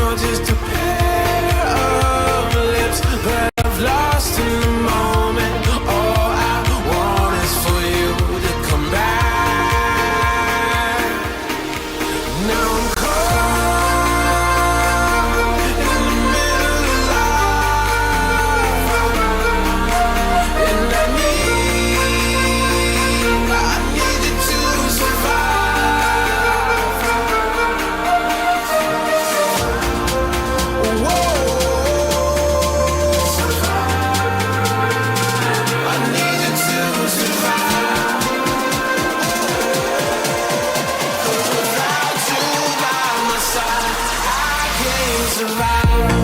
you're just a pair of lips that I've lost in the moment. All I want is for you to come back. Now I'm caught in the middle of life, and I need you to survive. Whoa, I need you to survive. 'Cause without you by my side, I can't survive.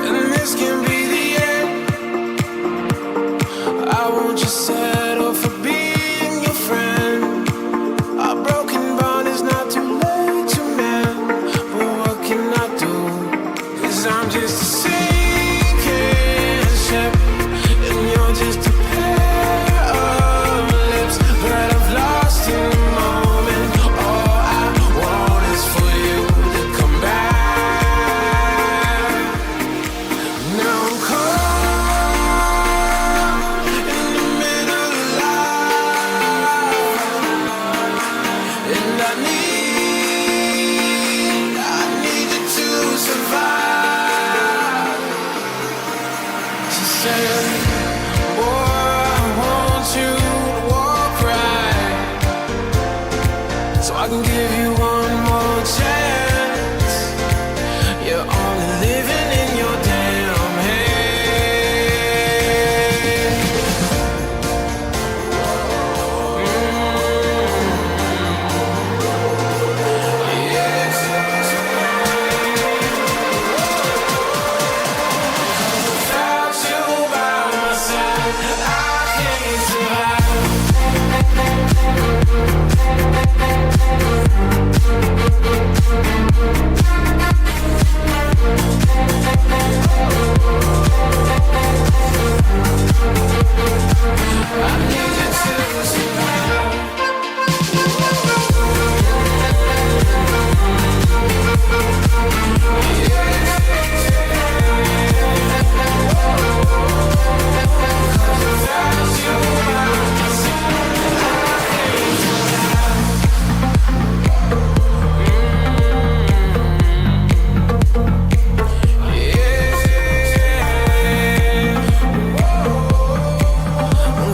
And this can be the end. I won't just settle for being your friend. Our broken bond is not too late to mend. But what can I do? 'Cause I'm just a sinking ship, and you're just a pair of lips that I've lost in the moment. All I want is for you to come back. Now I'm caught in the middle of life, and I need you to survive. She said, boy, I want you to walk right, so I can give you one more chance. You're only living in your damn head. Without you by my side, I can't survive. I need you to survive. Without you by my side, I can't survive.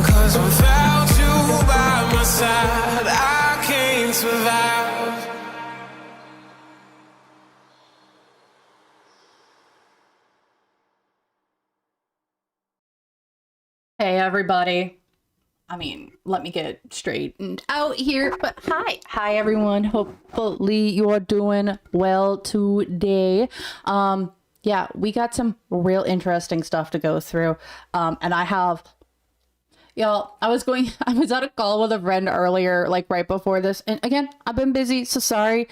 Cause without you by my side, I can't survive. Hey everybody. I mean, let me get straightened out here, but hi everyone. Hopefully you're doing well today. Yeah, we got some real interesting stuff to go through. And I have, y'all, I was at a call with a friend earlier, like right before this. And again, I've been busy, so sorry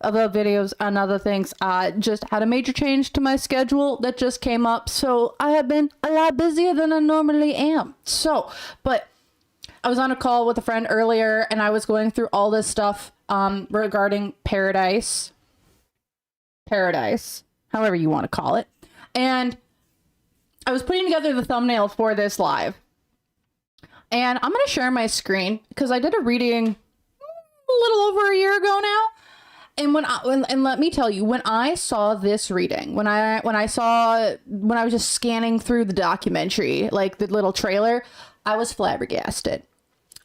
about videos and other things. I just had a major change to my schedule that just came up. So I have been a lot busier than I normally am. So, but I was on a call with a friend earlier and I was going through all this stuff regarding Pearadise, however you want to call it. And I was putting together the thumbnail for this live. And I'm going to share my screen because I did a reading a little over a year ago now. And and let me tell you, when I saw this reading, when I was just scanning through the documentary, like the little trailer, I was flabbergasted.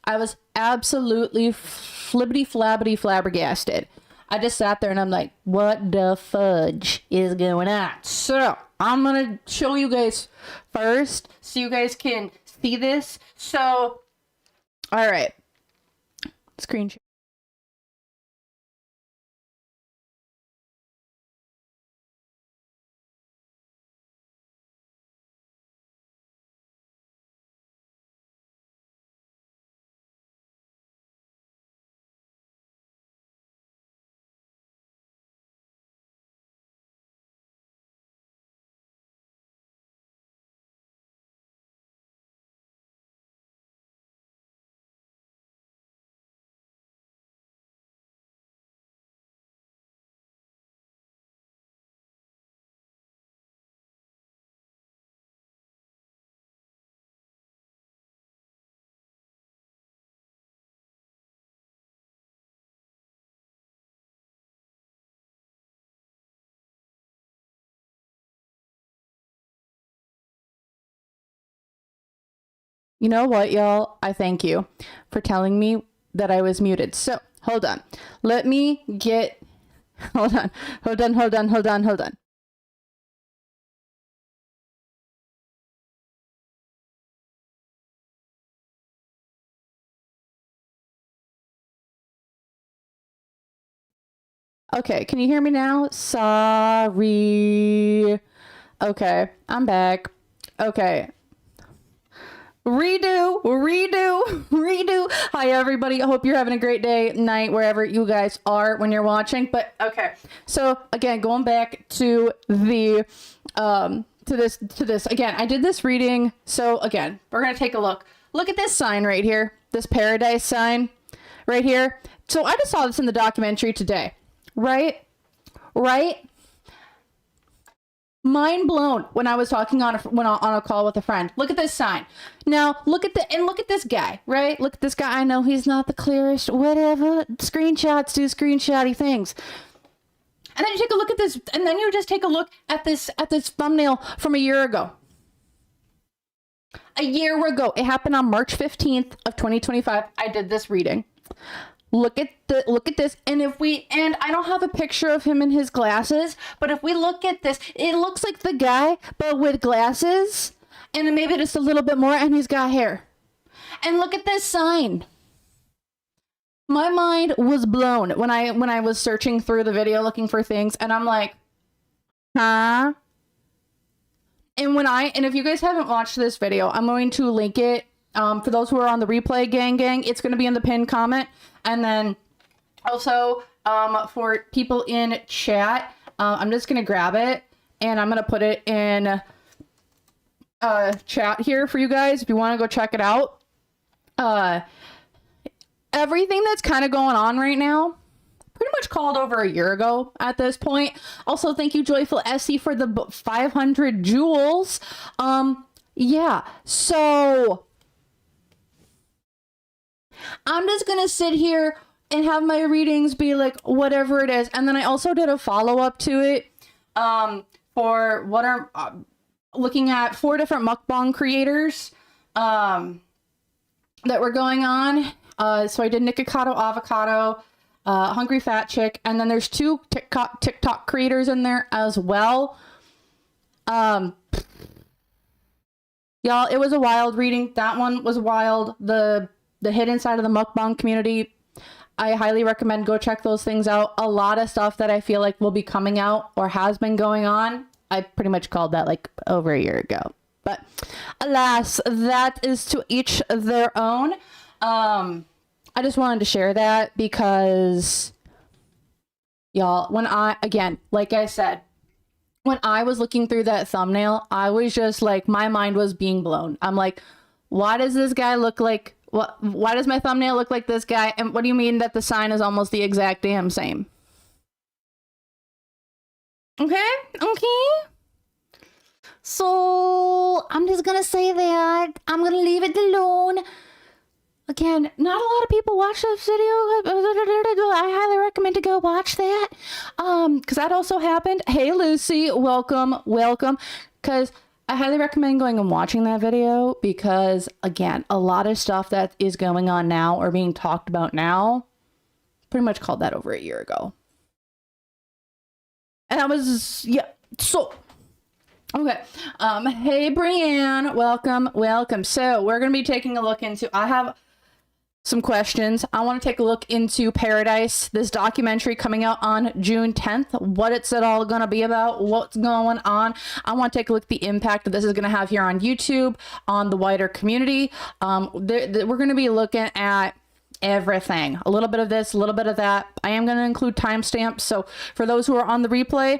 I was absolutely flabbergasted. I just sat there and I'm like, what the fudge is going on? So I'm gonna show you guys first so you guys can see this. So, all right, screen share. You know what, y'all? I thank you for telling me that I was muted. So, hold on. Let me get... Hold on. Okay, can you hear me now? Sorry. Okay, I'm back. Okay. Redo. Hi, everybody. I hope you're having a great day, night, wherever you guys are when you're watching. But okay, so again, going back to the to this again. I did this reading. So again, we're gonna take a look. Look at this sign right here. This Pearadise sign right here. So I just saw this in the documentary today. Right. Mind blown when I was talking on a call with a friend. Look at this sign. Now look at this guy, right? Look at this guy. I know he's not the clearest, whatever. Screenshots do screenshotty things. And then you take a look at this, and then you just take a look at this thumbnail from a year ago. A year ago. It happened on March 15th of 2025. I did this reading. Look at this, and I don't have a picture of him in his glasses, but if we look at this, it looks like the guy, but with glasses, and maybe just a little bit more, and he's got hair. And look at this sign. My mind was blown when I was searching through the video looking for things, and I'm like, huh? And if you guys haven't watched this video, I'm going to link it. For those who are on the replay, gang, it's going to be in the pinned comment. And then also for people in chat, I'm just going to grab it and I'm going to put it in chat here for you guys if you want to go check it out. Everything that's kind of going on right now, pretty much called over a year ago at this point. Also, thank you, Joyful Essie, for the 500 jewels. Yeah, so... I'm just going to sit here and have my readings be like whatever it is. And then I also did a follow-up to it for what are looking at 4 different mukbang creators that were going on. So I did Nikocado Avocado, Hungry Fat Chick, and then there's 2 TikTok creators in there as well. Y'all, it was a wild reading. That one was wild. The hidden side of the mukbang community, I highly recommend go check those things out. A lot of stuff that I feel like will be coming out or has been going on. I pretty much called that like over a year ago. But alas, that is to each their own. I just wanted to share that because, y'all, like I said, when I was looking through that thumbnail, I was just like, my mind was being blown. I'm like, why does this guy look like... Why does my thumbnail look like this guy? And what do you mean that the sign is almost the exact damn same? Okay. So, I'm just gonna say that. I'm gonna leave it alone. Again, not a lot of people watch this video. I highly recommend to go watch that. Because that also happened. Hey, Lucy, welcome. Because I highly recommend going and watching that video because, again, a lot of stuff that is going on now or being talked about now, pretty much called that over a year ago. And I was, yeah, so... Okay. Hey, Brianne, welcome. So we're going to be taking a look into, I have some questions. I want to take a look into Pearadise, this documentary coming out on June 10th, what it's all going to be about, what's going on. I want to take a look at the impact that this is going to have here on YouTube, on the wider community. We're going to be looking at everything, a little bit of this, a little bit of that. I am going to include timestamps. So for those who are on the replay,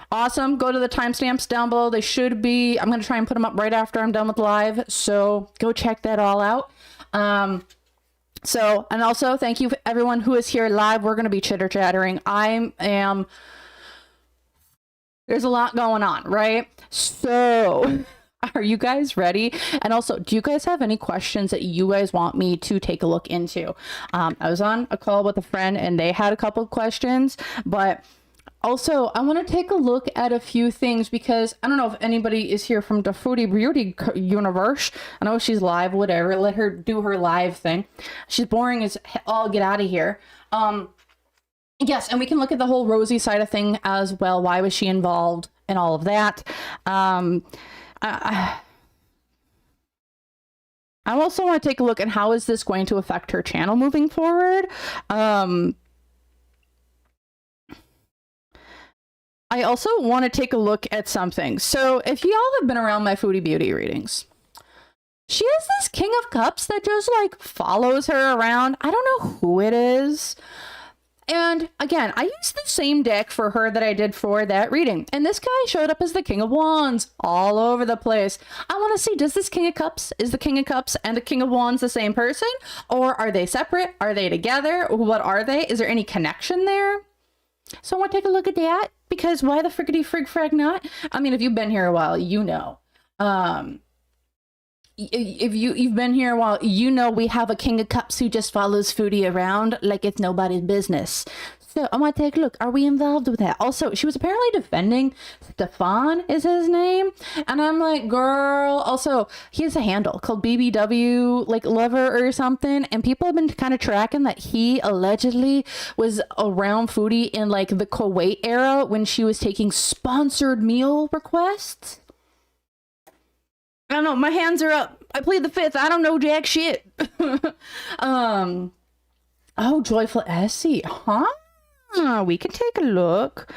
awesome. Go to the timestamps down below. They should be, I'm going to try and put them up right after I'm done with live. So go check that all out. And also thank you everyone who is here live. We're going to be chitter chattering. There's a lot going on, right? So are you guys ready? And also, do you guys have any questions that you guys want me to take a look into? I was on a call with a friend and they had a couple of questions, but also, I want to take a look at a few things because I don't know if anybody is here from the Foodie Beauty universe. I know she's live, whatever. Let her do her live thing. She's boring as all get out of here. Yes, and we can look at the whole Rosie side of thing as well. Why was she involved and all of that? I also want to take a look at how is this going to affect her channel moving forward. I also want to take a look at something. So if y'all have been around my Foodie Beauty readings, she has this King of Cups that just like follows her around. I don't know who it is. And again, I used the same deck for her that I did for that reading. And this guy showed up as the King of Wands all over the place. I want to see, does this King of Cups, is the King of Cups and the King of Wands the same person? Or are they separate? Are they together? What are they? Is there any connection there? So I want to take a look at that. Because why the friggity frig frag not? I mean, if you've been here a while, you know. If you've been here a while, you know we have a King of Cups who just follows Foodie around like it's nobody's business. So I want to take a look. Are we involved with that? Also, she was apparently defending Stefan is his name. And I'm like, girl. Also, he has a handle called BBW, like lover or something. And people have been kind of tracking that he allegedly was around Foodie in like the Kuwait era when she was taking sponsored meal requests. I don't know. My hands are up. I plead the fifth. I don't know jack shit. Oh, Joyful Essie. Huh? We can take a look.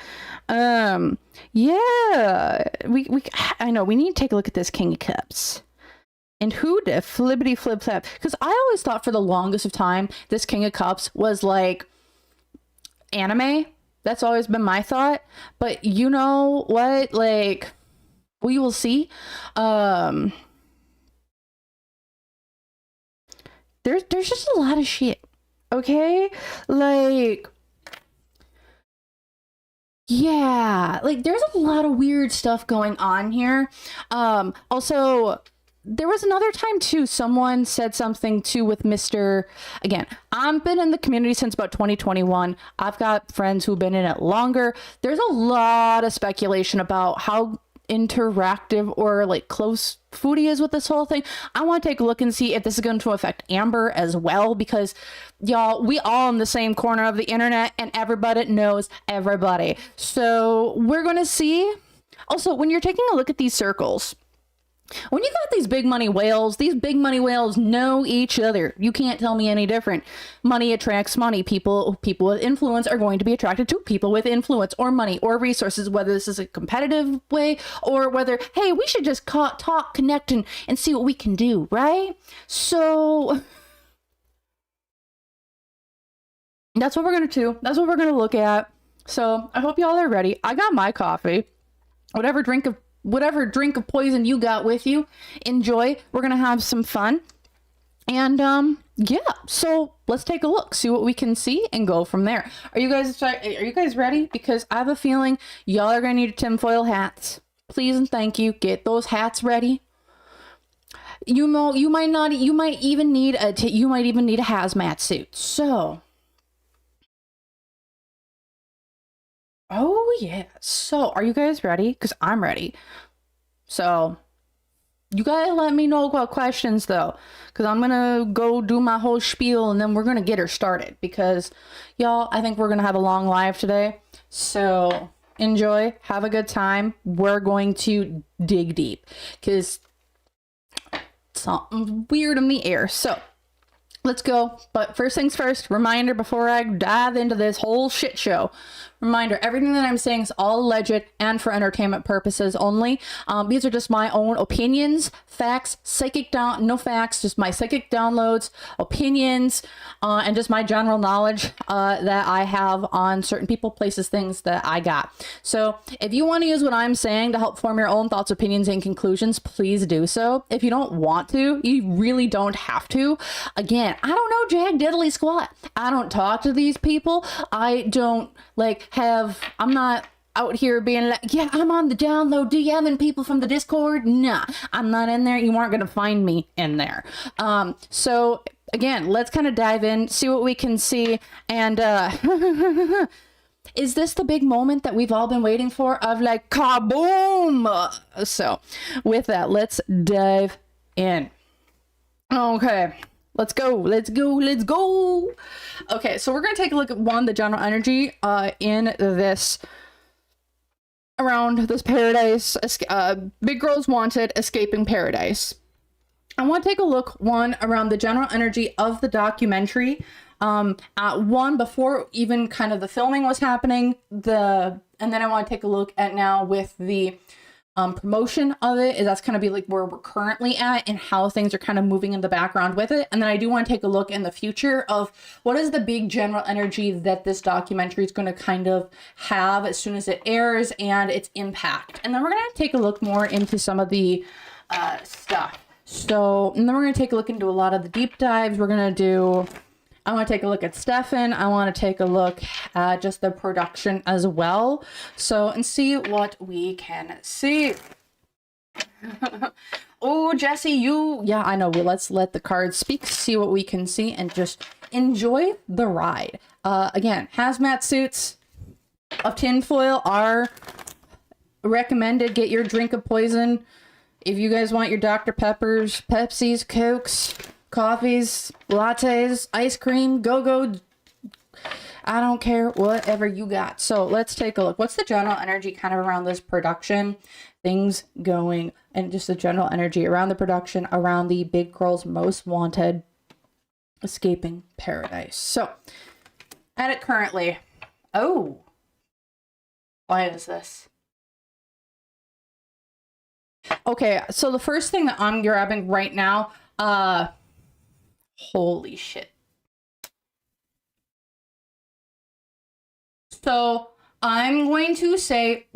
Yeah, I know we need to take a look at this King of Cups and who the flippity flip flap, because I always thought for the longest of time this King of Cups was like anime. That's always been my thought, but you know what, like we will see. There's just a lot of shit, okay? Like, yeah, like there's a lot of weird stuff going on here. Also, there was another time too, someone said something too with Mr. Again, I've been in the community since about 2021. I've got friends who've been in it longer. There's a lot of speculation about how interactive or like close Foodie is with this whole thing. I want to take a look and see if this is going to affect Amber as well, because y'all, we all in the same corner of the internet and everybody knows everybody. So we're going to see. Also, when you're taking a look at these circles, when you got these big money whales know each other. You can't tell me any different. Money attracts money. People with influence are going to be attracted to people with influence or money or resources, whether this is a competitive way or whether, hey, we should just talk, connect, and see what we can do, right? So that's what we're going to do. That's what we're going to look at. So I hope y'all are ready. I got my coffee. Whatever drink of poison you got with you, enjoy. We're gonna have some fun, and yeah, so let's take a look, see what we can see, and go from there. Are you guys ready? Because I have a feeling y'all are gonna need tinfoil hats. Please and thank you. Get those hats ready. you know, you might even need a hazmat suit. So, oh yeah. So, are you guys ready? Because I'm ready. So, you gotta let me know about questions though, because I'm gonna go do my whole spiel and then we're gonna get her started. Because, y'all, I think we're gonna have a long live today. So, enjoy, have a good time. We're going to dig deep because something weird in the air. So, let's go. But first things first, reminder before I dive into this whole shit show. Reminder, everything that I'm saying is all alleged and for entertainment purposes only. These are just my own opinions, facts, no facts, just my psychic downloads, opinions, and just my general knowledge that I have on certain people, places, things that I got. So if you want to use what I'm saying to help form your own thoughts, opinions, and conclusions, please do so. If you don't want to, you really don't have to. Again, I don't know jack diddly squat. I don't talk to these people. I don't I'm not out here being like, yeah, I'm on the download DMing people from the Discord. Nah, I'm not in there. You aren't going to find me in there. So again, let's kind of dive in, see what we can see. And, is this the big moment that we've all been waiting for of like kaboom? So with that, let's dive in. Okay. Let's go. Okay, so we're going to take a look at the general energy in this, around this paradise, Big Girls Wanted, Escaping Paradise. I want to take a look, around the general energy of the documentary, before even kind of the filming was happening, and then I want to take a look at now with the promotion of it. That's kind of be like where we're currently at and how things are kind of moving in the background with it. And then I do want to take a look in the future of what is the big general energy that this documentary is going to kind of have as soon as it airs and its impact. And then we're going to take a look more into some of the stuff. So, and then we're going to take a look into a lot of the deep dives. I want to take a look at Stefan. I want to take a look at just the production as well. So, and see what we can see. Oh, Jesse, yeah, I know. Well, let's let the cards speak, see what we can see, and just enjoy the ride. Again, hazmat suits of tinfoil are recommended. Get your drink of poison. If you guys want your Dr. Peppers, Pepsis, Cokes, coffees, lattes, ice cream, go, I don't care, whatever you got. So let's take a look. What's the general energy kind of around this production, things going, and just the general energy around the production, around the Big Girls Most Wanted, Escaping Paradise. So at it currently, why is this? Okay, so the first thing that I'm grabbing right now, holy shit. So I'm going to say,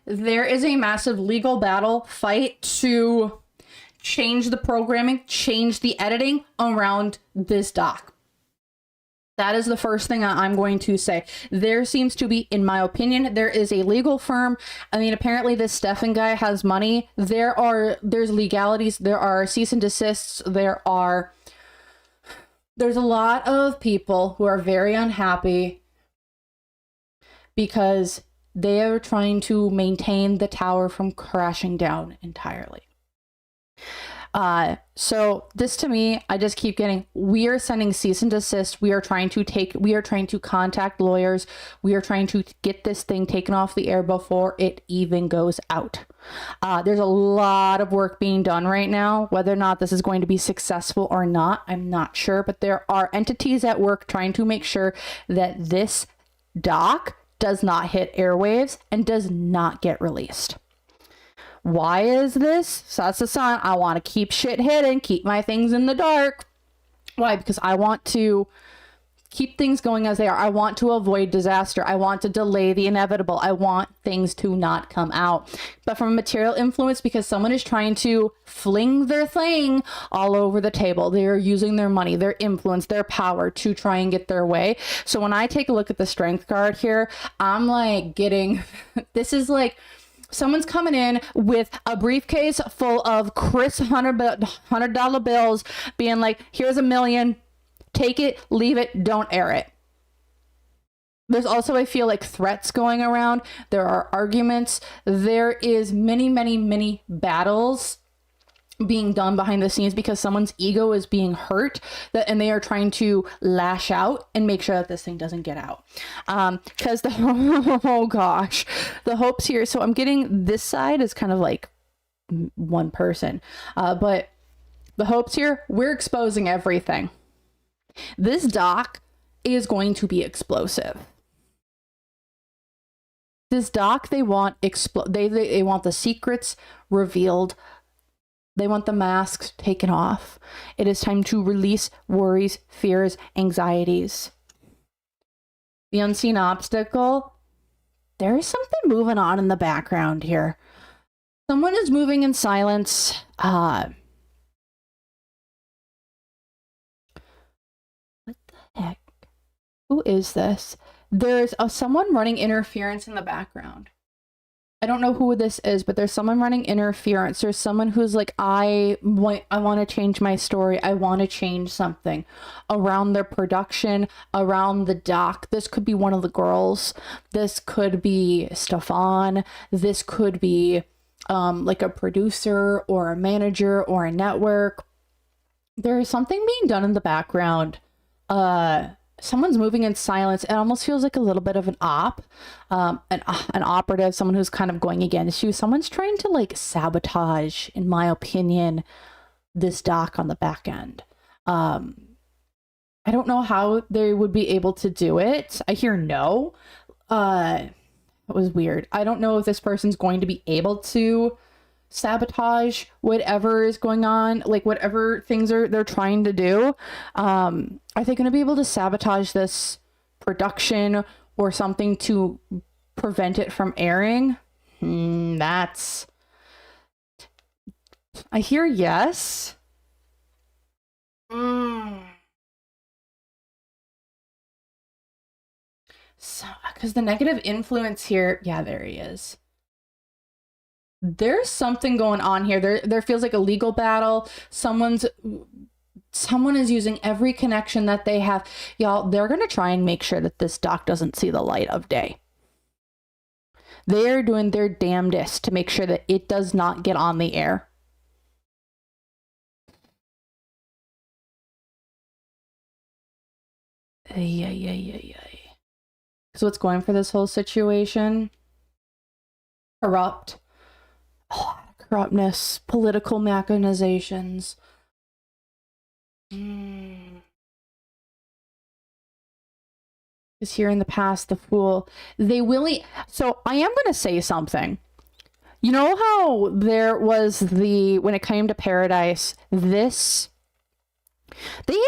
there is a massive legal battle fight to change the programming, change the editing around this doc. That is the first thing I'm going to say. There seems to be, in my opinion, there is a legal firm. I mean, apparently this Stefan guy has money. There's legalities. There are cease and desists. There's a lot of people who are very unhappy because they are trying to maintain the tower from crashing down entirely. So this to me, I just keep getting, we are sending cease and desist. We are trying to contact lawyers. We are trying to get this thing taken off the air before it even goes out. There's a lot of work being done right now. Whether or not this is going to be successful or not, I'm not sure, but there are entities at work trying to make sure that this doc does not hit airwaves and does not get released. Why is this? So that's the sign. I want to keep shit hidden, keep my things in the dark. Why? Because I want to keep things going as they are. I want to avoid disaster. I want to delay the inevitable. I want things to not come out. But from a material influence, because someone is trying to fling their thing all over the table. They are using their money, their influence, their power to try and get their way. So when I take a look at the strength card here, I'm like getting, this is like, Someone's coming in with a briefcase full of crisp $100 bills, being like, here's $1 million, take it, leave it, don't air it. There's also, I feel like, threats going around. There are arguments. There is many battles being done behind the scenes because someone's ego is being hurt, and they are trying to lash out and make sure that this thing doesn't get out. Because oh gosh, the hopes here. So I'm getting this side is kind of like one person, but the hopes here, we're exposing everything. This doc is going to be explosive. This doc, they want they want the secrets revealed. They want the masks taken off. It is time to release worries, fears, anxieties. The unseen obstacle. There is something moving on in the background here. Someone is moving in silence. What the heck? Who is this? There's someone running interference in the background. I don't know who this is, but there's someone running interference. There's someone who's like, I want to change my story. I want to change something around their production, around the doc. This could be one of the girls. This could be Stefan. This could be like a producer or a manager or a network. There is something being done in the background. Someone's moving in silence. It almost feels like a little bit of an an operative, someone who's kind of going against you. Someone's trying to like sabotage, in my opinion, this doc on the back end. I don't know how they would be able to do it. I hear no. It was weird. I don't know if this person's going to be able to sabotage whatever is going on, like whatever things they're trying to do. Are they going to be able to sabotage this production or something to prevent it from airing? That's, I hear yes. So, because the negative influence here, yeah, there he is. There's something going on here. There feels like a legal battle. Someone is using every connection that they have. Y'all, they're going to try and make sure that this doc doesn't see the light of day. They are doing their damnedest to make sure that it does not get on the air. So what's going for this whole situation? Corrupt. Corruptness, political machinations. Is here in the past, the fool. They really. So I am going to say something. You know how there was when it came to Pearadise, they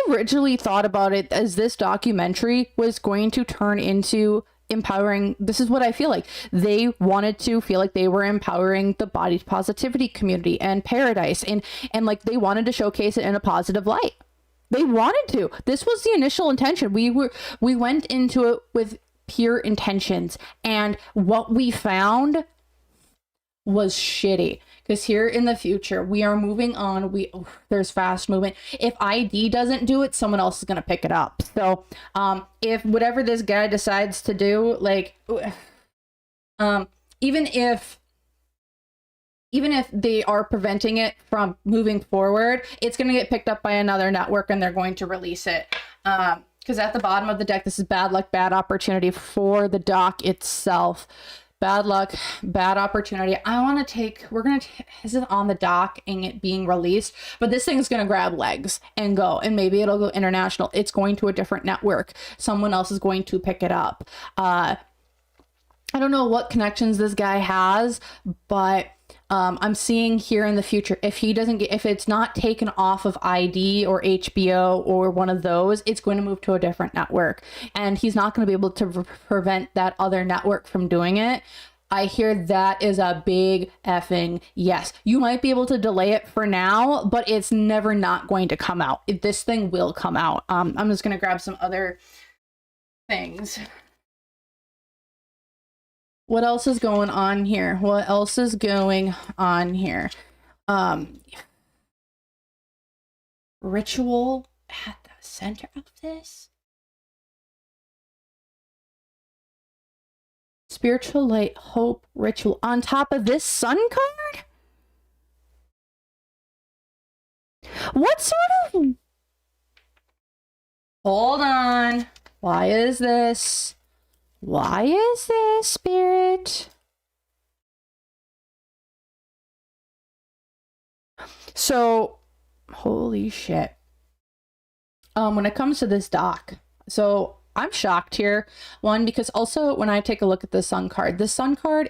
originally thought about it as this documentary was going to turn into empowering. This is what I feel like. They wanted to feel like they were empowering the body positivity community and Pearadise, and like they wanted to showcase it in a positive light. They wanted to. This was the initial intention. We went into it with pure intentions, and what we found was shitty. Because here in the future, we are moving on. There's fast movement. If ID doesn't do it, someone else is going to pick it up. So if whatever this guy decides to do, like, even if they are preventing it from moving forward, it's going to get picked up by another network and they're going to release it. Because at the bottom of the deck, this is bad luck, bad opportunity for the doc itself. Bad luck, bad opportunity. We're going to, is it on the dock and it being released? But this thing is going to grab legs and go, and maybe it'll go international. It's going to a different network. Someone else is going to pick it up. I don't know what connections this guy has, but I'm seeing here in the future, if it's not taken off of ID or HBO or one of those, it's going to move to a different network, and he's not going to be able to prevent that other network from doing it. I hear that is a big effing yes. You might be able to delay it for now, but it's never not going to come out. This thing will come out. I'm just going to grab some other things. What else is going on here? What else is going on here? Ritual at the center of this. Spiritual light, hope, ritual on top of this sun card? What sort of... Hold on. Why is this? Why is this, Spirit? So, holy shit. When it comes to this doc, so I'm shocked here. One, because also when I take a look at the sun card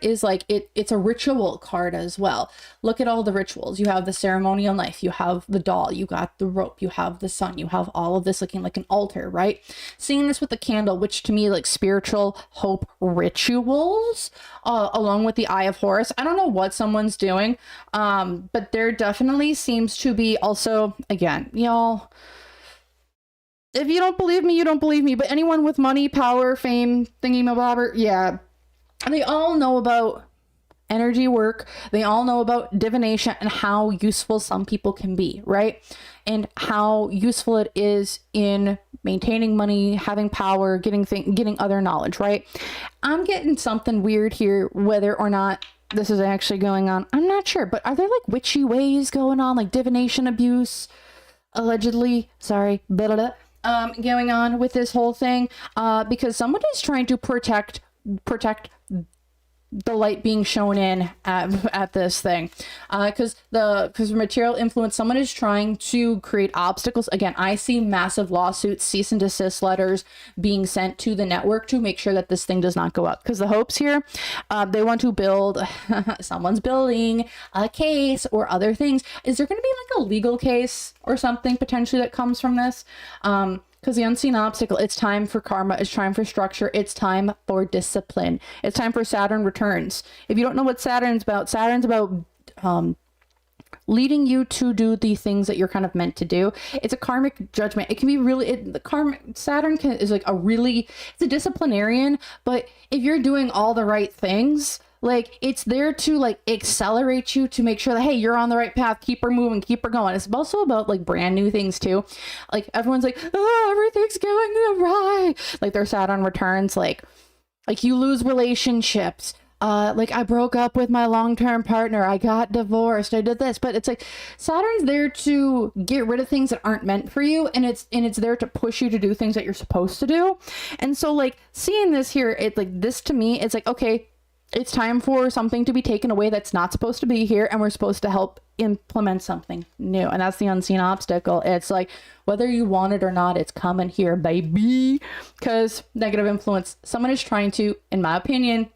is like, it's a ritual card as well. Look at all the rituals. You have the ceremonial knife, you have the doll, you got the rope, you have the sun, you have all of this looking like an altar, right? Seeing this with the candle, which to me like spiritual hope rituals, along with the Eye of Horus. I don't know what someone's doing, but there definitely seems to be also, again, y'all, if you don't believe me, you don't believe me. But anyone with money, power, fame, thingy-mabobber, yeah. They all know about energy work. They all know about divination and how useful some people can be, right? And how useful it is in maintaining money, having power, getting other knowledge, right? I'm getting something weird here, whether or not this is actually going on. I'm not sure, but are there like witchy ways going on, like divination abuse, allegedly? Sorry, blah, blah, blah. Going on with this whole thing, because someone is trying to protect the light being shown in at this thing, because material influence, someone is trying to create obstacles. Again, I see massive lawsuits, cease and desist letters being sent to the network to make sure that this thing does not go up, because the hopes here, they want to build someone's building a case or other things. Is there going to be like a legal case or something potentially that comes from this? Because the unseen obstacle, it's time for karma, it's time for structure, it's time for discipline, it's time for Saturn returns. If you don't know what Saturn's about leading you to do the things that you're kind of meant to do. It's a karmic judgment. It can be really, Saturn is like it's a disciplinarian, but if you're doing all the right things, like it's there to like accelerate you to make sure that, hey, you're on the right path, keep her moving, keep her going. It's also about like brand new things too. Like everyone's like, oh, everything's going awry. Like their Saturn returns, like you lose relationships. Like I broke up with my long-term partner, I got divorced, I did this, but it's like Saturn's there to get rid of things that aren't meant for you, and it's there to push you to do things that you're supposed to do. And so like seeing this here, it like this to me, it's like, okay, it's time for something to be taken away that's not supposed to be here, and we're supposed to help implement something new. And that's the unseen obstacle. It's like, whether you want it or not, it's coming here, baby. Because negative influence, someone is trying to, in my opinion,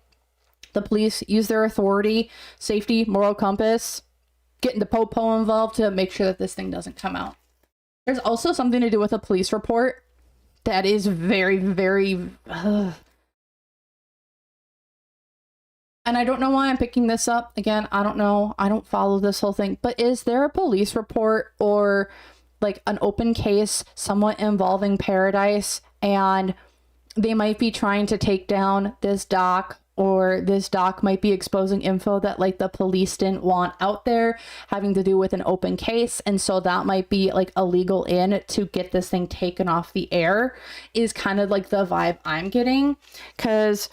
the police use their authority, safety, moral compass, getting the po-po involved to make sure that this thing doesn't come out. There's also something to do with a police report that is very, very... And I don't know why I'm picking this up. Again, I don't know. I don't follow this whole thing. But is there a police report or like an open case somewhat involving Pearadise, and they might be trying to take down this doc, or this doc might be exposing info that like the police didn't want out there, having to do with an open case, and so that might be like a legal in to get this thing taken off the air, is kind of like the vibe I'm getting. Because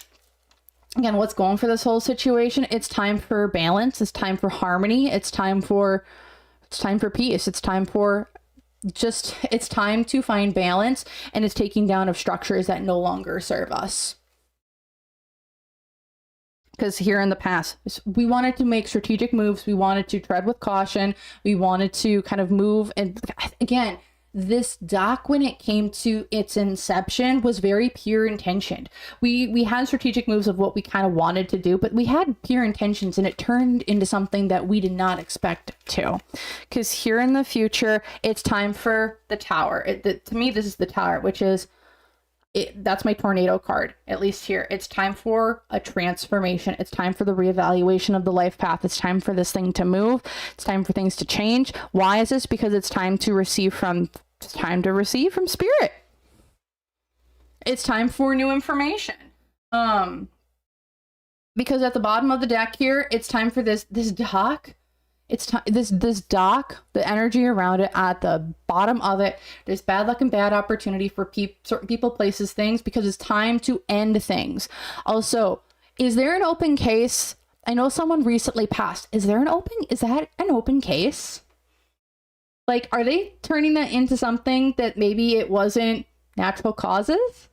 again, what's going for this whole situation? It's time for balance. It's time for harmony. It's time for peace. It's time to find balance, and it's taking down of structures that no longer serve us. Because here in the past, we wanted to make strategic moves. We wanted to tread with caution. We wanted to kind of move. And again, this doc, when it came to its inception, was very pure intentioned. We had strategic moves of what we kind of wanted to do, but we had pure intentions, and it turned into something that we did not expect to. Because here in the future, it's time for the tower. To me, this is the tower, which is, that's my tornado card, at least here. It's time for a transformation. It's time for the reevaluation of the life path. It's time for this thing to move. It's time for things to change. Why is this? Because it's time to receive from spirit. It's time for new information. because at the bottom of the deck here, it's time for this dock. It's time this dock, the energy around it at the bottom of it. There's bad luck and bad opportunity for certain people, places, things, because it's time to end things. Also, is there an open case? I know someone recently passed. Is that an open case? Like, are they turning that into something that maybe it wasn't natural causes?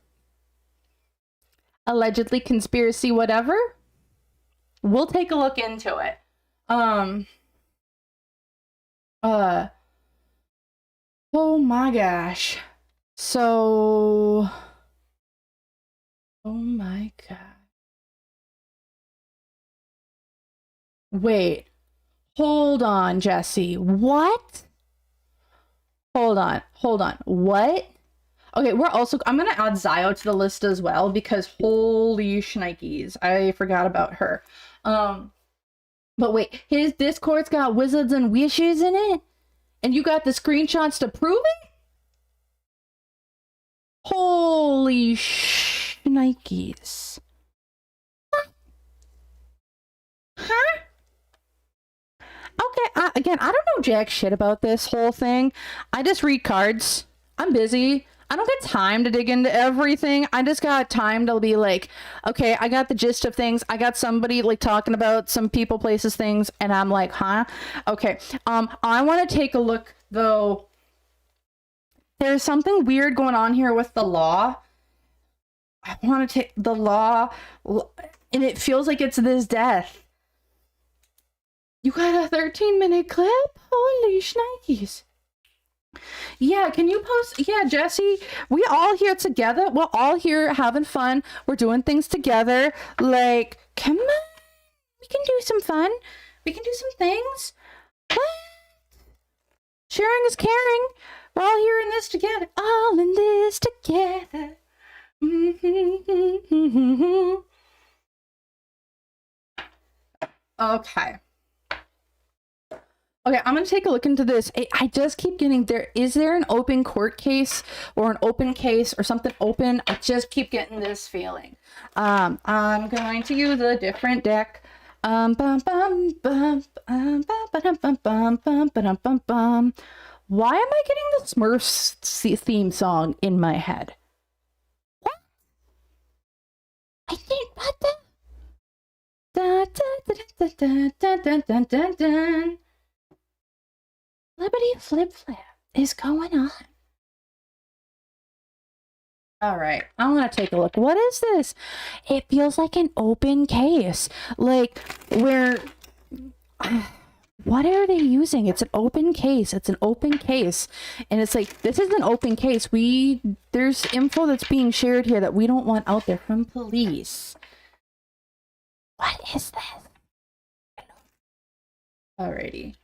Allegedly conspiracy, whatever. We'll take a look into it. Oh my gosh. So, oh my god. Wait. Hold on, Jesse. What? Hold on. What? Okay, I'm gonna add Xio to the list as well, because holy shnikes, I forgot about her. But wait, his Discord's got wizards and wishes in it? And you got the screenshots to prove it? Holy shnikes. Huh? Okay, again, I don't know jack shit about this whole thing. I just read cards. I'm busy. I don't get time to dig into everything. I just got time to be like, okay, I got the gist of things. I got somebody like talking about some people, places, things, and I'm like, huh? Okay. I want to take a look though. There's something weird going on here with the law. I want to take the law, and it feels like it's this death. You got a 13-minute clip? Holy shnikes. Yeah, can you post? Yeah, Jesse, we all here together. We're all here having fun. We're doing things together. Like, come on. We can do some fun. We can do some things. What? Sharing is caring. We're all here in this together. All in this together. Okay. Okay, I'm gonna take a look into this. I just keep getting there. Is there an open court case or an open case or something open? I just keep getting this feeling. I'm going to use a different deck. Why am I getting the Smurfs theme song in my head? What? I think what the? Da da da da da da da da. Liberty flip is going on. All right, I want to take a look. What is this? It feels like an open case. Like, where... What are they using? It's an open case. It's an open case. And it's like, this is an open case. There's info that's being shared here that we don't want out there from police. What is this? Alrighty.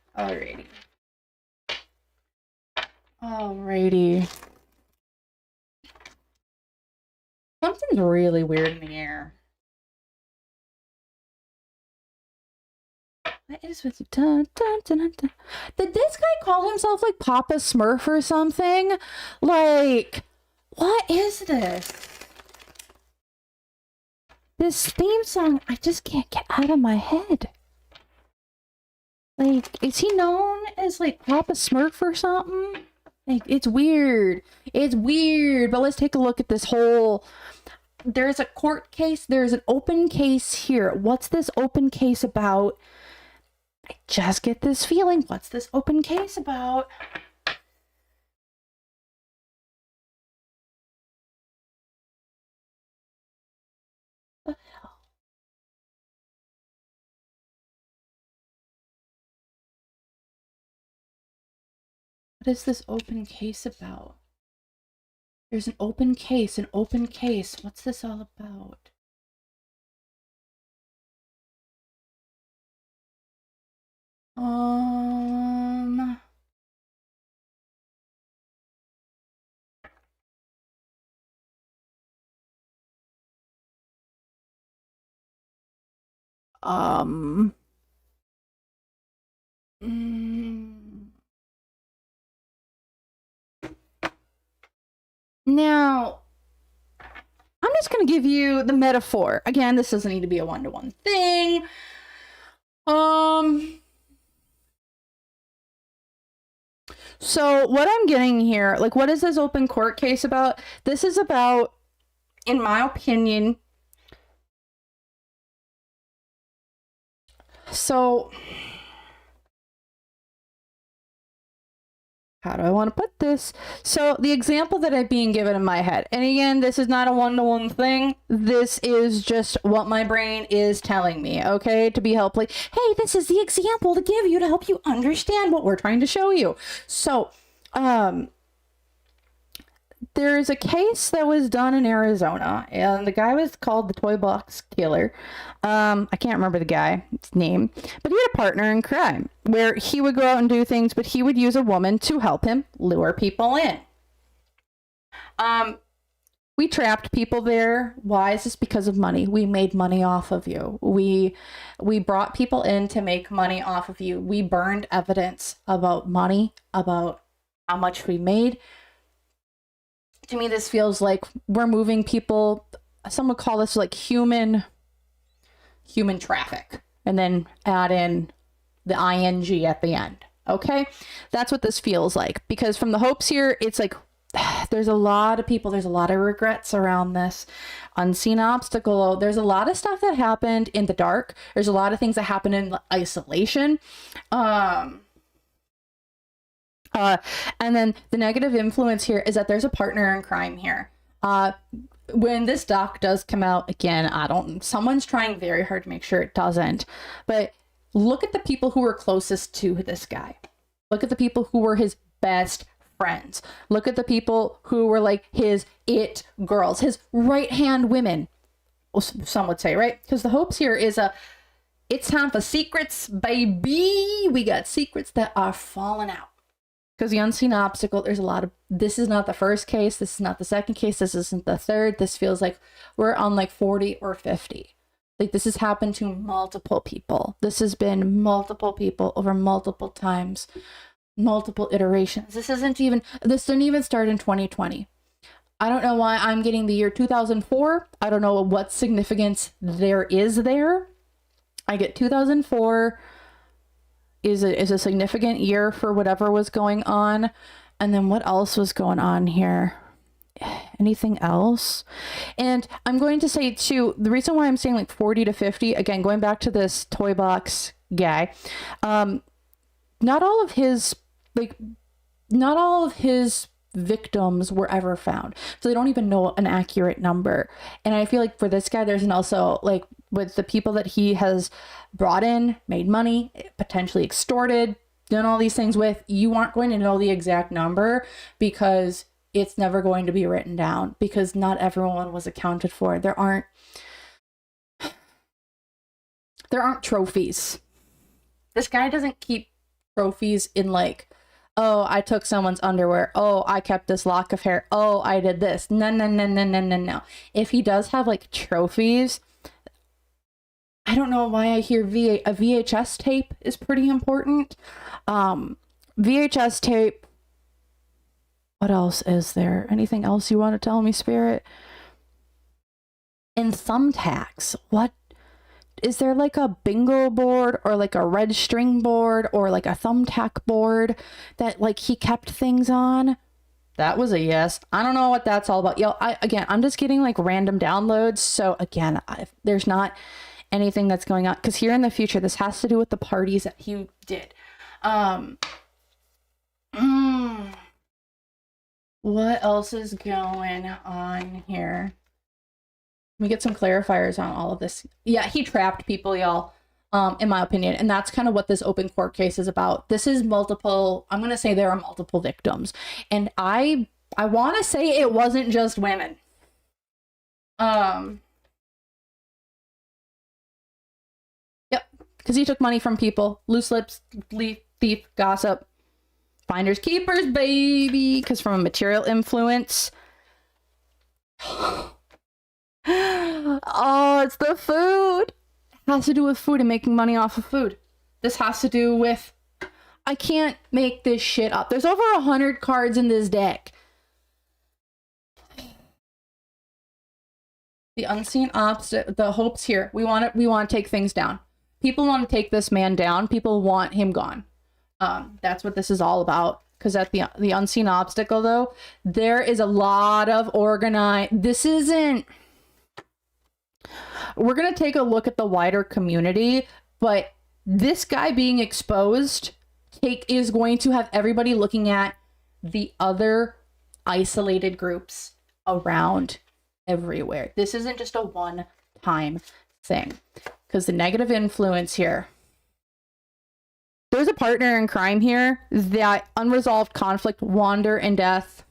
Something's really weird in the air. What is with dun, dun, dun, dun, dun. Did this guy call himself like Papa Smurf or something? Like, what is this? This theme song, I just can't get out of my head. Like, is he known as like Papa Smurf or something? Like, it's weird. It's weird. But let's take a look at this whole... There's a court case. There's an open case here. What's this open case about? I just get this feeling. What's this open case about? What the hell? What is this open case about? There's an open case, What's this all about? Now, I'm just going to give you the metaphor. Again, this doesn't need to be a one-to-one thing. So what I'm getting here, like, what is this open court case about? This is about, in my opinion, so how do I want to put this? So the example that I'm being given in my head, and again, this is not a one-to-one thing. This is just what my brain is telling me, okay? To be helpful. Like, hey, this is the example to give you to help you understand what we're trying to show you. So, there is a case that was done in Arizona, and the guy was called the Toy Box Killer. I can't remember the guy's name, but he had a partner in crime where he would go out and do things, but he would use a woman to help him lure people in. We trapped people there. Why? Is this because of money? We made money off of you. We brought people in to make money off of you. We burned evidence about money, about how much we made. To me, this feels like we're moving people. Some would call this like human traffic, and then add in the ing at the end. Okay, that's what this feels like, because from the hopes here, it's like there's a lot of people, there's a lot of regrets around this unseen obstacle. There's a lot of stuff that happened in the dark. There's a lot of things that happened in isolation. And then the negative influence here is that there's a partner in crime here. When this doc does come out, again, someone's trying very hard to make sure it doesn't, but look at the people who were closest to this guy. Look at the people who were his best friends. Look at the people who were like his it girls, his right-hand women. Well, some would say, right? Because the hopes here is it's time for secrets, baby. We got secrets that are falling out. Because the unseen obstacle, there's a lot of, this is not the first case, this is not the second case, this isn't the third. This feels like we're on like 40 or 50. Like, this has happened to multiple people. This has been multiple people over multiple times, multiple iterations. This didn't even start in 2020. I don't know why I'm getting the year 2004. I don't know what significance there is there. I get 2004 is a significant year for whatever was going on. And then what else was going on here? Anything else? And I'm going to say too, the reason why I'm saying like 40 to 50, again, going back to this toy box guy, not all of his victims were ever found, so they don't even know an accurate number. And I feel like for this guy, there's also like with the people that he has brought in, made money, potentially extorted, done all these things with, you aren't going to know the exact number because it's never going to be written down, because not everyone was accounted for. There aren't trophies. This guy doesn't keep trophies in like, oh, I took someone's underwear. Oh, I kept this lock of hair. Oh, I did this. No. If he does have like trophies, I don't know why I hear a VHS tape is pretty important. VHS tape. What else is there? Anything else you want to tell me, Spirit? And thumbtacks. What? Is there like a bingo board or like a red string board or like a thumbtack board that like he kept things on? That was a yes. I don't know what that's all about. Yo, I'm just getting like random downloads. So again, there's not anything that's going on, because here in the future, this has to do with the parties that he did. What else is going on here? Let me get some clarifiers on all of this. Yeah, he trapped people, y'all, in my opinion. And that's kind of what this open court case is about. This is multiple, I'm going to say there are multiple victims. And I want to say it wasn't just women. Yep, because he took money from people. Loose lips, thief, gossip. Finders keepers, baby. Because from a material influence. Oh, it's the food. It has to do with food and making money off of food. This has to do with, I can't make this shit up. There's over 100 cards in this deck. The unseen obstacle, the hopes here. We want to take things down. People want to take this man down. People want him gone. That's what this is all about. Because at the unseen obstacle, though, there is a lot of organized. This isn't. We're gonna take a look at the wider community, but this guy being exposed is going to have everybody looking at the other isolated groups around everywhere. This isn't just a one-time thing, because the negative influence here, there's a partner in crime here, that unresolved conflict, wander, and death.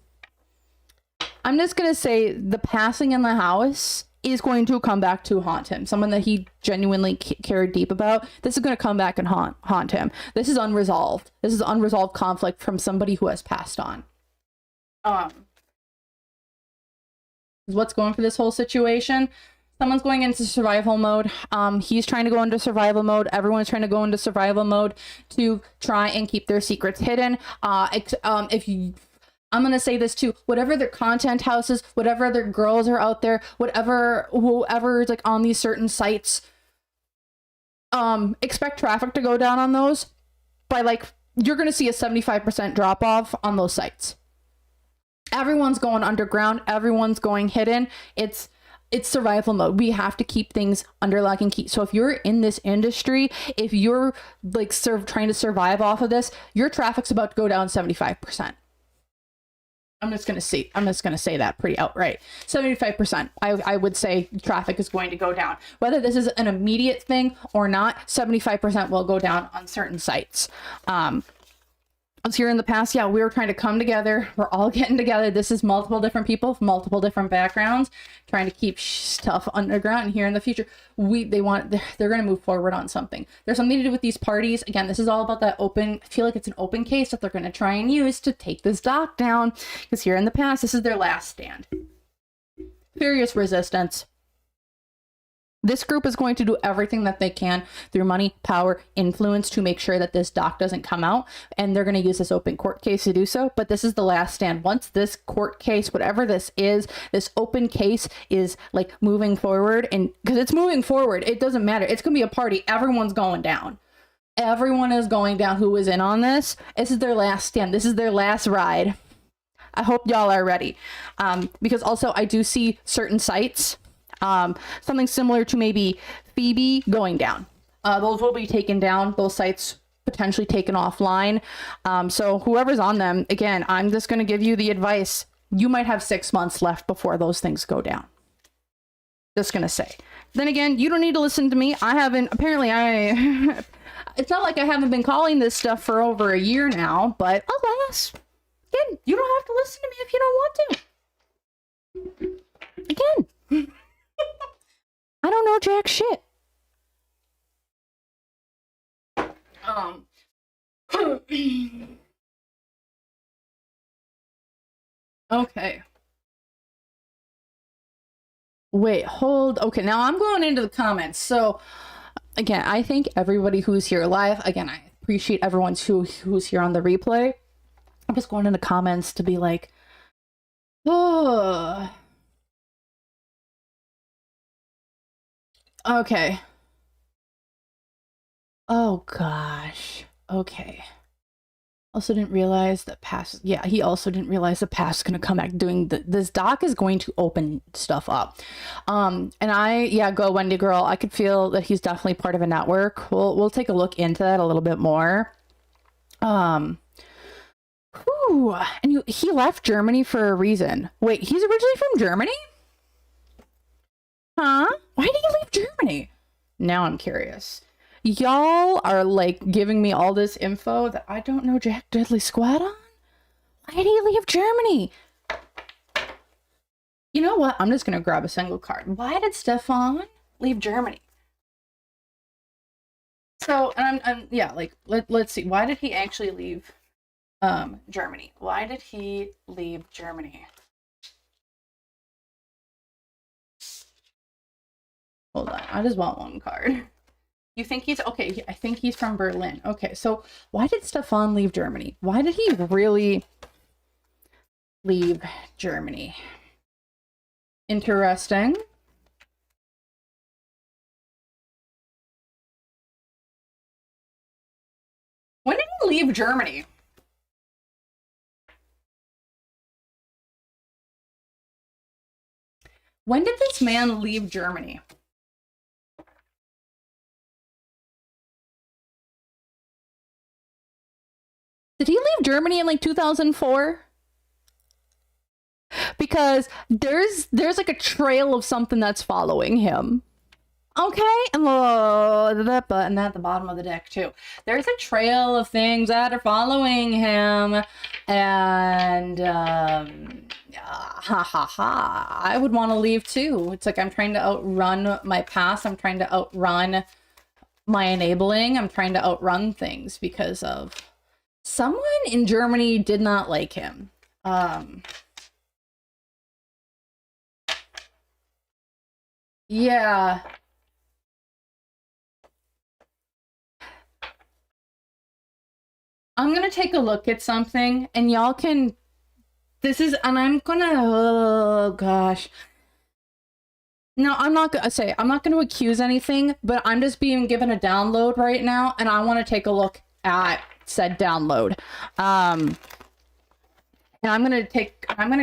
I'm just gonna say the passing in the house is going to come back to haunt him. Someone that he genuinely cared deep about. This is going to come back and haunt him. This is unresolved. This is unresolved conflict from somebody who has passed on. What's going for this whole situation? Someone's going into survival mode. He's trying to go into survival mode. Everyone's trying to go into survival mode to try and keep their secrets hidden. I'm going to say this too, whatever their content houses, whatever other girls are out there, whoever is like on these certain sites, expect traffic to go down on those by you're going to see a 75% drop off on those sites. Everyone's going underground. Everyone's going hidden. It's survival mode. We have to keep things under lock and key. So if you're in this industry, if you're trying to survive off of this, your traffic's about to go down 75%. I'm just gonna say that pretty outright. 75%. I would say traffic is going to go down. Whether this is an immediate thing or not, 75% will go down on certain sites. As here in the past, yeah, we were trying to come together. We're all getting together. This is multiple different people from multiple different backgrounds trying to keep stuff underground. And here in the future, they're going to move forward on something. There's something to do with these parties. Again, this is all about that open. I feel like it's an open case that they're going to try and use to take this doc down. Because here in the past, this is their last stand. Furious resistance. This group is going to do everything that they can through money, power, influence to make sure that this doc doesn't come out. And they're going to use this open court case to do so. But this is the last stand. Once this court case, whatever this is, this open case is moving forward. And because it's moving forward, it doesn't matter. It's going to be a party. Everyone's going down. Everyone is going down who is in on this. This is their last stand. This is their last ride. I hope y'all are ready. Because also I do see certain sites, something similar to maybe Phoebe going down. Those will be taken down. Those sites potentially taken offline. So whoever's on them, again, I'm just going to give you the advice. You might have 6 months left before those things go down. Just going to say. Then again, you don't need to listen to me. I haven't, apparently it's not like I haven't been calling this stuff for over a year now, but alas, again, you don't have to listen to me if you don't want to. Again. I don't know jack shit. Okay. Wait, hold. Okay, now I'm going into the comments. So, again, I thank everybody who's here live. Again, I appreciate everyone who's here on the replay. I'm just going in the comments to be like, oh. Okay. Oh gosh. Okay. Also didn't realize that past. Yeah, he also didn't realize the past is gonna come back doing this doc is going to open stuff up. And go Wendy girl. I could feel that he's definitely part of a network. We'll take a look into that a little bit more. And he left Germany for a reason. Wait, he's originally from Germany? Huh? Why did he leave Germany? Now I'm curious. Y'all are giving me all this info that I don't know jack diddly squat on? Why did he leave Germany? You know what? I'm just gonna grab a single card. Why did Stefan leave Germany? So, and let's see. Why did he actually leave Germany? Why did he leave Germany? Hold on, I just want one card. You think he's okay? I think he's from Berlin. Okay, so why did Stefan leave Germany? Why did he really leave Germany? Interesting. leave Germany? When did this man leave Germany? Did he leave Germany in like 2004? Because there's like a trail of something that's following him. Okay, and that button at the bottom of the deck too. There's a trail of things that are following him, and I would want to leave too. It's like I'm trying to outrun my past. I'm trying to outrun my enabling. I'm trying to outrun things because of someone in Germany did not like him. Yeah. I'm gonna take a look at something, and y'all can, and I'm gonna, oh gosh. No, I'm not gonna accuse anything, but I'm just being given a download right now, and I want to take a look at said download. And I'm gonna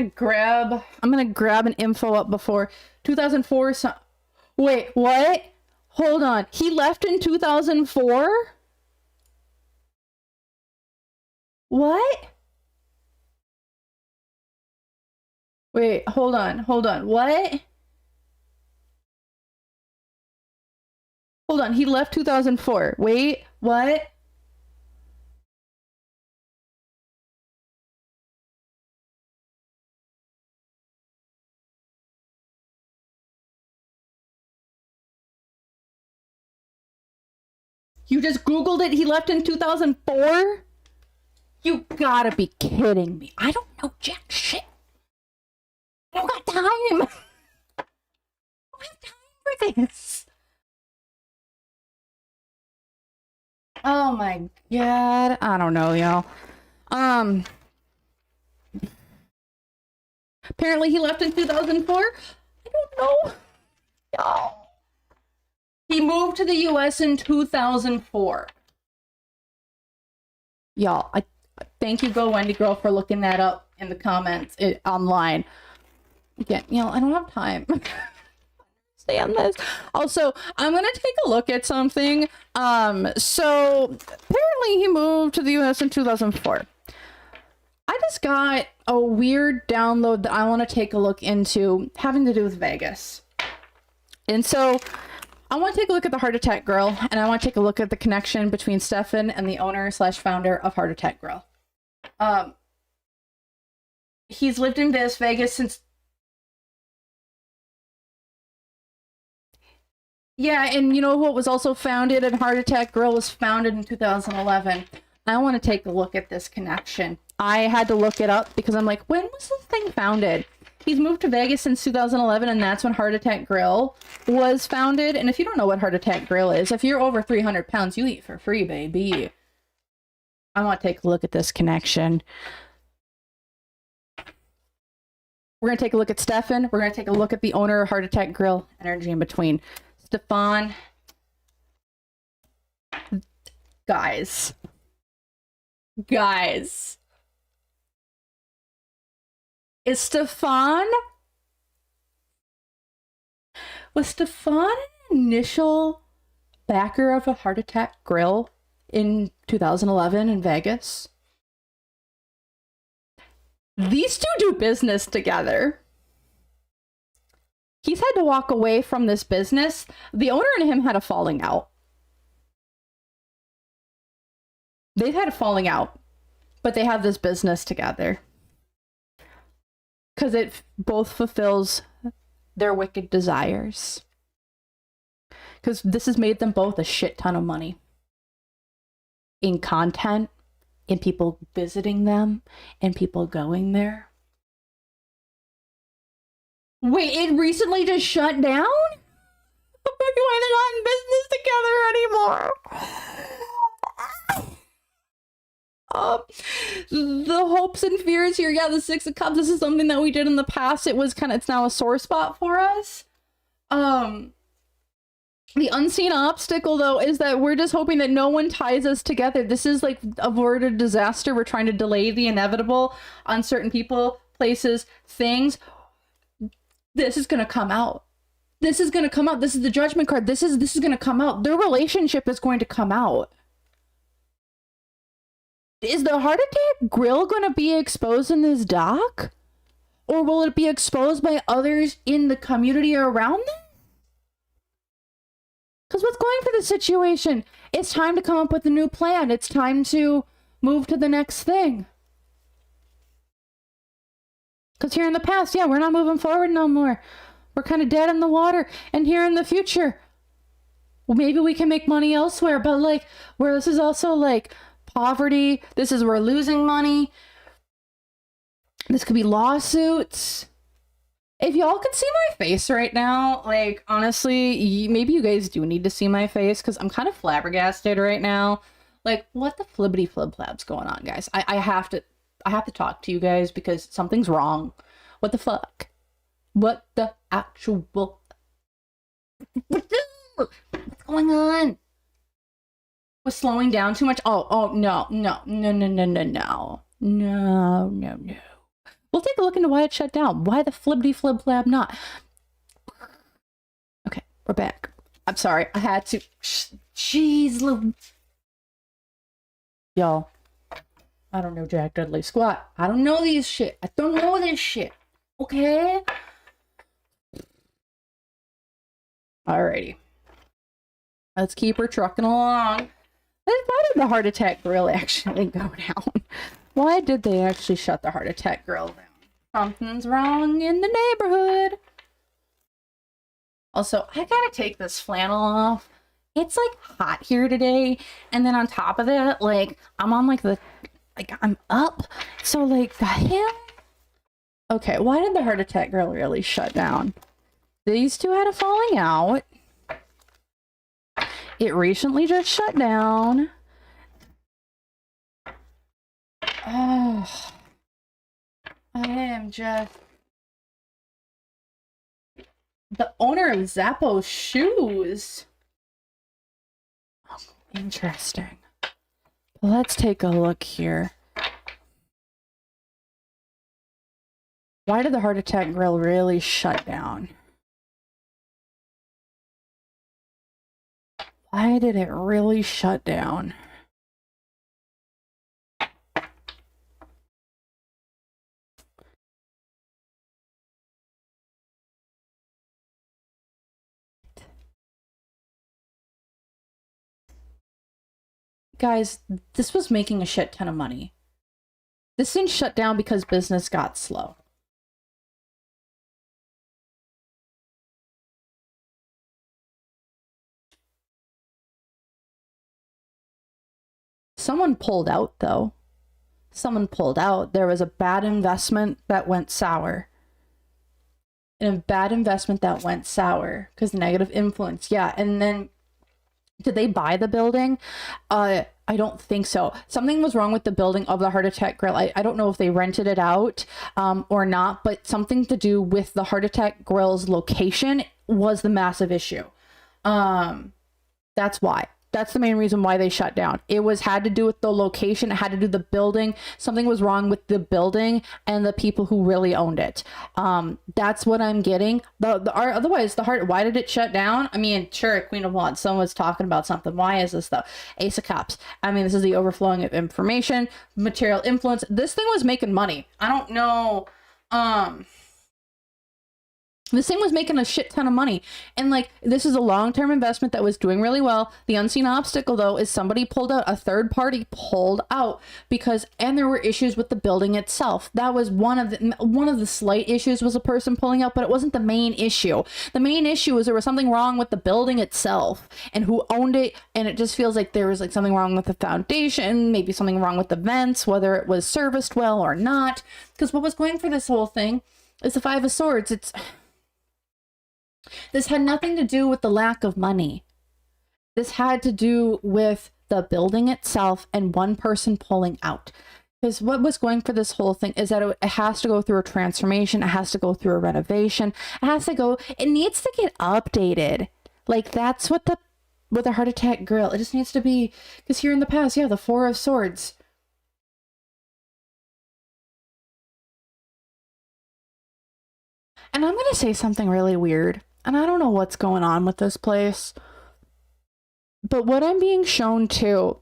grab an info up before 2004. Wait, what? Hold on. He left in 2004? What? Wait, hold on. What? Hold on, he left 2004. Wait, what? You just Googled it, he left in 2004? You gotta be kidding me. I don't know jack shit. I don't got time. I don't have time for this. Oh my god. I don't know, y'all. Apparently he left in 2004? I don't know. Y'all. He moved to the US in 2004. Y'all, I thank you, Go Wendy Girl, for looking that up in the comments online. Again, I don't have time. Understand this. Also, I'm gonna take a look at something. So apparently he moved to the US in 2004. I just got a weird download that I want to take a look into having to do with Vegas. And so I want to take a look at the Heart Attack Girl, and I want to take a look at the connection between Stefan and the owner/founder of Heart Attack Girl. He's lived in Vegas since... Yeah, and you know what was also founded, and Heart Attack Girl was founded in 2011. I want to take a look at this connection. I had to look it up because I'm like, when was this thing founded? He's moved to Vegas since 2011, and that's when Heart Attack Grill was founded. And if you don't know what Heart Attack Grill is, if you're over 300 pounds, you eat for free, baby. I want to take a look at this connection. We're going to take a look at Stefan. We're going to take a look at the owner of Heart Attack Grill, energy in between. Stefan. Guys. Was Stefan an initial backer of a Heart Attack Grill in 2011 in Vegas? These two do business together. He's had to walk away from this business. The owner and him had a falling out. They've had a falling out, but they have this business together. Because it both fulfills their wicked desires. Because this has made them both a shit ton of money. In content, in people visiting them, and people going there. Wait, it recently just shut down? Why they're not in business together anymore? The hopes and fears here. Yeah, the Six of Cups. This is something that we did in the past. It's now a sore spot for us. The unseen obstacle, though, is that we're just hoping that no one ties us together. This is like averted disaster. We're trying to delay the inevitable on certain people, places, things. This is going to come out. This is going to come out. This is the judgment card. This is going to come out. Their relationship is going to come out. Is the heart attack grill going to be exposed in this doc? Or will it be exposed by others in the community around them? Because what's going for the situation? It's time to come up with a new plan. It's time to move to the next thing. Because here in the past, yeah, we're not moving forward no more. We're kind of dead in the water. And here in the future, well, maybe we can make money elsewhere. But like, where this is also like poverty. This is we're losing money. This could be lawsuits. If y'all could see my face right now, like, honestly, maybe you guys do need to see my face because I'm kind of flabbergasted right now. Like, what the flibbity flib flab's going on, guys? I have to talk to you guys because something's wrong. What the fuck? What the actual... What's going on? Was slowing down too much? Oh, no. We'll take a look into why it shut down. Why the flibbity flib flab not? Okay, we're back. I'm sorry. I had to. Jeez, y'all. I don't know Jack Dudley squat. I don't know these shit. I don't know this shit. Okay? Alrighty. Let's keep her trucking along. Why did the heart attack grill actually go down? Why did they actually shut the heart attack grill down? Something's wrong in the neighborhood. Also, I gotta take this flannel off. It's like hot here today. And then on top of that, like, I'm on like I'm up. So like, the hell? Okay, why did the heart attack grill really shut down? These two had a falling out. It recently just shut down. Oh, I am just... The owner of Zappos shoes. Oh, interesting. Let's take a look here. Why did the heart attack grill really shut down? Why did it really shut down? Guys, this was making a shit ton of money. This didn't shut down because business got slow. Someone pulled out, though. Someone pulled out. There was a bad investment that went sour. And a bad investment that went sour because negative influence. Yeah, and then did they buy the building? I don't think so. Something was wrong with the building of the heart attack grill. I don't know if they rented it out or not, but something to do with the heart attack grill's location was the massive issue. That's why. That's the main reason why they shut down. It had to do with the location. It had to do with the building. Something was wrong with the building and the people who really owned it. That's what I'm getting. Otherwise, the heart, why did it shut down? I mean, sure, Queen of Wands, someone's talking about something. Why is this though? Ace of Cups. I mean, this is the overflowing of information, material influence. This thing was making money. I don't know. This thing was making a shit ton of money. And like, this is a long-term investment that was doing really well. The unseen obstacle though is somebody pulled out, a third party pulled out and there were issues with the building itself. That was one of the slight issues was a person pulling out, but it wasn't the main issue. The main issue was there was something wrong with the building itself and who owned it. And it just feels like there was like something wrong with the foundation, maybe something wrong with the vents, whether it was serviced well or not. Because what was going for this whole thing is the Five of Swords. This had nothing to do with the lack of money. This had to do with the building itself and one person pulling out. Because what was going for this whole thing is that it has to go through a transformation. It has to go through a renovation. It needs to get updated. Like, that's what the heart attack girl, it just needs to be, because here in the past, yeah, the Four of Swords. And I'm going to say something really weird, and I don't know what's going on with this place, but what I'm being shown too,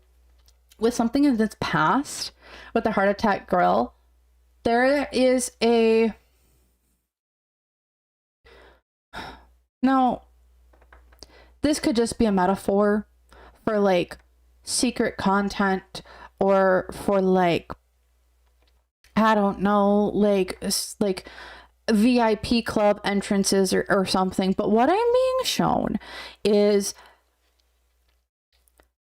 with something in this past, with the heart attack girl, there is a... Now, this could just be a metaphor for like secret content, or for like, I don't know, like VIP club entrances or something. But what I'm being shown is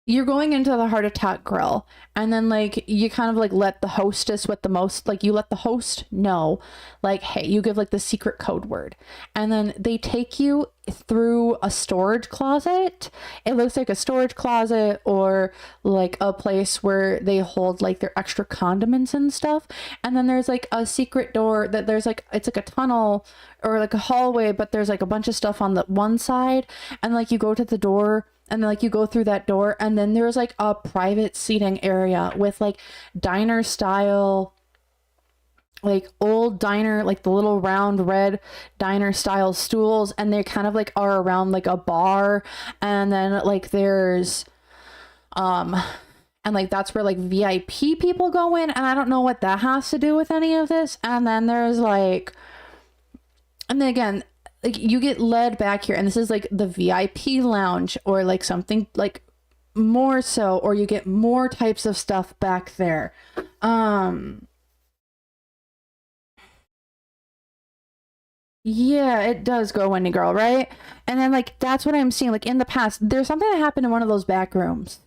you're going into the heart attack grill, and then like you kind of like let the hostess with the most, like you let the host know, like, hey, you give like the secret code word, and then they take you through a storage closet. It looks like a storage closet, or like a place where they hold like their extra condiments and stuff. And then there's like a secret door that there's like, it's like a tunnel or like a hallway, but there's like a bunch of stuff on the one side, and like you go to the door, and then like you go through that door, and then there's like a private seating area with like diner style, like old diner, like the little round red diner style stools, and they kind of like are around like a bar. And then like there's and like that's where like VIP people go in, and I don't know what that has to do with any of this. And then there's like, and then again, like you get led back here, and this is like the VIP lounge, or like something like more so, or you get more types of stuff back there. Yeah, it does go Wendy Girl, right? And then like that's what I'm seeing. Like in the past, there's something that happened in one of those back rooms.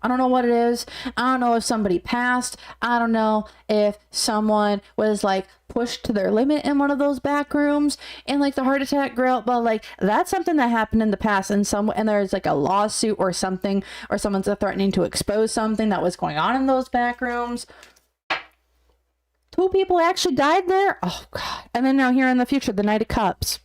I don't know what it is. I don't know if somebody passed. I don't know if someone was like pushed to their limit in one of those back rooms and like the heart attack grill. But like that's something that happened in the past, and there's like a lawsuit or something, or someone's threatening to expose something that was going on in those back rooms. 2 people actually died there. Oh God. And then now here in the future, the Knight of Cups.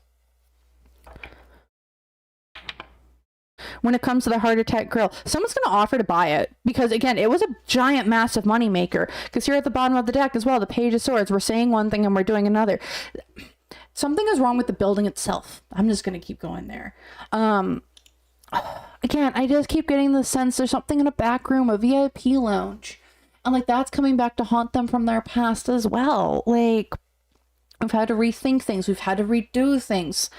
When it comes to the heart attack grill, someone's going to offer to buy it, because again, it was a giant massive money maker. Because here at the bottom of the deck as well, the Page of Swords, we're saying one thing and we're doing another. Something is wrong with the building itself. I'm just going to keep going there. Again, I just keep getting the sense there's something in a back room, a VIP lounge, and like that's coming back to haunt them from their past as well. Like we've had to rethink things, we've had to redo things.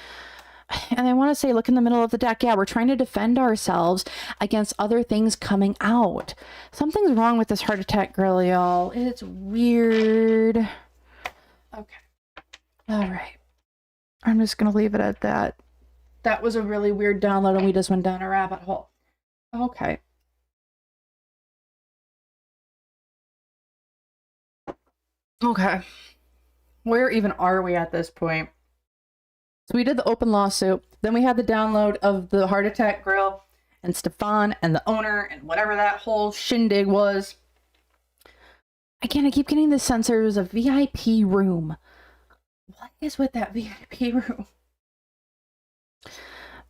And I want to say, look in the middle of the deck. Yeah, we're trying to defend ourselves against other things coming out. Something's wrong with this heart attack girl, y'all. It's weird. Okay. All right. I'm just going to leave it at that. That was a really weird download, and we just went down a rabbit hole. Okay. Okay. Where even are we at this point? So we did the open lawsuit, then we had the download of the heart attack grill and Stefan and the owner and whatever that whole shindig was. Again, I keep getting the sense there was a VIP room. What is with that VIP room?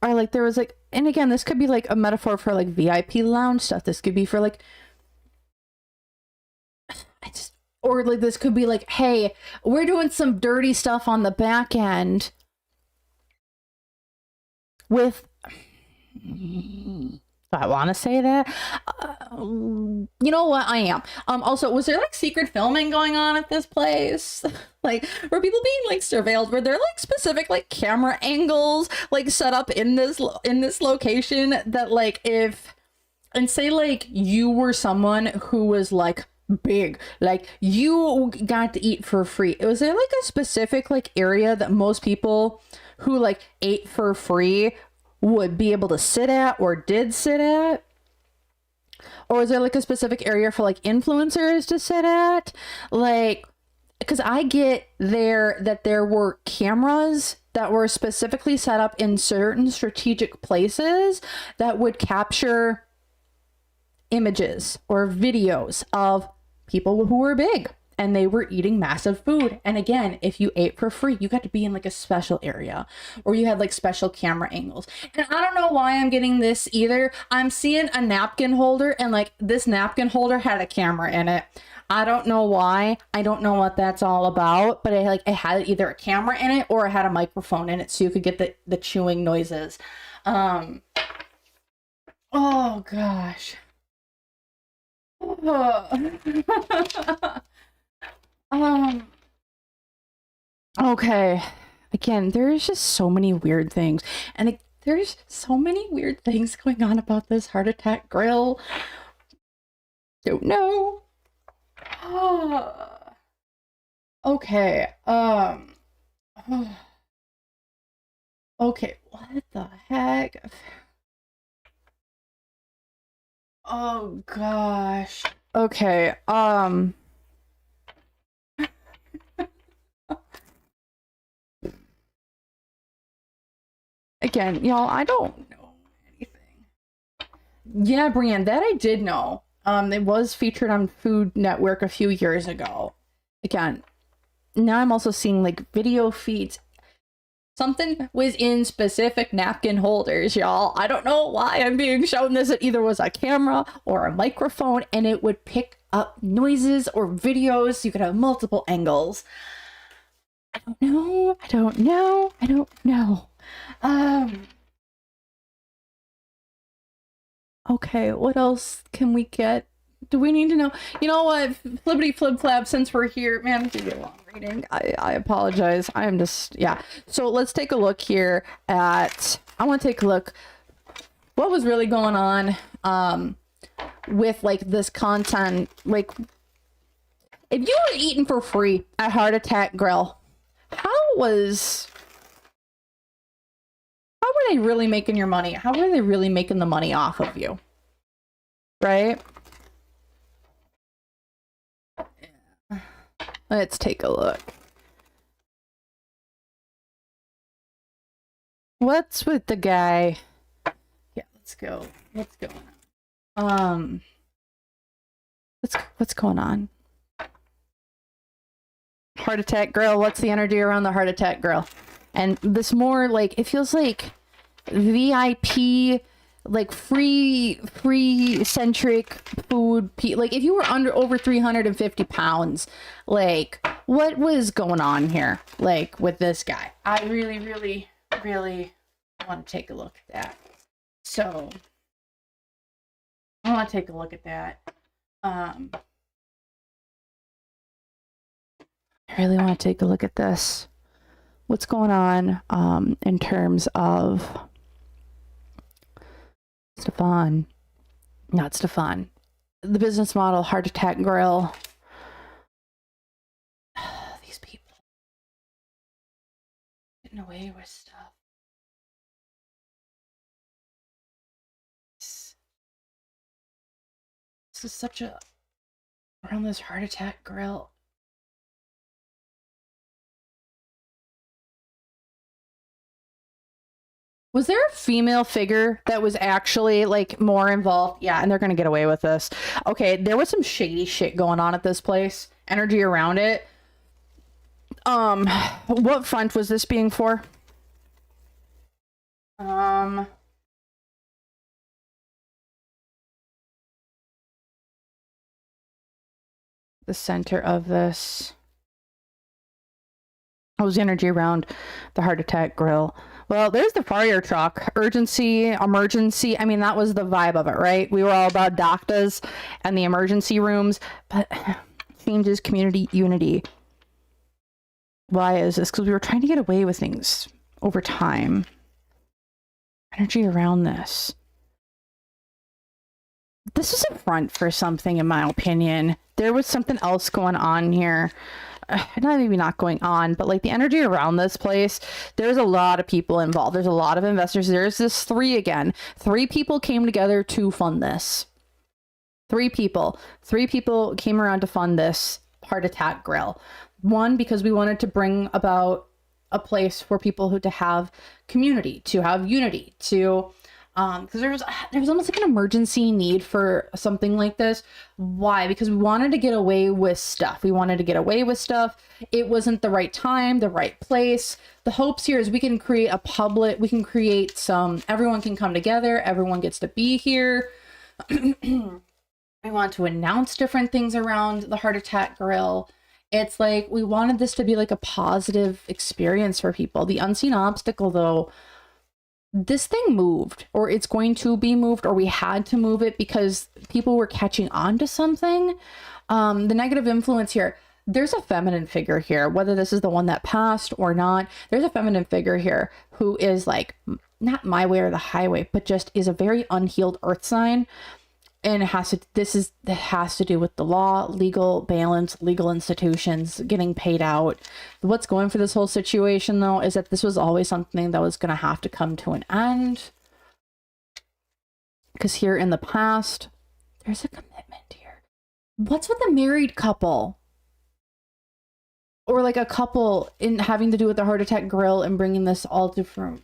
Or like there was like, and again, this could be like a metaphor for like VIP lounge stuff. This could be for like, or like this could be like, hey, we're doing some dirty stuff on the back end with, I want to say that, you know what, I am. Also, was there like secret filming going on at this place? Like, were people being like surveilled? Were there like specific like camera angles like set up in this location that like if, and say like you were someone who was like big, like you got to eat for free, was there like a specific like area that most people who like ate for free would be able to sit at or did sit at? Or is there like a specific area for like influencers to sit at? Like, because I get there that there were cameras that were specifically set up in certain strategic places that would capture images or videos of people who were big and they were eating massive food. And again, if you ate for free, you got to be in like a special area, or you had like special camera angles. And I don't know why I'm getting this either. I'm seeing a napkin holder, and like this napkin holder had a camera in it. I don't know why. I don't know what that's all about, but it had either a camera in it or it had a microphone in it, so you could get the chewing noises. Oh gosh. Okay. Again, there's just so many weird things, and there's so many weird things going on about this heart attack grill. Don't know. Okay. Okay, what the heck? Oh gosh. Okay, again, y'all, I don't know anything. Yeah, Brienne, that I did know. It was featured on Food Network a few years ago. Again, now I'm also seeing like video feeds. Something was in specific napkin holders, y'all. I don't know why I'm being shown this. It either was a camera or a microphone, and it would pick up noises or videos. So you could have multiple angles. I don't know. I don't know. I don't know. Okay, what else can we get? Do we need to know? You know what? Flippity flip flap, since we're here, man, it's gonna be a long reading. I apologize. I am just, yeah. So let's take a look here at, I want to take a look what was really going on with like this content. Like, if you were eating for free at Heart Attack Grill, how were they really making your money? How were they really making the money off of you? Right? Let's take a look. What's with the guy? Yeah, let's go. What's going on? What's going on? Heart Attack Grill. What's the energy around the Heart Attack Grill? And this more like, it feels like VIP, like free centric food. Like if you were over 350 pounds, like what was going on here? Like with this guy, I really want to take a look at that. So I want to take a look at that. I really want to take a look at this. What's going on in terms of Stefan, not Stefan, the business model, Heart Attack Grill. These people getting away with stuff. This is such a, around this Heart Attack Grill. Was there a female figure that was actually like more involved? Yeah, and they're gonna get away with this. Okay, there was some shady shit going on at this place. Energy around it. What front was this being for? The center of this. What was the energy around the Heart Attack Grill? Well, there's the fire truck. Urgency, emergency. I mean, that was the vibe of it, right? We were all about doctors and the emergency rooms, but changes community unity. Why is this? Because we were trying to get away with things over time. Energy around this. This was a front for something, in my opinion. There was something else going on here. Not maybe not going on, but like the energy around this place, there's a lot of people involved. There's a lot of investors. There's this three people came together to fund this. Three people came around to fund this Heart Attack Grill. One, because we wanted to bring about a place for people to have community, to have unity, to Because there was almost like an emergency need for something like this. Why? Because we wanted to get away with stuff. It wasn't the right time, the right place. The hopes here is we can create everyone can come together, everyone gets to be here. We want to announce different things around the Heart Attack Grill. It's like we wanted this to be like a positive experience for people. The unseen obstacle, though, this thing moved, or it's going to be moved, or we had to move it because people were catching on to something. The negative influence here, there's a feminine figure here, whether this is the one that passed or not. There's a feminine figure here who is like not my way or the highway, but just is a very unhealed earth sign. And it has to do with the law, legal balance, legal institutions, getting paid out. What's going for this whole situation, though, is that this was always something that was going to have to come to an end. Because here in the past, there's a commitment here. What's with a married couple? Or like a couple in having to do with the Heart Attack Grill and bringing this all different.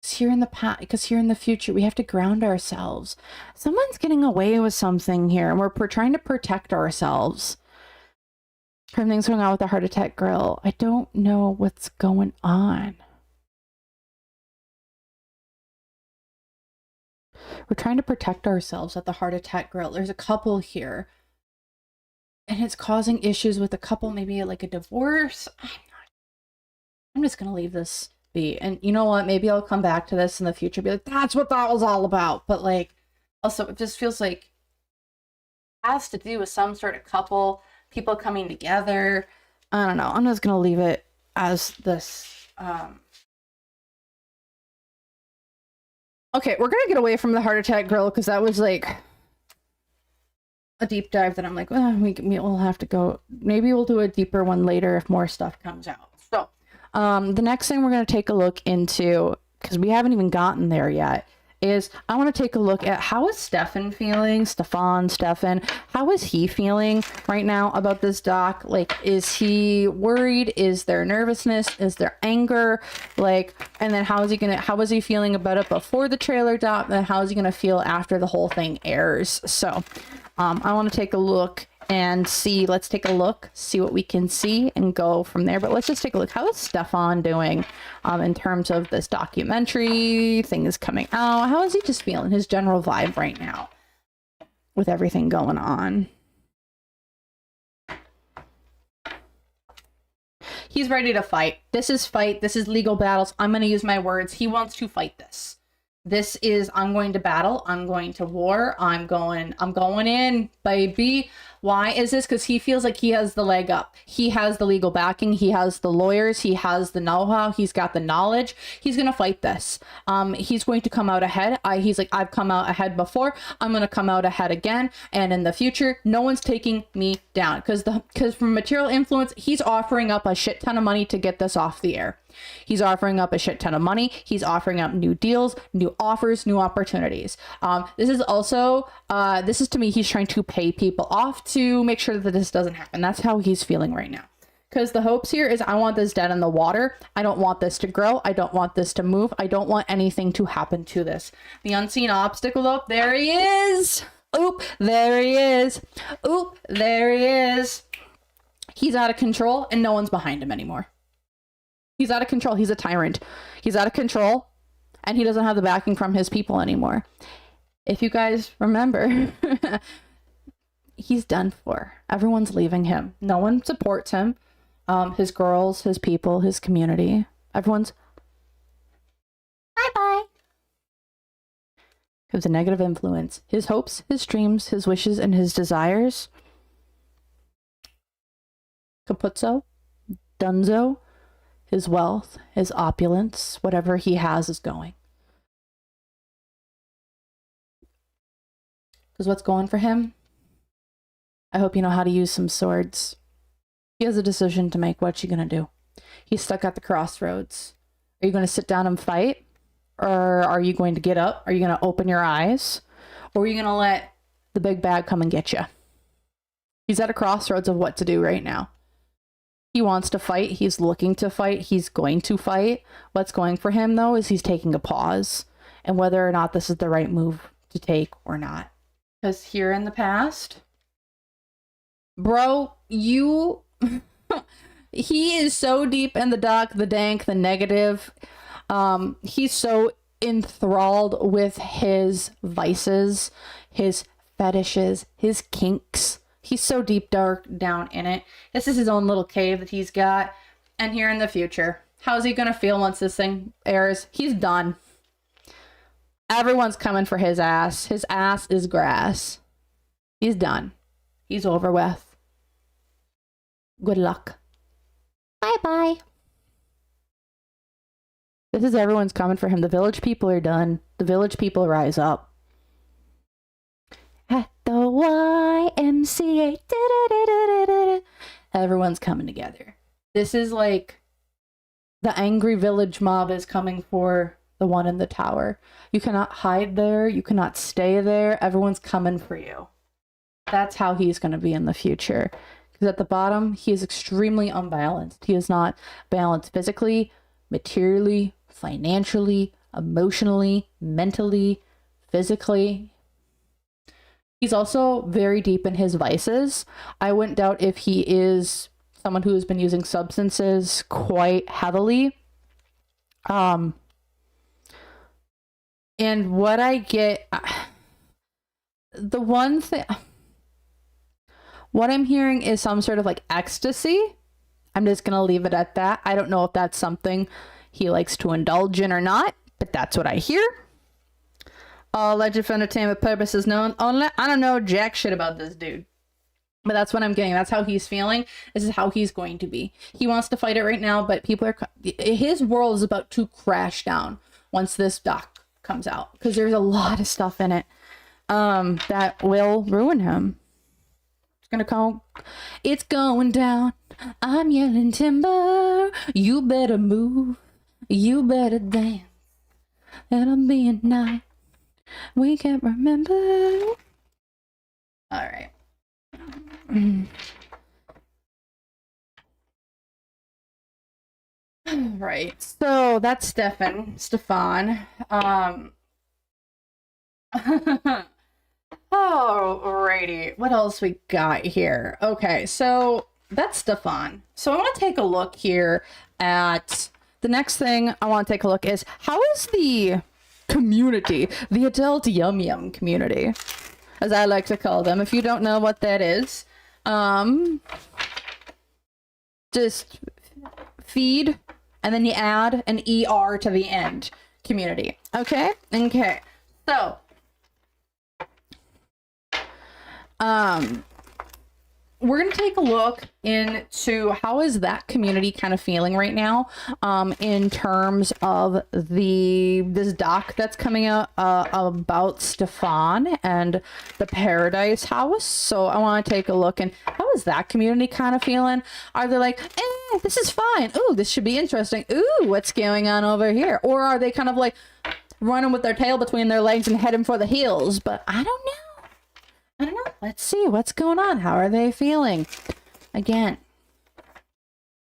Here in the past, because here in the future, we have to ground ourselves. Someone's getting away with something here, and we're trying to protect ourselves from things going on with the Heart Attack Grill. I don't know what's going on. We're trying to protect ourselves at the Heart Attack Grill. There's a couple here, and it's causing issues with the couple, maybe like a divorce. I'm just gonna leave this be. And you know what, maybe I'll come back to this in the future, be like, that's what that was all about. But like, also it just feels like it has to do with some sort of couple, people coming together. I don't know, I'm just gonna leave it as this. Okay, we're gonna get away from the Heart Attack Grill because that was like a deep dive that I'm like, we'll have to go, maybe we'll do a deeper one later if more stuff comes out. So the next thing we're going to take a look into, because we haven't even gotten there yet, is I want to take a look at how is Stefan feeling? Stefan, how is he feeling right now about this doc? Like, is he worried? Is there nervousness? Is there anger? Like, and then how was he feeling about it before the trailer drop? And how is he going to feel after the whole thing airs? So I want to take a look and see, see what we can see and go from there. But let's just take a look. How is Stefan doing in terms of this documentary things coming out? How is he just feeling, his general vibe right now with everything going on? He's ready to fight. This is legal battles. I'm going to use my words. He wants to fight this. This is, I'm going to battle. I'm going to war. I'm going in, baby. Why is this? Because he feels like he has the leg up. He has the legal backing. He has the lawyers. He has the know-how. He's got the knowledge. He's going to fight this. He's going to come out ahead. He's like, I've come out ahead before. I'm going to come out ahead again. And in the future, no one's taking me down. Because from material influence, he's offering up a shit ton of money to get this off the air. He's offering up a shit ton of money. He's offering up new deals, new offers, new opportunities. This is also, this is to me, he's trying to pay people off to make sure that this doesn't happen. That's how he's feeling right now. Because the hopes here is I want this dead in the water. I don't want this to grow. I don't want this to move. I don't want anything to happen to this. The unseen obstacle, oh, there he is. Oop, there he is. Oop, there he is. He's out of control and no one's behind him anymore. He's out of control. He's a tyrant. He's out of control and he doesn't have the backing from his people anymore. If you guys remember, he's done for. Everyone's leaving him. No one supports him. His girls, his people, his community. Everyone's bye-bye. Because a negative influence. His hopes, his dreams, his wishes, and his desires. Capuzzo. Dunzo. His wealth, his opulence, whatever he has is going. Because what's going for him? I hope you know how to use some swords. He has a decision to make. What's he going to do? He's stuck at the crossroads. Are you going to sit down and fight? Or are you going to get up? Are you going to open your eyes? Or are you going to let the big bad come and get you? He's at a crossroads of what to do right now. He wants to fight. He's looking to fight. He's going to fight. What's going for him, though, is he's taking a pause. And whether or not this is the right move to take or not. Because here in the past, bro, you... he is so deep in the dark, the dank, the negative. He's so enthralled with his vices, his fetishes, his kinks. He's so deep dark down in it. This is his own little cave that he's got. And here in the future, how's he gonna feel once this thing airs? He's done. Everyone's coming for his ass. His ass is grass. He's done. He's over with. Good luck. Bye-bye. This is everyone's coming for him. The village people are done. The village people rise up. At the YMCA. Everyone's coming together. This is like the angry village mob is coming for the one in the tower. You cannot hide there. You cannot stay there. Everyone's coming for you. That's how he's going to be in the future. Because at the bottom, he is extremely unbalanced. He is not balanced physically, materially, financially, emotionally, mentally, physically. He's also very deep in his vices. I wouldn't doubt if he is someone who has been using substances quite heavily. And what I get, the one thing, what I'm hearing is some sort of like ecstasy. I'm just going to leave it at that. I don't know if that's something he likes to indulge in or not, but that's what I hear. Alleged for entertainment purposes known only. I don't know jack shit about this dude. But that's what I'm getting. That's how he's feeling. This is how he's going to be. He wants to fight it right now, but people are... his world is about to crash down once this doc comes out. Because there's a lot of stuff in it that will ruin him. It's gonna come... It's going down. I'm yelling timber. You better move. You better dance. It'll be a night we can't remember. Alright. Right. So that's Stefan. Alrighty. What else we got here? Okay, so that's Stefan. So I want to take a look here at the next thing I want to take a look is how is the community, the adult yum yum community, as I like to call them. If you don't know what that is, just feed and then you add an ER to the end. Community. Okay? Okay. So, we're going to take a look into how is that community kind of feeling right now in terms of this doc that's coming out about Stefan and the Pearadise house. So I want to take a look and how is that community kind of feeling? Are they like, this is fine. Ooh, this should be interesting. Ooh, what's going on over here? Or are they kind of like running with their tail between their legs and heading for the hills? But I don't know. I don't know. Let's see what's going on. How are they feeling? Again,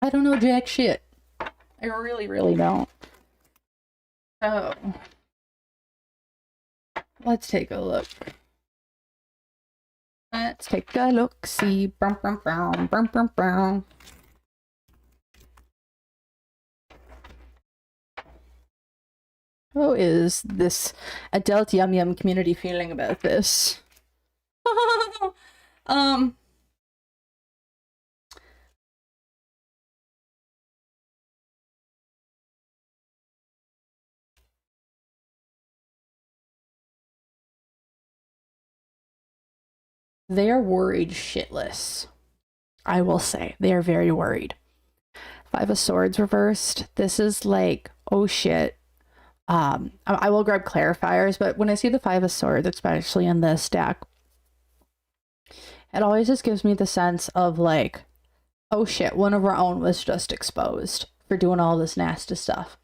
I don't know jack shit. I really, really don't. So, let's take a look. Let's take a look. See. Brum, brum, brum, brum, brum, brum. How is this adult yum yum community feeling about this? They are worried shitless. I will say they are very worried. Five of Swords reversed. This is like, oh shit. I will grab clarifiers, but when I see the Five of Swords, especially in this deck, it always just gives me the sense of like, oh shit, one of our own was just exposed for doing all this nasty stuff.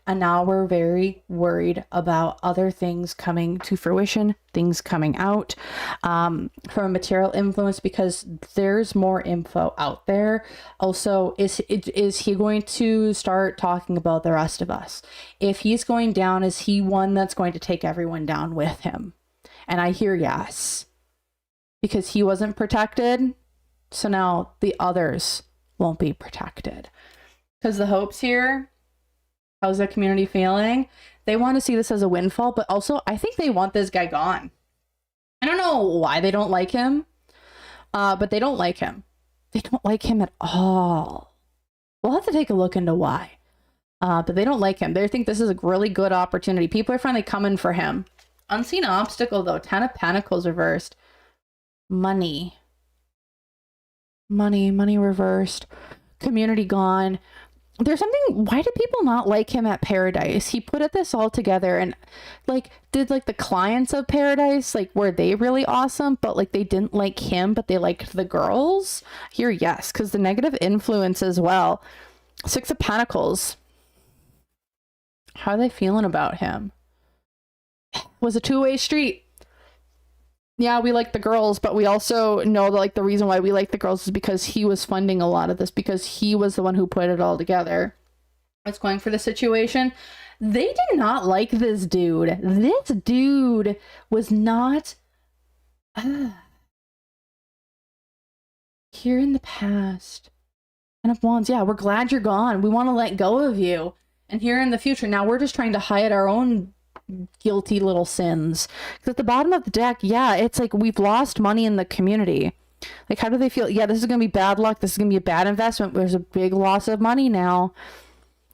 And now we're very worried about other things coming to fruition, things coming out from a material influence, because there's more info out there. Also, is he going to start talking about the rest of us? If he's going down, is he one that's going to take everyone down with him? And I hear yes, because he wasn't protected. So now the others won't be protected. Because the hopes here, how's the community feeling? They want to see this as a windfall, but also I think they want this guy gone. I don't know why they don't like him, but they don't like him. They don't like him at all. We'll have to take a look into why. But they don't like him. They think this is a really good opportunity. People are finally coming for him. Unseen obstacle, though. 10 of Pentacles reversed. Money reversed. Community gone. There's something, why do people not like him at Pearadise? He put this all together, and like, did like the clients of Pearadise, like, were they really awesome, but like they didn't like him, but they liked the girls? Here, yes, because the negative influence as well. 6 of Pentacles. How are they feeling about him? Was a two-way street. Yeah, we like the girls, but we also know that like the reason why we like the girls is because he was funding a lot of this, because he was the one who put it all together. What's going for the situation? They did not like this dude. This dude was not here in the past. Ten of Wands. Yeah, we're glad you're gone. We want to let go of you. And here in the future, now we're just trying to hide our own guilty little sins. Because at the bottom of the deck, yeah, it's like we've lost money in the community. Like, how do they feel? Yeah, this is going to be bad luck. This is going to be a bad investment. There's a big loss of money now.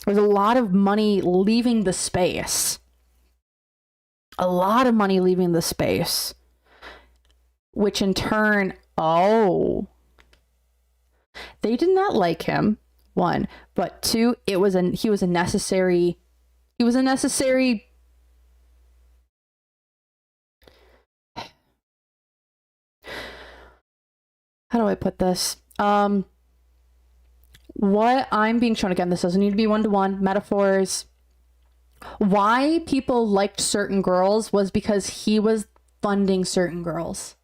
There's a lot of money leaving the space. A lot of money leaving the space. Which in turn, oh, they did not like him. 1, but 2, he was a necessary how do I put this? What I'm being shown, again, this doesn't need to be one-to-one, metaphors. Why people liked certain girls was because he was funding certain girls.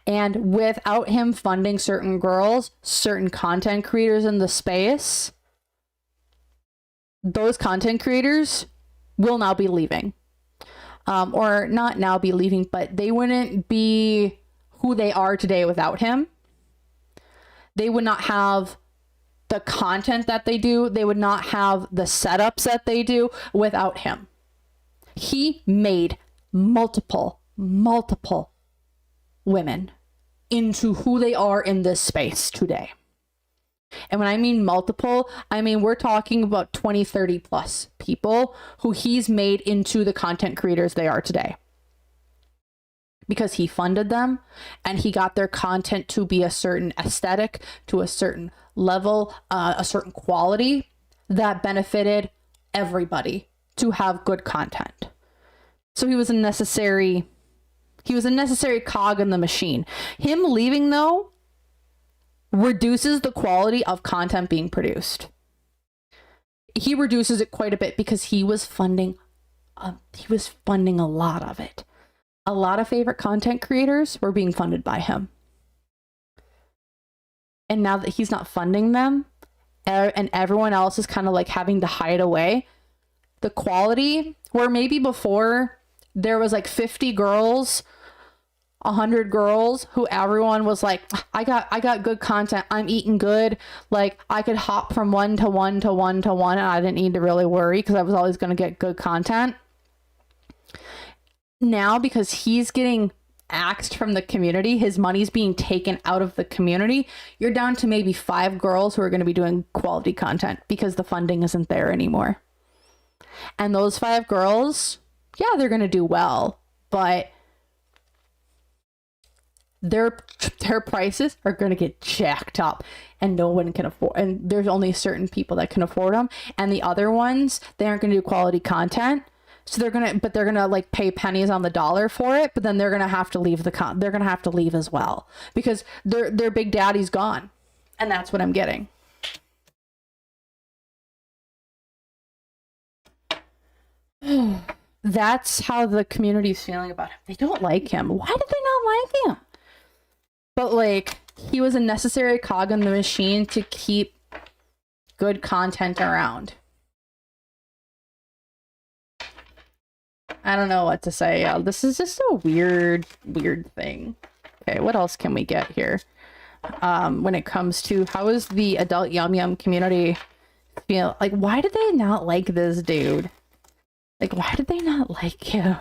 And without him funding certain girls, certain content creators in the space, those content creators will now be leaving. Or not now be leaving, but they wouldn't be who they are today without him. They would not have the content that they do. They would not have the setups that they do without him. He made multiple women into who they are in this space today. And when I mean multiple, I mean we're talking about 20, 30 plus people who he's made into the content creators they are today. Because he funded them and he got their content to be a certain aesthetic, to a certain level, a certain quality that benefited everybody to have good content. So he was a necessary cog in the machine. Him leaving, though, reduces the quality of content being produced. He reduces it quite a bit because he was funding a lot of it. A lot of favorite content creators were being funded by him. And now that he's not funding them and everyone else is kind of like having to hide away, the quality, where maybe before there was like 50 girls, 100 girls who everyone was like, I got good content. I'm eating good. Like I could hop from one to one to one to one and I didn't need to really worry because I was always going to get good content. Now, because he's getting axed from the community, his money's being taken out of the community, you're down to maybe 5 girls who are going to be doing quality content because the funding isn't there anymore. And those 5 girls, yeah, they're going to do well, but their prices are going to get jacked up and no one can afford, and there's only certain people that can afford them, and the other ones, they aren't going to do quality content. So they're gonna like pay pennies on the dollar for it, but then they're gonna have to leave they're gonna have to leave as well because their big daddy's gone, and that's what I'm getting. that's how the community's feeling about him. They don't like him. Why did they not like him? But like, he was a necessary cog in the machine to keep good content around. I don't know what to say. This is just a weird thing. Okay, what else can we get here? When it comes to how is the adult Yum Yum community feel? Like, why did they not like this dude? Like, why did they not like him?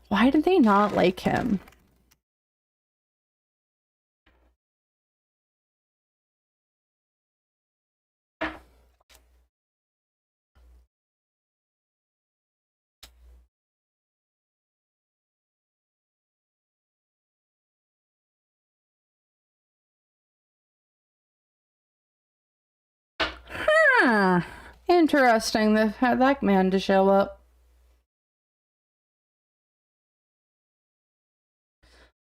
Why did they not like him? Huh. Interesting. They've had that man to show up.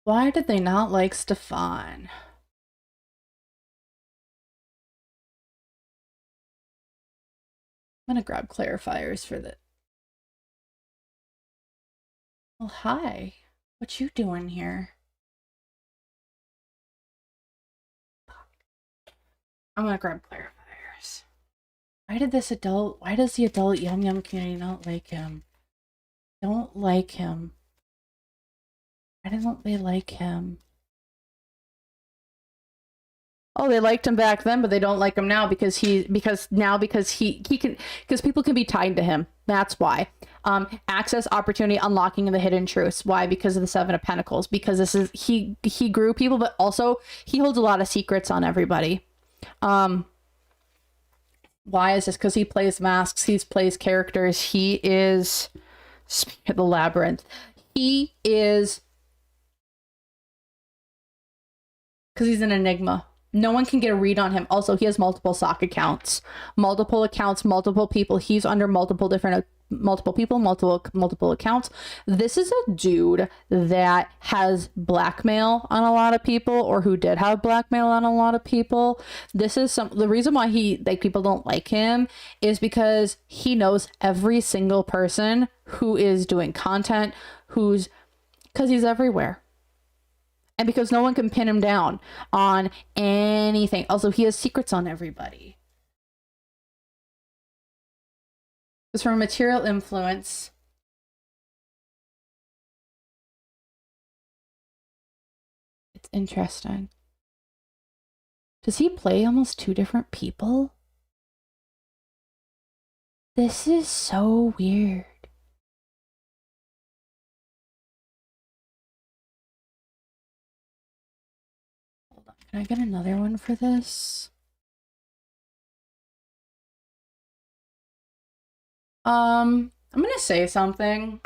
Why did they not like Stefan? I'm gonna grab clarifiers for the... Well, hi. What you doing here? I'm gonna grab clarifiers. Why does the adult Yum Yum community not like him? Don't like him. Why don't they like him? Oh, they liked him back then, but they don't like him now because people can be tied to him. That's why. Access, opportunity, unlocking the hidden truths. Why? Because of the Seven of Pentacles. Because this is he grew people, but also he holds a lot of secrets on everybody. Why is this? Because he plays masks, he plays characters, he is the labyrinth. He is because he's an enigma. No one can get a read on him. Also, he has multiple sock accounts, multiple people. He's under multiple people, multiple accounts. This is a dude that has blackmail on a lot of people, or who did have blackmail on a lot of people. This is the reason why people don't like him is because he knows every single person who is doing content, because he's everywhere. And because no one can pin him down on anything. Also, he has secrets on everybody. Because from material influence, it's interesting. Does he play almost two different people? This is so weird. Can I get another one for this? I'm gonna say something.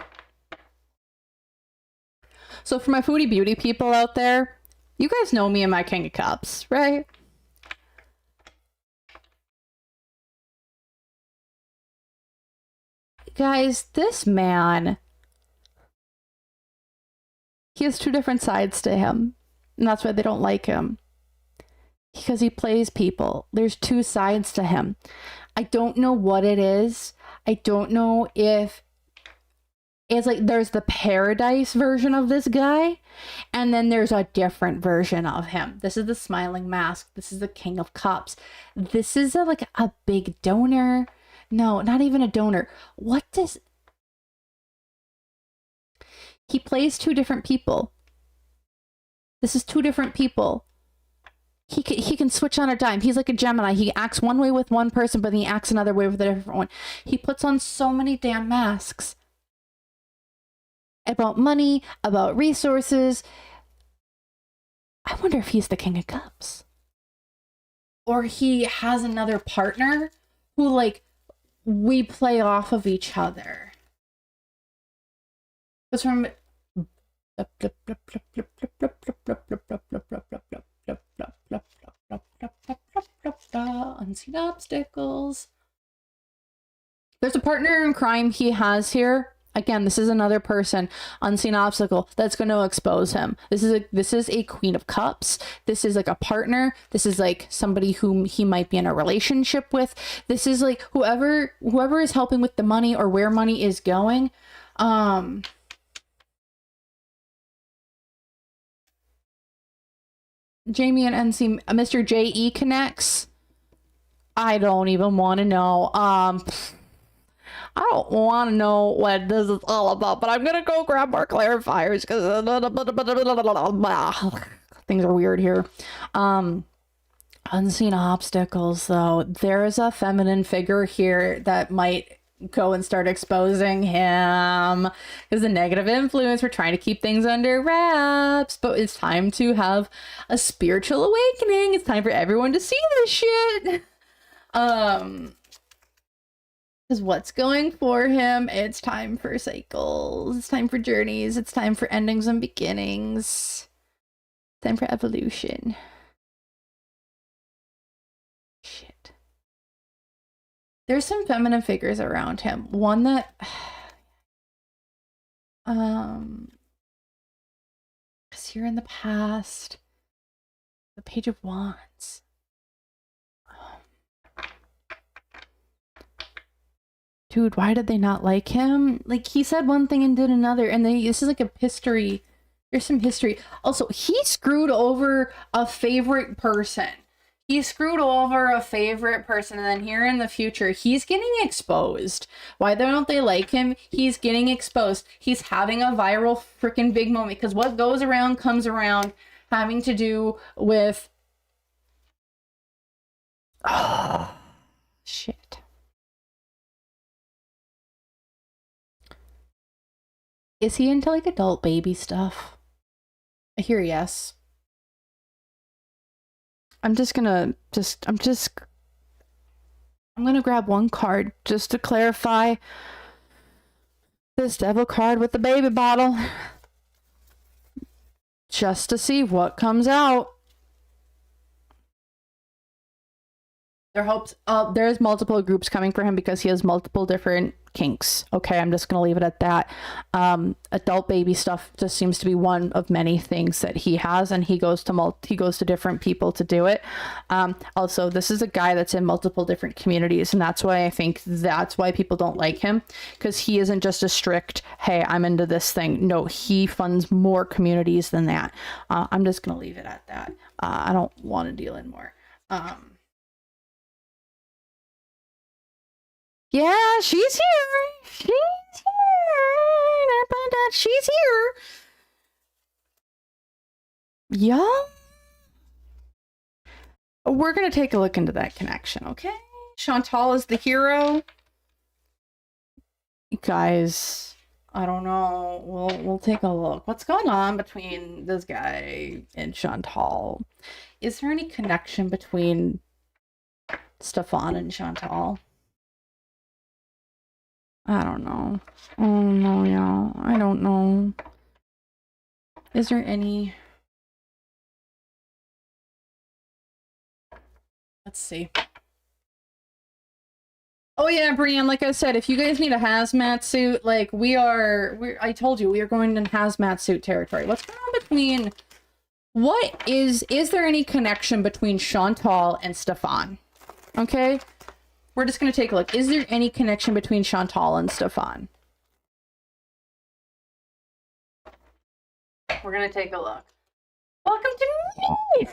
So for my foodie beauty people out there, you guys know me and my King of Cups, right? Guys, this man, he has two different sides to him, and that's why they don't like him. Because he plays people. There's two sides to him. I don't know what it is. I don't know if it's like there's the Pearadise version of this guy, and then there's a different version of him. This is the smiling mask. This is the King of Cups. This is like a big donor. No, not even a donor. What does... He plays two different people. This is two different people. He can switch on a dime. He's like a Gemini. He acts one way with one person, but then he acts another way with a different one. He puts on so many damn masks. About money, about resources. I wonder if he's the King of Cups. Or he has another partner who, like, we play off of each other. Because from... Unseen obstacles. There's a partner in crime he has here. Again, this is another person, unseen obstacle, that's going to expose him. This is a Queen of Cups. This is like a partner. This is like somebody whom he might be in a relationship with. This is like whoever is helping with the money or where money is going. Jamie and NC, Mr. J.E. connects. I don't even want to know. I don't want to know what this is all about, but I'm gonna go grab more clarifiers because things are weird here. Unseen obstacles, though. There's a feminine figure here that might go and start exposing him because the negative influence. We're trying to keep things under wraps, but it's time to have a spiritual awakening. It's time for everyone to see this shit. Because what's going for him? It's time for cycles. It's time for journeys. It's time for endings and beginnings. It's time for evolution. Shit. There's some feminine figures around him. One that... is here in the past. The Page of Wands. Dude, why did they not like him? Like, he said one thing and did another, and this is like a history. There's some history. Also, he screwed over a favorite person. And then here in the future, he's getting exposed. Why don't they like him? He's getting exposed. He's having a viral freaking big moment, because what goes around comes around, having to do with... Oh, shit. Is he into like adult baby stuff? I hear yes. I'm gonna grab one card just to clarify this devil card with the baby bottle. Just to see what comes out. There's multiple groups coming for him because he has multiple different kinks. Okay, I'm just gonna leave it at that. Adult baby stuff just seems to be one of many things that he has, and he goes to different people to do it. Also, this is a guy that's in multiple different communities, and that's why people don't like him, because he isn't just a strict, hey, I'm into this thing. No, he funds more communities than that. I'm just gonna leave it at that. I don't want to deal in more. Yeah, she's here. She's here. Yeah. We're going to take a look into that connection, okay? Chantal is the hero. Guys, I don't know. We'll take a look. What's going on between this guy and Chantal? Is there any connection between Stefan and Chantal? I don't know. Oh no, y'all. I don't know. Is there any... Let's see. Oh yeah, Brienne, like I said, if you guys need a hazmat suit, like I told you, we are going in hazmat suit territory. What's going on between... Is there any connection between Chantal and Stefan? Okay? We're just going to take a look. Is there any connection between Chantal and Stefan? We're going to take a look. Welcome to me!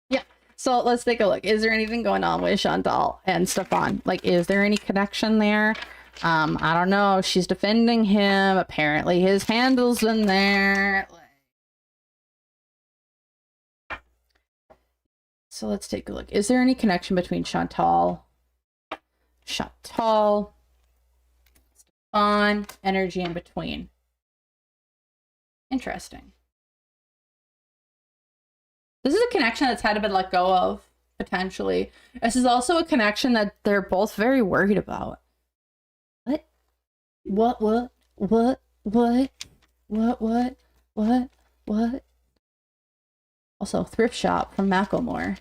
Yeah, so let's take a look. Is there anything going on with Chantal and Stefan? Like, is there any connection there? I don't know. She's defending him. Apparently his handle's in there. So let's take a look. Is there any connection between Chantal, Stefan, energy in between? Interesting. This is a connection that's had to be let go of, potentially. This is also a connection that they're both very worried about. What? Also, thrift shop from Macklemore.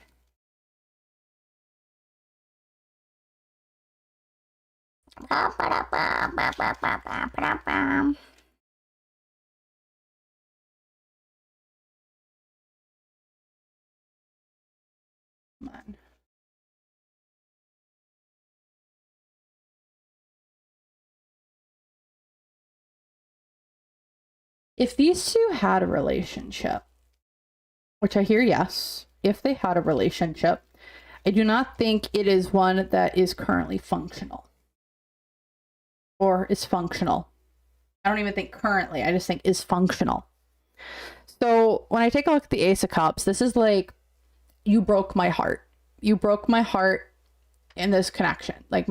on. If these two had a relationship, which I hear yes, if they had a relationship, I do not think it is one that is currently functional. Or is functional. I don't even think currently, I just think is functional. So when I take a look at the Ace of Cups, this is like, you broke my heart. You broke my heart in this connection. Like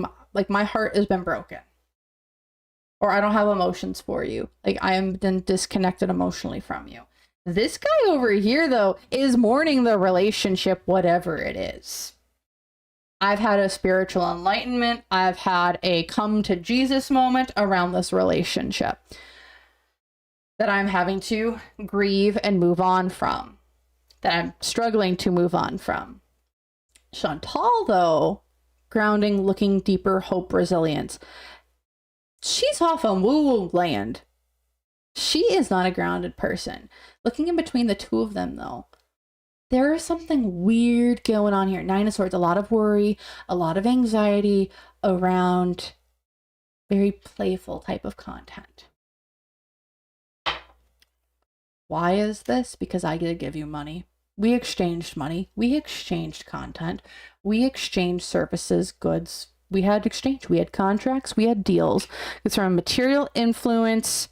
my heart has been broken. Or I don't have emotions for you. Like I am then disconnected emotionally from you. This guy over here, though, is mourning the relationship, whatever it is. I've had a spiritual enlightenment. I've had a come to Jesus moment around this relationship that I'm having to grieve and move on from, that I'm struggling to move on from. Chantal, though, grounding, looking deeper, hope, resilience. She's off on woo-woo land. She is not a grounded person. Looking in between the two of them, though, there is something weird going on here. Nine of Swords, a lot of worry, a lot of anxiety around very playful type of content. Why is this? Because I did give you money. We exchanged money. We exchanged content. We exchanged services, goods. We had exchange. We had contracts. We had deals. It's from material influence.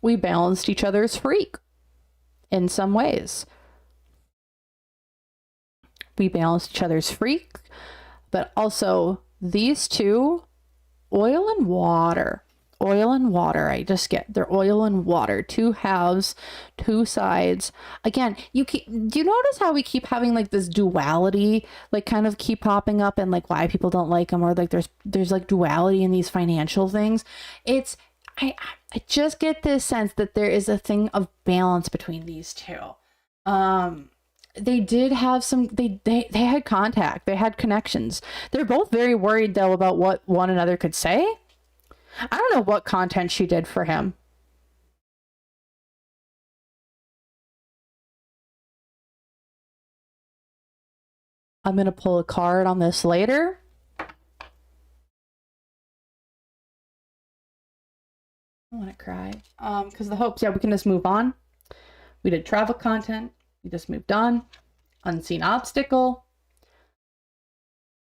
We balanced each other's freak in some ways. We balanced each other's freak, but also these two, oil and water. Oil and water. I just get they're oil and water. Two halves, two sides. Again, do you notice how we keep having like this duality, like kind of keep popping up, and like why people don't like them, or like there's like duality in these financial things. I just get this sense that there is a thing of balance between these two. They did have some, they had contact, they had connections. They're both very worried though about what one another could say. I don't know what content she did for him. I'm going to pull a card on this later. I want to cry. Because the hopes, yeah, we can just move on. We did travel content. We just moved on. Unseen obstacle.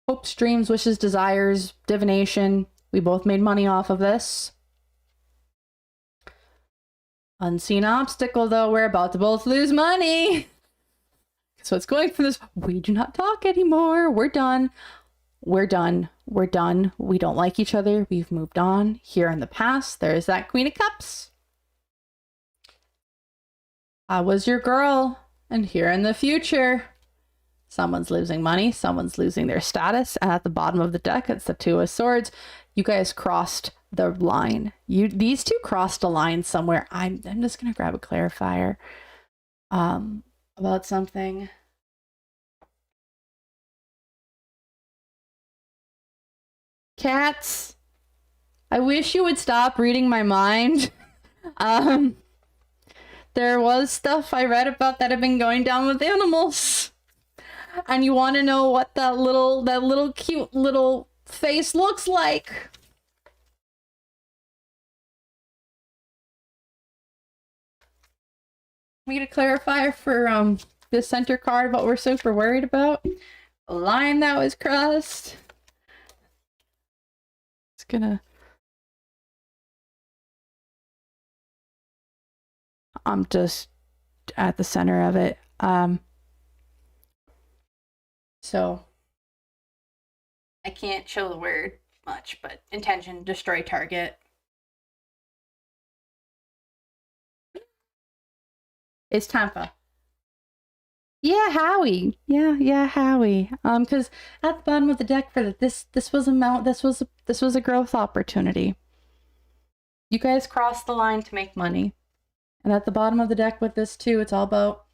Hopes, dreams, wishes, desires, divination. We both made money off of this. Unseen obstacle, though, we're about to both lose money. So it's going from this, we do not talk anymore. We're done. We're done. We're done. We don't like each other. We've moved on. Here in the past, there's that Queen of Cups. I was your girl. And here in the future, someone's losing money. Someone's losing their status. And at the bottom of the deck, it's the Two of Swords. You guys crossed the line. These two crossed a line somewhere. I'm just going to grab a clarifier about something. Cats, I wish you would stop reading my mind. There was stuff I read about that had been going down with animals. And you want to know what that little cute little face looks like. We get a clarifier for the center card, what we're super worried about. A line that was crossed. It's gonna... I'm just at the center of it. So I can't show the word much, but intention, destroy target. It's Tampa. Yeah, Howie. Yeah, Howie. Because at the bottom of the deck for this was a growth opportunity. You guys crossed the line to make money. And at the bottom of the deck with this too, it's all about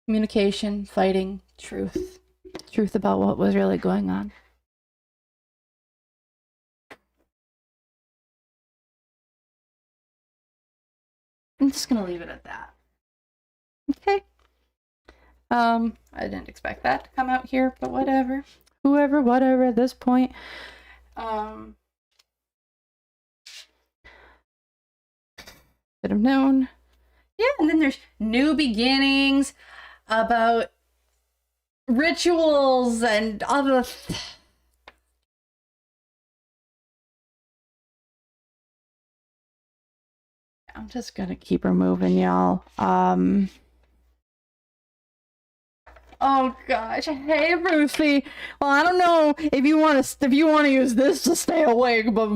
communication, fighting, truth. truth about what was really going on. I'm just gonna leave it at that. Okay. I didn't expect that to come out here, but whatever. Whoever, whatever at this point. Should have known. Yeah, and then there's new beginnings about rituals and other. I'm just gonna keep her moving, y'all. Oh gosh, hey Rosee. Well, I don't know if you want to use this to stay awake, but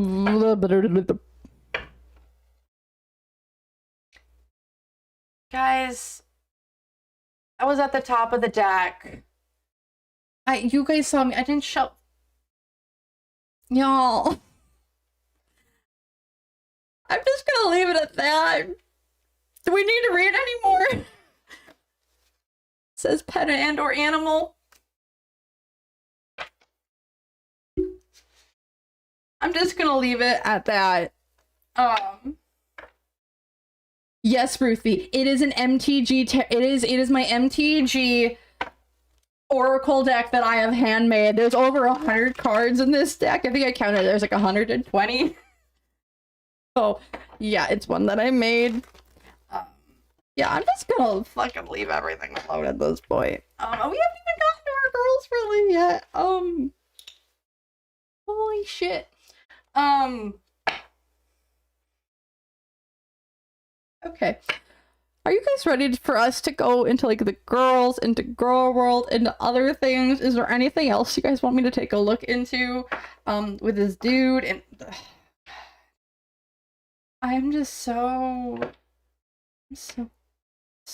guys, I was at the top of the deck. You guys saw me. I didn't shout. Y'all. I'm just gonna leave it at that. Do we need to read anymore? It says pet and or animal. I'm just gonna leave it at that. Yes, Rosee. It is an MTG. It is my MTG Oracle deck that I have handmade. There's over 100 cards in this deck. I think I counted. There's like 120. So yeah, it's one that I made. Yeah, I'm just gonna fucking leave everything alone at this point. We haven't even gotten to our girls really yet. Holy shit. Okay. Are you guys ready for us to go into like the girls, into Gorl World, into other things? Is there anything else you guys want me to take a look into with this dude? And I'm just so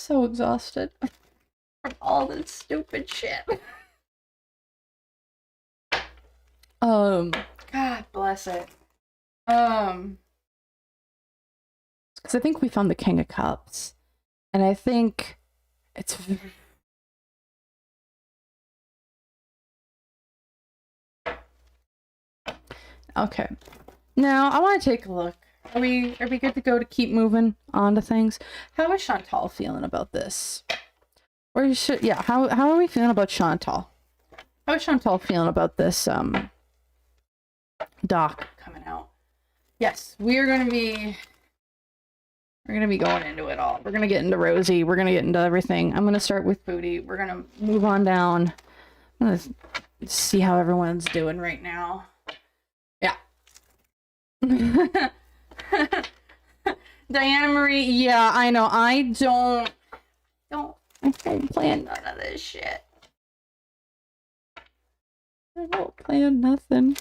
exhausted from all this stupid shit. God bless it. Because I think we found the King of Cups. And I think it's... Okay. Now, I want to take a look. Are we good to go to keep moving on to things? How is Chantal feeling about this? Or should... Yeah, how are we feeling about Chantal? How is Chantal feeling about this, doc coming out? Yes, we're gonna be going into it all. We're gonna get into Rosie. We're gonna get into everything. I'm gonna start with Booty. We're gonna move on down. I'm gonna see how everyone's doing right now. Yeah. Diana Marie, yeah, I know. I don't plan none of this shit. I don't plan nothing.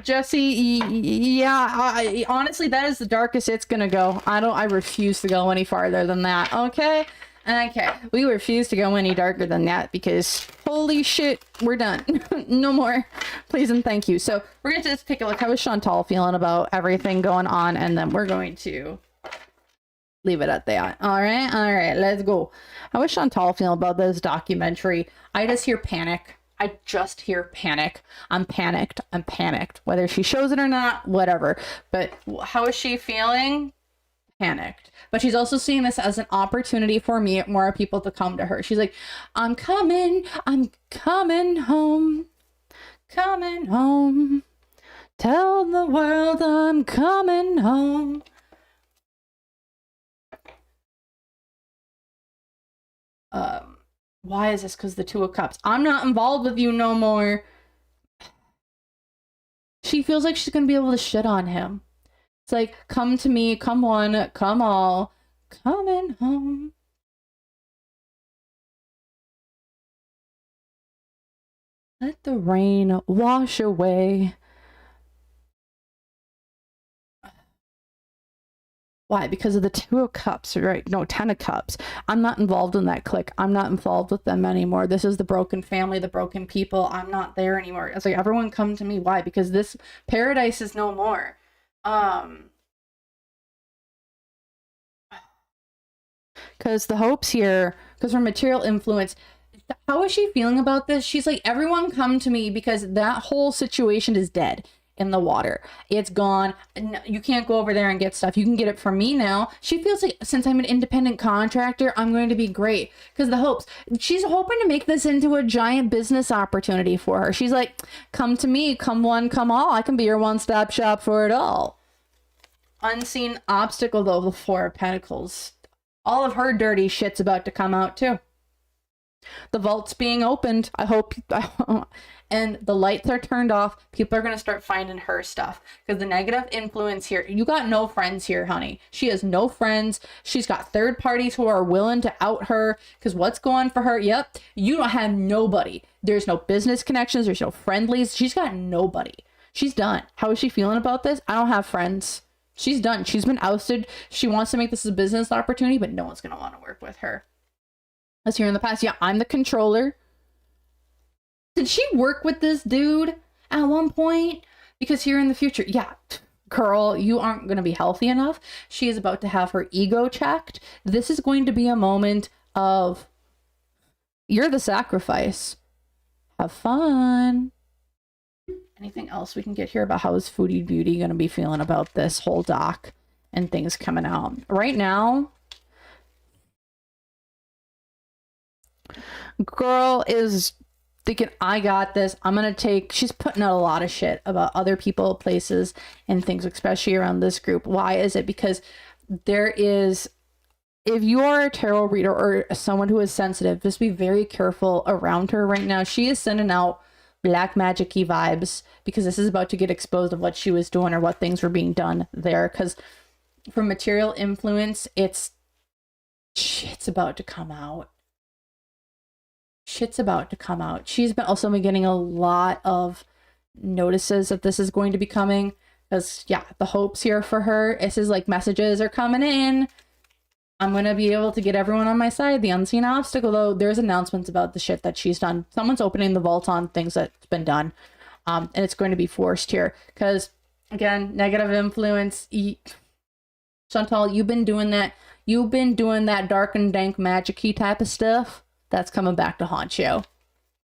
Jesse, yeah, honestly, that is the darkest it's gonna go. I refuse to go any farther than that, okay? Okay, we refuse to go any darker than that because holy shit, we're done. No more, please and thank you. So we're gonna just take a look. How is Chantal feeling about everything going on? And then we're going to leave it at that. All right, let's go. How is Chantal feeling about this documentary? I just hear panic. I just hear panic. I'm panicked. Whether she shows it or not, whatever. But how is she feeling? Panicked. But she's also seeing this as an opportunity for more people to come to her. She's like, I'm coming home. Tell the world I'm coming home. Why is this? Because the Two of Cups. I'm not involved with you no more. She feels like she's gonna be able to shit on him. It's like, come to me, come one, come all, coming home. Let the rain wash away. Why? Because of the Two of Cups, right? No, Ten of Cups. I'm not involved in that clique. I'm not involved with them anymore. This is the broken family, the broken people. I'm not there anymore. It's like, everyone come to me. Why? Because this Pearadise is no more. Because the hopes here, because her material influence, how is she feeling about this? She's like, everyone come to me because that whole situation is dead in the water. It's gone. You can't go over there and get stuff. You can get it from me now. She feels like, since I'm an independent contractor, I'm going to be great. Because the hopes, she's hoping to make this into a giant business opportunity for her. She's like, come to me, come one, come all. I can be your one-stop shop for it all. Unseen obstacle, though, the Four of Pentacles. All of her dirty shit's about to come out too. The vault's being opened. I hope, and the lights are turned off. People are going to start finding her stuff because the negative influence here, you got no friends here, honey. She has no friends. She's got third parties who are willing to out her because what's going for her? Yep. You don't have nobody. There's no business connections. There's no friendlies. She's got nobody. She's done. How is she feeling about this? I don't have friends. She's done. She's been ousted. She wants to make this a business opportunity, but no one's going to want to work with her. As here in the past, yeah, I'm the controller. Did she work with this dude at one point? Because here in the future, yeah, girl, you aren't going to be healthy enough. She is about to have her ego checked. This is going to be a moment of, you're the sacrifice. Have fun. Anything else we can get here about how is Foodie Beauty going to be feeling about this whole doc and things coming out? Right now, girl is thinking, I got this. I'm going to take, she's putting out a lot of shit about other people, places, and things, especially around this group. Why is it? Because there is, if you are a tarot reader or someone who is sensitive, just be very careful around her right now. She is sending out black magic-y vibes because this is about to get exposed of what she was doing or what things were being done there. Because from material influence, it's shit's about to come out. Shit's about to come out. She's been also been getting a lot of notices that this is going to be coming. Because, yeah, the hopes here for her, this is like messages are coming in. I'm going to be able to get everyone on my side. The unseen obstacle, though, there's announcements about the shit that she's done. Someone's opening the vault on things that's been done. And it's going to be forced here. Because, again, negative influence. Chantal, you've been doing that. You've been doing that dark and dank magic-y type of stuff. That's coming back to haunt you.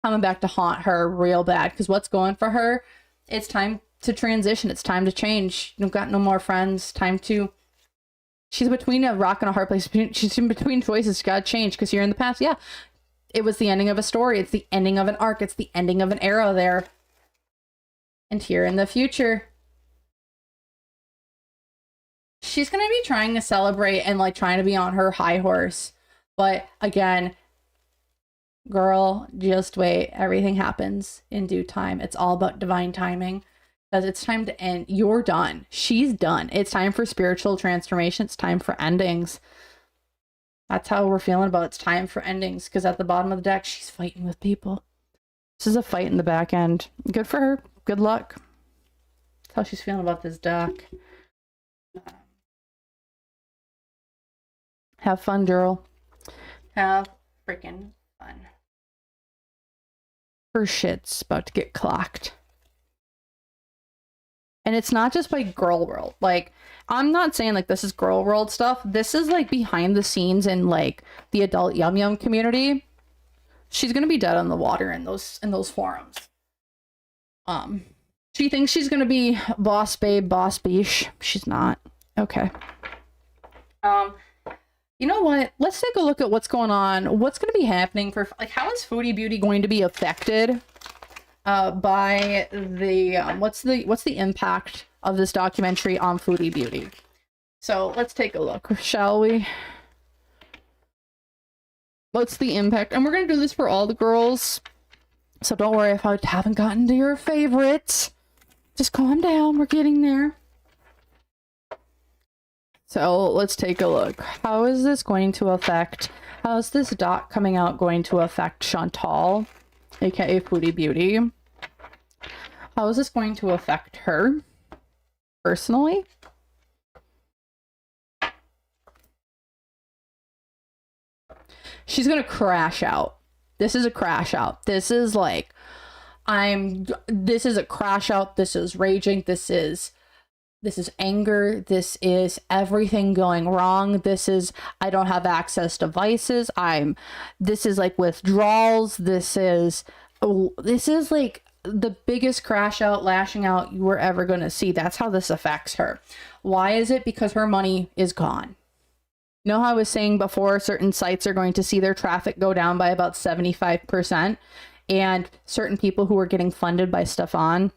Coming back to haunt her real bad. Because what's going for her? It's time to transition. It's time to change. You've got no more friends. Time to... She's between a rock and a hard place. She's in between choices. She's got to change. Because here in the past, yeah, it was the ending of a story. It's the ending of an arc. It's the ending of an era there. And here in the future, she's going to be trying to celebrate and like trying to be on her high horse. But again, girl, just wait. Everything happens in due time. It's all about divine timing. Because it's time to end. You're done. She's done. It's time for spiritual transformation. It's time for endings. That's how we're feeling about it. It's time for endings. Because at the bottom of the deck, she's fighting with people. This is a fight in the back end. Good for her. Good luck. That's how she's feeling about this deck. Have fun, girl. Have freaking fun. Her shit's about to get clocked. And it's not just by Gorl World. Like, I'm not saying like this is Gorl World stuff. This is like behind the scenes in like the adult Yum Yum community. She's gonna be dead on the water in those forums. She thinks she's gonna be boss babe, boss beesh. She's not. Okay. You know what? Let's take a look at what's going on. What's gonna be happening for like how is Foodie Beauty going to be affected? By the what's the impact of this documentary on Foodie Beauty? So let's take a look, shall we? What's the impact? And we're gonna do this for all the girls, so don't worry if I haven't gotten to your favorites. Just calm down, we're getting there. So let's take a look. How is this going to affect, how is this doc coming out going to affect Chantal, aka Foodie Beauty? How is this going to affect her personally? She's gonna crash out. This is a crash out. This is like, this is a crash out. This is raging. This is This is anger. This is everything going wrong. This is, I don't have access to vices. This is like withdrawals. This is like the biggest crash out, lashing out you were ever going to see. That's how this affects her. Why is it? Because her money is gone. You know how I was saying before, certain sites are going to see their traffic go down by about 75%, and certain people who were getting funded by Stefan,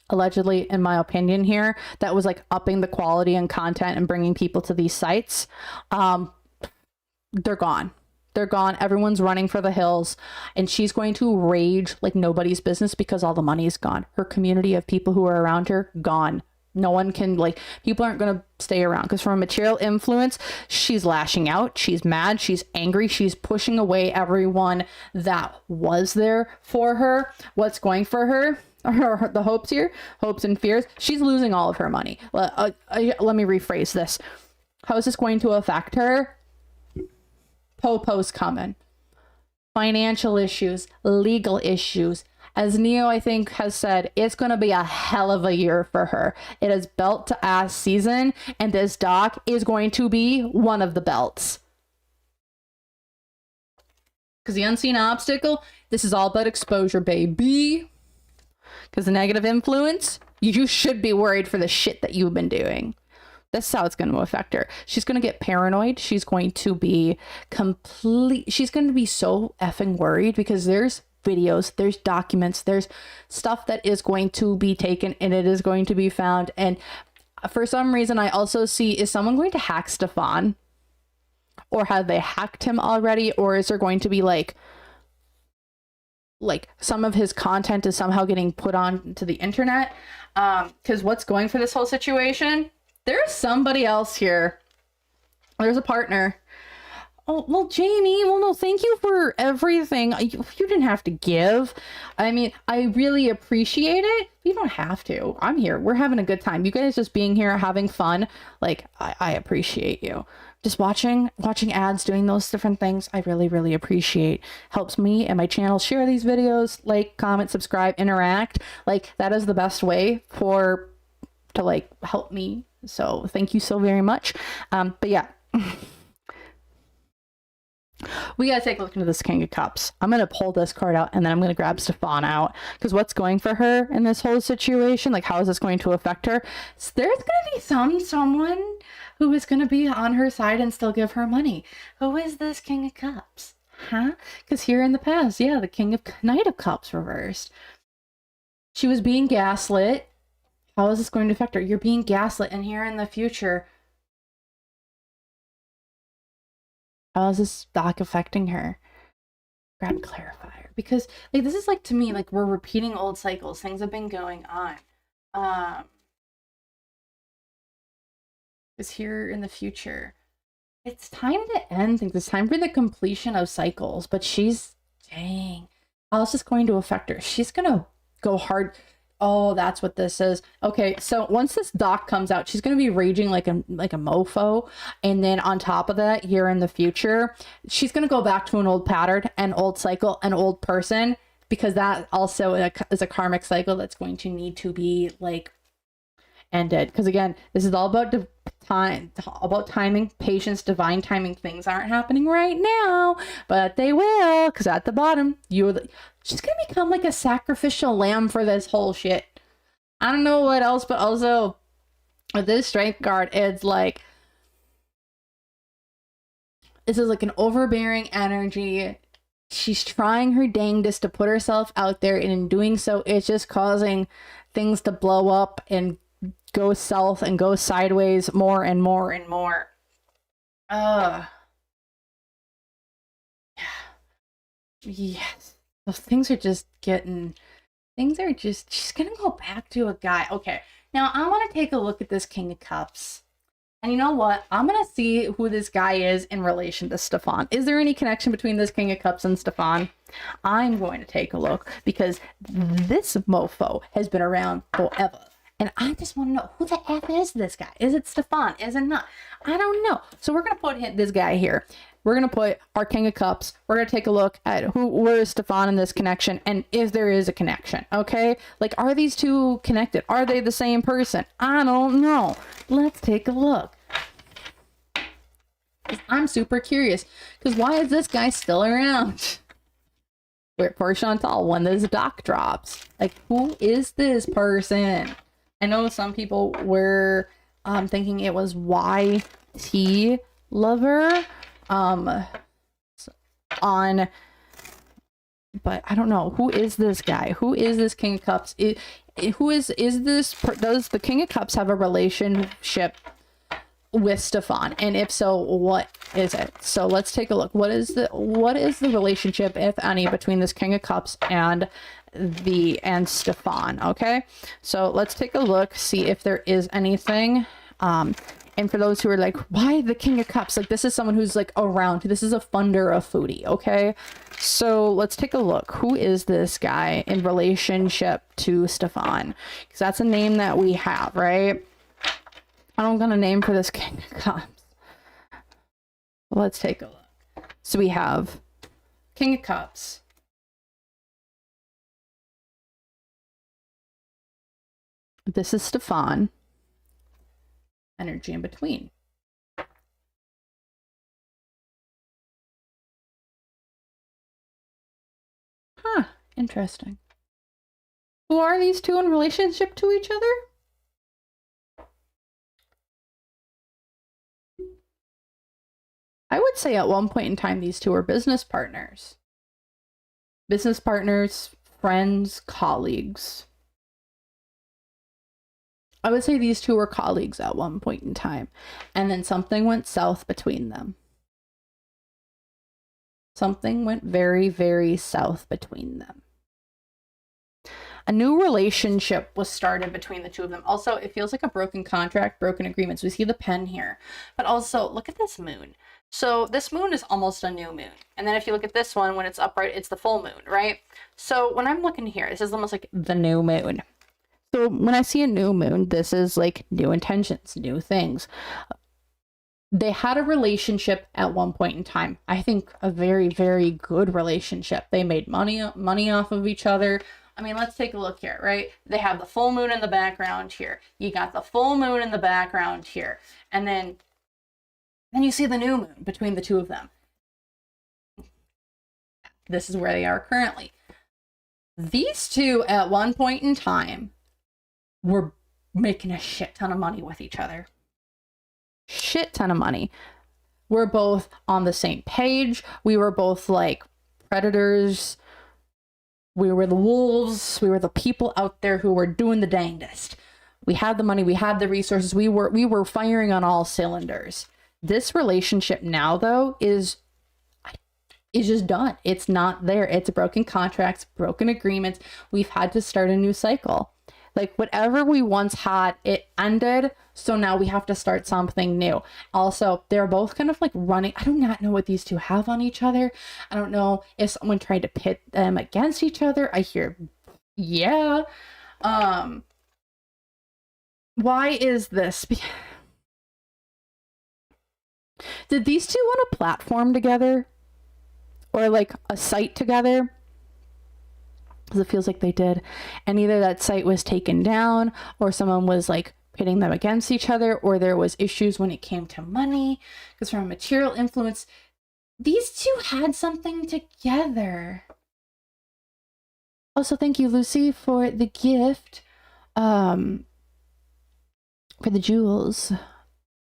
allegedly, in my opinion here, that was like upping the quality and content and bringing people to these sites, they're gone. They're gone. Everyone's running for the hills, and she's going to rage like nobody's business because all the money is gone. Her community of people who are around her, gone. No one can, like, people aren't going to stay around because from a material influence, she's lashing out. She's mad. She's angry. She's pushing away everyone that was there for her. What's going for her? Or the hopes here, hopes and fears. She's losing all of her money. Let me rephrase this. How is this going to affect her? Popo's coming. Financial issues, legal issues. As Neo, I think, has said, it's going to be a hell of a year for her. It is belt to ass season, and this doc is going to be one of the belts. Because the unseen obstacle, this is all about exposure, baby. Because the negative influence, you should be worried for the shit that you've been doing. That's how it's going to affect her. She's going to get paranoid. She's going to be she's going to be so effing worried because there's videos, there's documents, there's stuff that is going to be taken and it is going to be found. And for some reason, I also see, is someone going to hack Stefan? Or have they hacked him already? Or is there going to be like some of his content is somehow getting put on to the internet? Because what's going for this whole situation? There's somebody else here. There's a partner. Oh, well, Jamie, well, no, thank you for everything. You didn't have to give. I mean, I really appreciate it. You don't have to. I'm here. We're having a good time. You guys just being here, having fun. Like, I appreciate you. Just watching ads, doing those different things, I really, really appreciate. Helps me and my channel share these videos, like, comment, subscribe, interact. Like, that is the best way to like help me. So thank you so very much. But yeah. We gotta take a look into this King of Cups. I'm gonna pull this card out and then I'm gonna grab Stefan out, because what's going for her in this whole situation? Like, how is this going to affect her? So there's gonna be someone who is gonna be on her side and still give her money. Who is this King of Cups? Huh? Because here in the past, yeah, the Knight of Cups reversed. She was being gaslit. How is this going to affect her? You're being gaslit, and here in the future, how is this doc affecting her? Grab a clarifier, because like this is like, to me, like we're repeating old cycles. Things have been going on. Is here in the future. It's time to end things. It's time for the completion of cycles. But dang, how is this going to affect her? She's gonna go hard. Oh, that's what this is. Okay, so once this doc comes out, she's going to be raging like a mofo. And then on top of that, here in the future, she's going to go back to an old pattern, an old cycle, an old person, because that also is a karmic cycle that's going to need to be like ended. Because again, this is all about timing, patience, divine timing. Things aren't happening right now, but they will, because at the bottom, she's gonna become like a sacrificial lamb for this whole shit. I don't know what else, but also with this strength card, it's like this is like an overbearing energy. She's trying her dangest to put herself out there, and in doing so, it's just causing things to blow up and go south and go sideways more and more and more. Yes. Those things are just she's gonna go back to a guy. Okay, now I want to take a look at this King of Cups. And you know what? I'm gonna see who this guy is in relation to Stefan. Is there any connection between this King of Cups and Stefan? I'm going to take a look, because this mofo has been around forever. And I just want to know, who the F is this guy? Is it Stefan? Is it not? I don't know. So we're going to put this guy here. we're going to put our King of Cups. We're going to take a look at where is Stefan in this connection, and if there is a connection, okay? Like, are these two connected? Are they the same person? I don't know. Let's take a look. I'm super curious, because why is this guy still around? For Chantal, when this doc drops. Like, who is this person? I know some people were thinking it was YT Lover on, but I don't know. Who is this guy? Who is this King of Cups? Does the King of Cups have a relationship with Stefan? And if so, what is it? So let's take a look. What is the relationship, if any, between this King of Cups and Stefan? Okay, so let's take a look, see if there is anything. And for those who are like, why the King of Cups? Like, this is someone who's like around. This is a funder, a foodie. Okay, so let's take a look. Who is this guy in relationship to Stefan? Because that's a name that we have, right? I don't got a name for this King of Cups. Let's take a look. So we have King of Cups. This is Stefan. Energy in between. Huh, interesting. Who are these two in relationship to each other? I would say at one point in time, these two are business partners. Business partners, friends, colleagues. I would say these two were colleagues at one point in time, and then something went south between them. Something went very, very south between them. A new relationship was started between the two of them. Also, it feels like a broken contract, broken agreements. We see the pen here, but also look at this moon. So this moon is almost a new moon. And then if you look at this one, when it's upright, it's the full moon, right? So when I'm looking here, this is almost like the new moon. So when I see a new moon, this is like new intentions, new things. They had a relationship at one point in time. I think a very, very good relationship. They made money off of each other. I mean, let's take a look here, right? They have the full moon in the background here. You got the full moon in the background here. And then you see the new moon between the two of them. This is where they are currently. These two at one point in time were making a shit ton of money with each other. Shit ton of money. We're both on the same page. We were both like predators. We were the wolves. We were the people out there who were doing the dangdest. We had the money. We had the resources. We were firing on all cylinders. This relationship now, though, is just done. It's not there. It's broken contracts, broken agreements. We've had to start a new cycle. Like, whatever we once had, it ended. So now we have to start something new. Also, they're both kind of like running. I do not know what these two have on each other. I don't know if someone tried to pit them against each other. I hear, yeah. Why is this? Did these two want a platform together? Or like a site together? Because it feels like they did. And either that site was taken down, or someone was like pitting them against each other, or there was issues when it came to money. Because from a material influence, these two had something together. Also, thank you, Lucy, for the gift. For the jewels.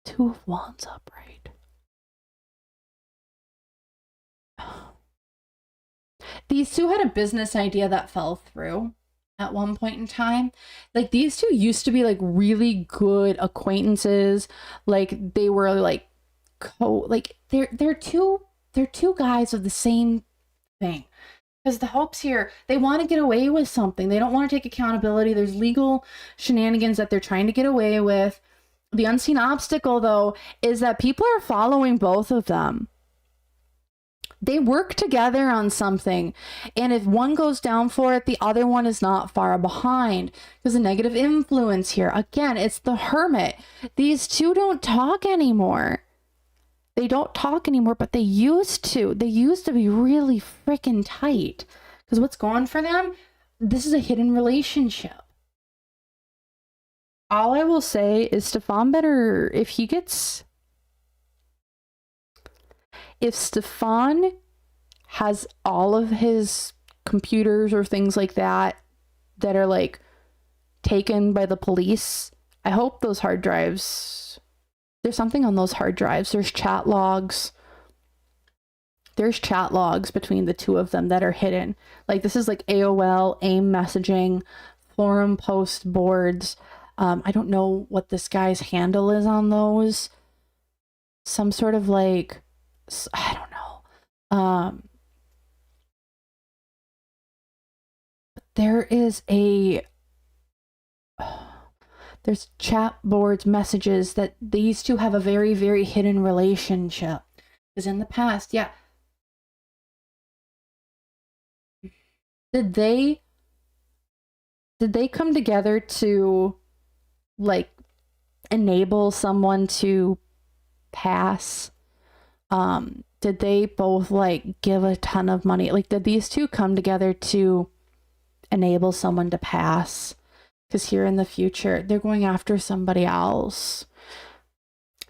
2 of Wands upright. These two had a business idea that fell through at one point in time. Like, these two used to be like really good acquaintances. Like, they were like they're two guys of the same thing. Because the hopes here, they want to get away with something. They don't want to take accountability. There's legal shenanigans that they're trying to get away with. The unseen obstacle, though, is that people are following both of them. They work together on something, and if one goes down for it, the other one is not far behind. There's a negative influence here. Again, it's the Hermit. These two don't talk anymore. They don't talk anymore, but they used to. They used to be really freaking tight. Because what's going on for them? This is a hidden relationship. All I will say is Stefan better, if Stefan has all of his computers or things like that are like taken by the police, I hope those hard drives, there's something on those hard drives. There's chat logs. There's chat logs between the two of them that are hidden. Like this is like AOL, AIM messaging, forum post boards. I don't know what this guy's handle is on those. Some sort of like, I don't know. There is there's chat boards, messages that these two have a very, very hidden relationship. Because in the past, yeah. Did they come together to like enable someone to pass? Did they both like give a ton of money? Like, did these two come together to enable someone to pass? Because here in the future, they're going after somebody else.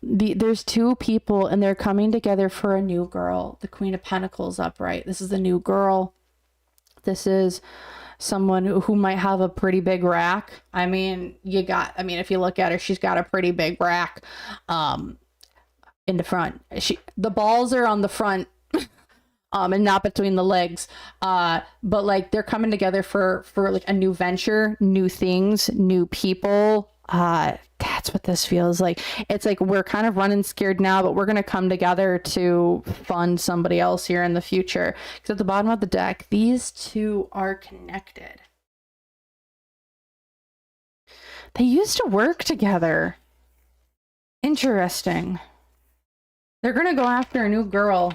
There's two people and they're coming together for a new girl. The Queen of Pentacles upright. This is the new girl. This is someone who might have a pretty big rack. I mean, if you look at her, she's got a pretty big rack in the front. The balls are on the front and not between the legs. But like they're coming together for like a new venture, new things, new people. That's what this feels like. It's like we're kind of running scared now, but we're going to come together to fund somebody else here in the future. Because at the bottom of the deck, these two are connected. They used to work together. Interesting. They're going to go after a new girl.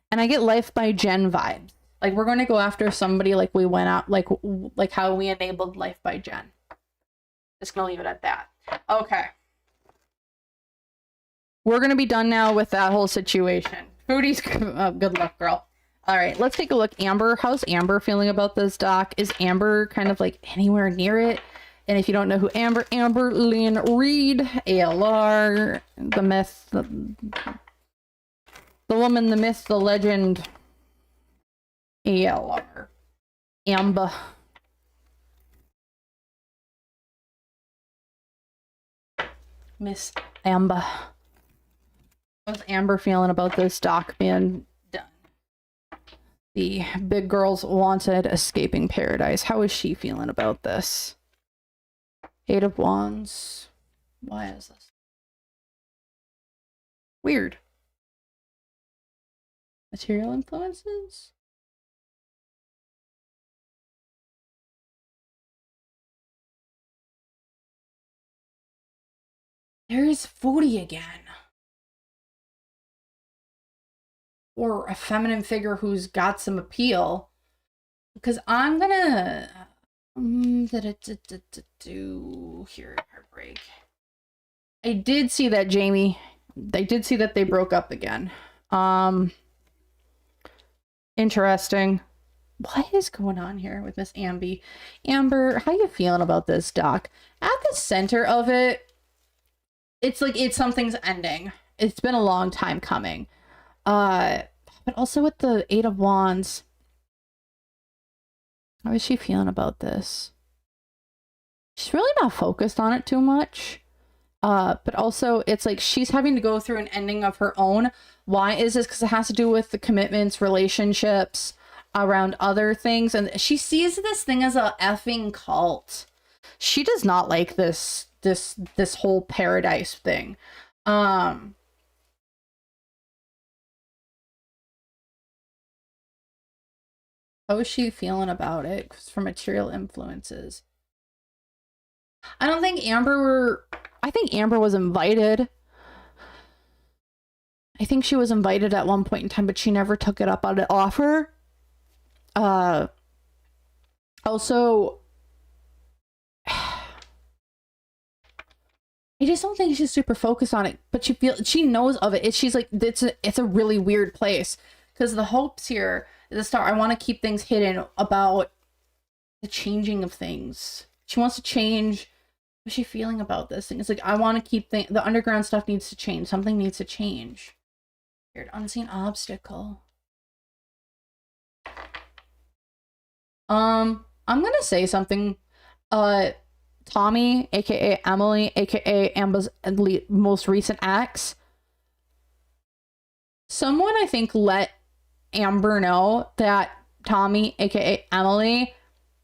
And I get Life by Jen vibes. Like we're going to go after somebody like we went out, like how we enabled Life by Jen. Just going to leave it at that. Okay. We're going to be done now with that whole situation. Foodie's good luck, girl. All right, let's take a look. Amber, how's Amber feeling about this doc? Is Amber kind of like anywhere near it? And if you don't know who Amber Lynn Reed, ALR, the myth, the woman, the myth, the legend, ALR, Amber. Miss Amber. How's Amber feeling about this doc being done? The big girls wanted escaping paradise. How is she feeling about this? 8 of Wands. Why is this? Weird. Material influences? There's Foodie again. Or a feminine figure who's got some appeal. Because I'm gonna... Here, heartbreak. I did see that, Jamie. I did see that they broke up again. Interesting. What is going on here with Miss Amby? Amber, how you feeling about this doc? At the center of it, it's like something's ending. It's been a long time coming. But also with the 8 of Wands, how is she feeling about this? She's really not focused on it too much. But also it's like she's having to go through an ending of her own. Why is this? Because it has to do with the commitments, relationships, around other things. And she sees this thing as a effing cult. She does not like this whole paradise thing. How is she feeling about it? 'Cause for material influences, I don't think Amber I think Amber was invited. I think she was invited at one point in time, but she never took it up on an offer. Also, I just don't think she's super focused on it, but she knows of it. She's like, it's a really weird place, because the hopes here at the start, I want to keep things hidden about the changing of things. She wants to change. What's she feeling about this thing? It's like, I want to keep the underground stuff needs to change. Something needs to change. Weird unseen obstacle. I'm gonna say something. Tommy, aka Emily, aka Amber's most recent ex. Someone, I think, let Amber know that Tommy, aka Emily,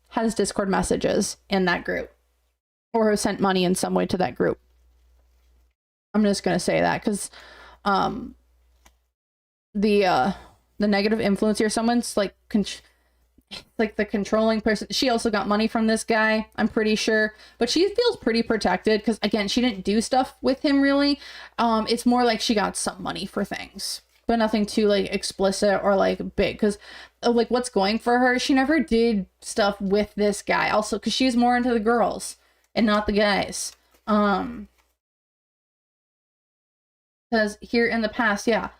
has Discord messages in that group, or has sent money in some way to that group. I'm just gonna say that because the negative influence here, someone's like the controlling person. She also got money from this guy, I'm pretty sure, but she feels pretty protected because, again, she didn't do stuff with him really. It's more like she got some money for things, but nothing too like explicit or like big, because like what's going for her, she never did stuff with this guy, also because she's more into the girls and not the guys. Because here in the past, yeah.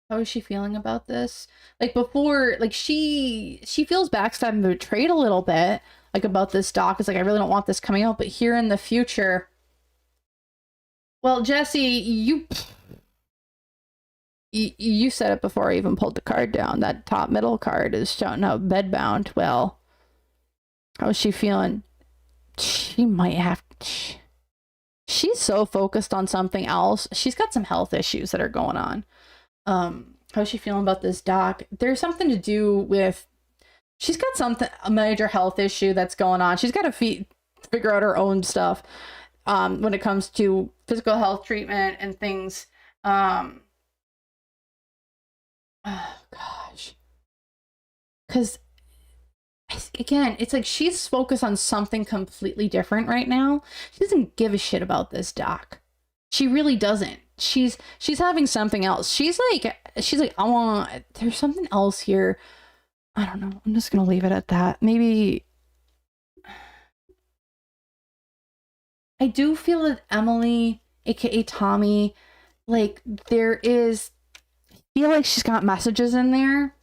How is she feeling about this? Like before, like she feels backstabbed and betrayed a little bit, like about this doc. It's like, I really don't want this coming out, but here in the future, well, Jesse, you said it before I even pulled the card down. That top middle card is showing up bedbound. Well, how is she feeling? She might have. She's so focused on something else. She's got some health issues that are going on. How's she feeling about this doc? There's something to do with, she's got a major health issue that's going on. She's got to figure out her own stuff when it comes to physical health treatment and things. Oh gosh, because again, it's like she's focused on something completely different right now. She doesn't give a shit about this doc. She really doesn't. She's having something else. She's like, there's something else here. I don't know. I'm just gonna leave it at that. Maybe I do feel that Emily, aka Tommy, like I feel like she's got messages in there,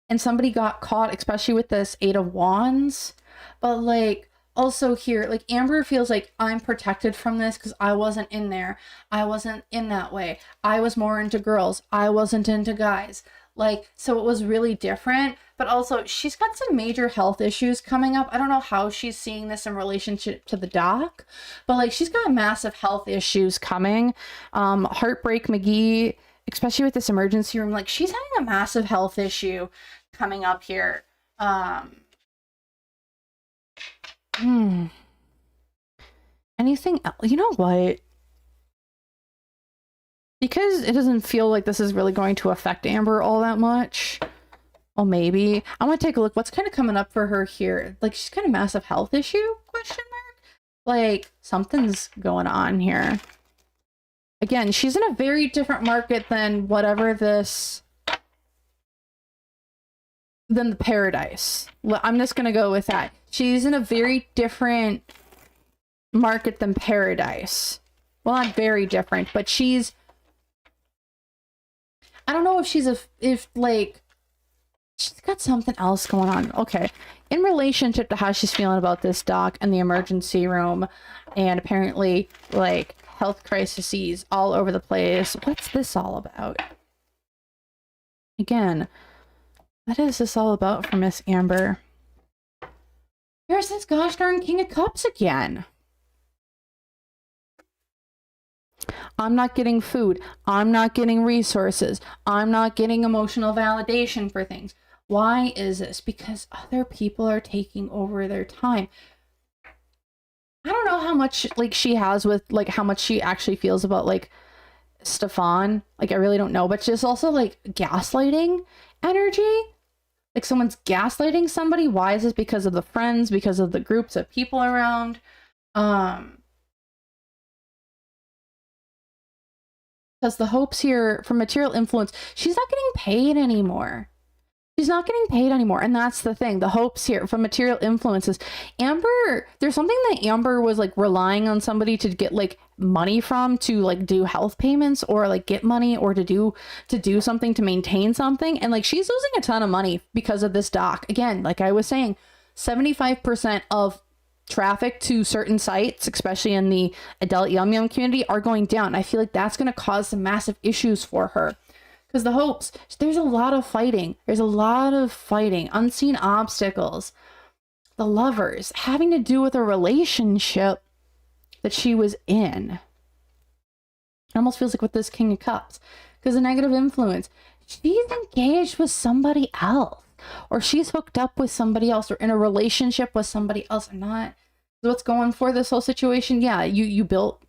and somebody got caught, especially with this 8 of Wands. But like, also here, like Amber feels like, I'm protected from this because I wasn't in there. I wasn't in that way. I was more into girls. I wasn't into guys. Like, so it was really different. But also, she's got some major health issues coming up. I don't know how she's seeing this in relationship to the doc, but like she's got massive health issues coming. Heartbreak McGee, especially with this emergency room, like she's having a massive health issue coming up here. Anything else? You know what? Because it doesn't feel like this is really going to affect Amber all that much. Well, maybe. I want to take a look. What's kind of coming up for her here? Like, she's got a massive health issue? Question mark? Like, something's going on here. Again, she's in a very different market than whatever this... than the Pearadise. I'm just going to go with that. She's in a very different market than Pearadise. Well, not very different, but she's... I don't know if she's like... She's got something else going on. Okay. In relationship to how she's feeling about this doc and the emergency room, and apparently, like, health crises all over the place. What's this all about? Again... What is this all about for Miss Amber? There's this gosh darn King of Cups again. I'm not getting food. I'm not getting resources. I'm not getting emotional validation for things. Why is this? Because other people are taking over their time. I don't know how much like she has with like how much she actually feels about like Stefan. Like I really don't know, but just also like gaslighting energy. Like someone's gaslighting somebody. Why is this? Because of the friends, because of the groups of people around. Because the hopes here for material influence, she's not getting paid anymore. She's not getting paid anymore. And that's the thing. The hopes here from material influences. Amber, there's something that Amber was like relying on somebody to get like money from, to like do health payments or like get money or to do something to maintain something. And like she's losing a ton of money because of this doc. Again, like I was saying, 75% of traffic to certain sites, especially in the adult yum yum community, are going down. I feel like that's going to cause some massive issues for her. Because the hopes, there's a lot of fighting. There's a lot of fighting, unseen obstacles. The lovers having to do with a relationship that she was in. It almost feels like with this King of Cups. Because a negative influence. She's engaged with somebody else. Or she's hooked up with somebody else. Or in a relationship with somebody else. Or not. What's going for this whole situation? Yeah, you built...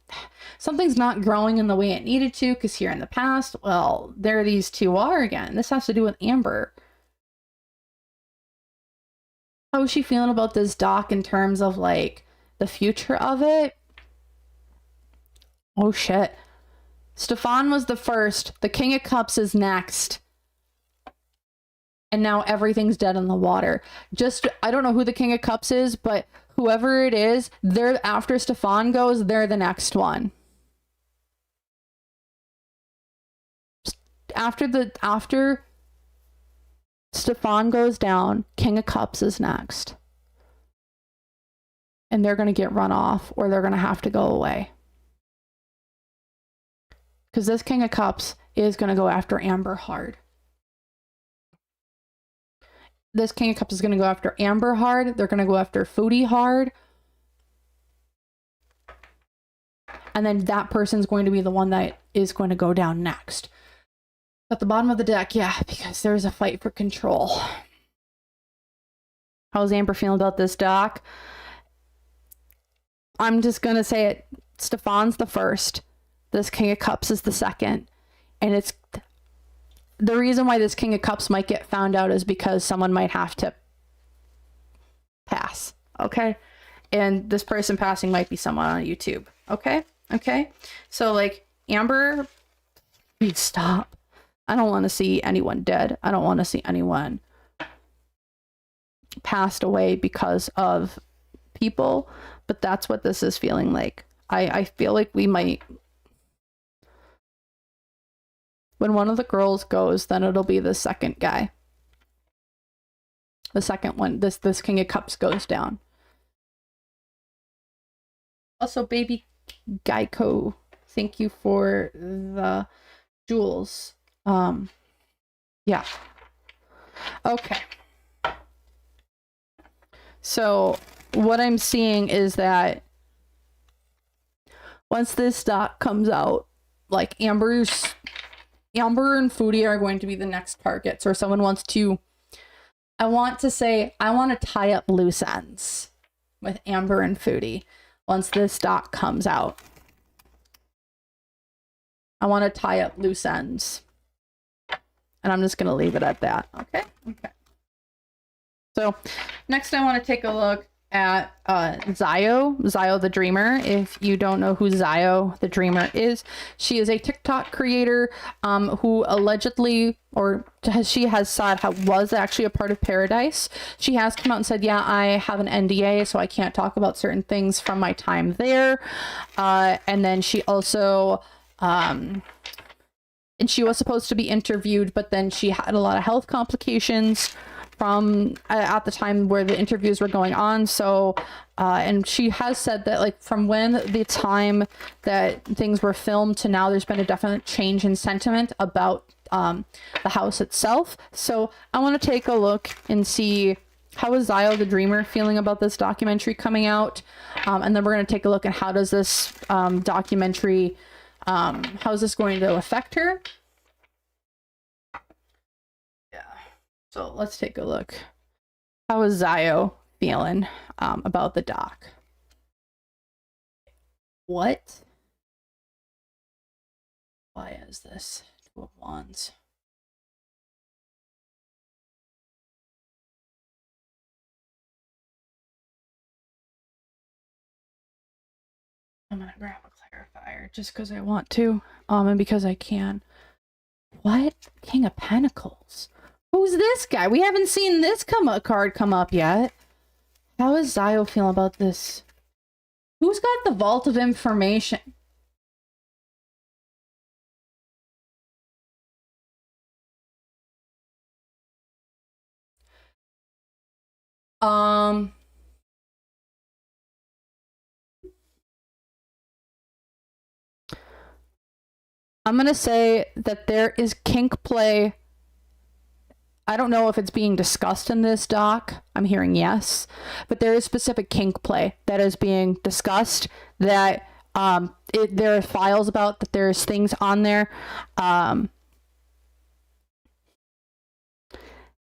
Something's not growing in the way it needed to, because here in the past, well, there these two are again. This has to do with Amber. How is she feeling about this doc in terms of like the future of it? Oh shit. Stefan was the first. The King of Cups is next. And now everything's dead in the water. Just, I don't know who the King of Cups is, but whoever it is, they're after Stefan goes, they're the next one. After Stefan goes down, King of Cups is next. And they're going to get run off, or they're going to have to go away. Because this King of Cups is going to go after Amber hard. This King of Cups is going to go after Amber hard. They're going to go after Foodie hard. And then that person's going to be the one that is going to go down next. At the bottom of the deck, yeah, because there's a fight for control. How's Amber feeling about this doc? I'm just going to say it. Stefan's the first. This King of Cups is the second. And it's... The reason why this King of Cups might get found out is because someone might have to pass. Okay? And this person passing might be someone on YouTube. Okay? Okay? So, like, Amber, please stop. I don't want to see anyone dead. I don't want to see anyone passed away because of people. But that's what this is feeling like. I feel like we might... When one of the girls goes, then it'll be the second guy. The second one, this King of Cups goes down. Also, baby Geico, thank you for the jewels. Yeah. Okay. So, what I'm seeing is that once this doc comes out, like Amber and Foodie are going to be the next targets, or someone wants to... I want to tie up loose ends with Amber and Foodie once this doc comes out. I want to tie up loose ends. And I'm just going to leave it at that. Okay? Okay. So, next I want to take a look at Xio the Dreamer. If you don't know who Xio the Dreamer is, she is a TikTok creator who allegedly, or she has said was actually a part of Pearadise. She has come out and said, yeah, I have an NDA, so I can't talk about certain things from my time there. And then she also... and she was supposed to be interviewed, but then she had a lot of health complications from at the time where the interviews were going on. So and she has said that, like, from when the time that things were filmed to now, there's been a definite change in sentiment about the house itself. So I want to take a look and see how is Xio the Dreamer feeling about this documentary coming out, and then we're going to take a look at how does this documentary how is this going to affect her. So let's take a look. How is Xio feeling about the doc? What? Why is this? Two of Wands. I'm gonna grab a clarifier just because I want to, and because I can. What? King of Pentacles. Who's this guy? We haven't seen this card come up yet. How is Xio feeling about this? Who's got the vault of information? I'm gonna say that there is kink play. I don't know if it's being discussed in this doc. I'm hearing yes, but there is specific kink play that is being discussed, that there are files about, that there's things on there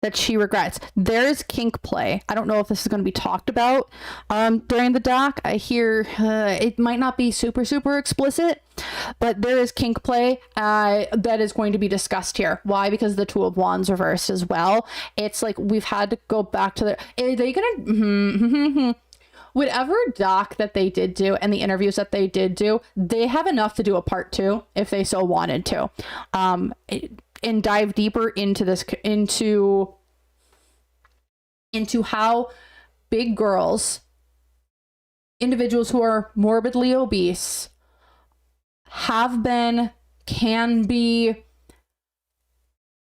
that she regrets. There's kink play. I don't know if this is going to be talked about during the doc. I hear it might not be super explicit, but there is kink play that is going to be discussed here. Why? Because the Two of Wands reversed as well. It's like we've had to go back to the... Are they gonna... Whatever doc that they did do and the interviews that they did do, they have enough to do a part 2 if they so wanted to. And dive deeper into this, into how big girls, individuals who are morbidly obese, have been, can be,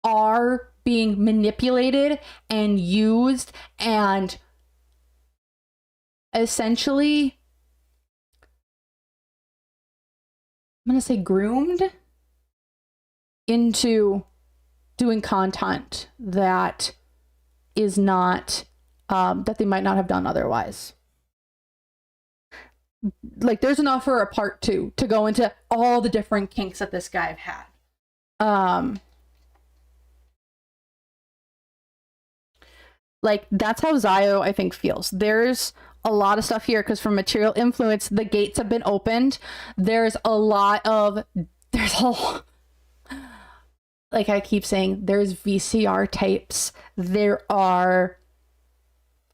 are being manipulated and used and essentially, I'm going to say groomed into doing content that is not, that they might not have done otherwise. Like, there's enough for a part 2 to go into all the different kinks that this guy had. Like, that's how Xio, I think, feels. There's a lot of stuff here, because from material influence, the gates have been opened. There's a lot, like I keep saying, there's VCR tapes, there are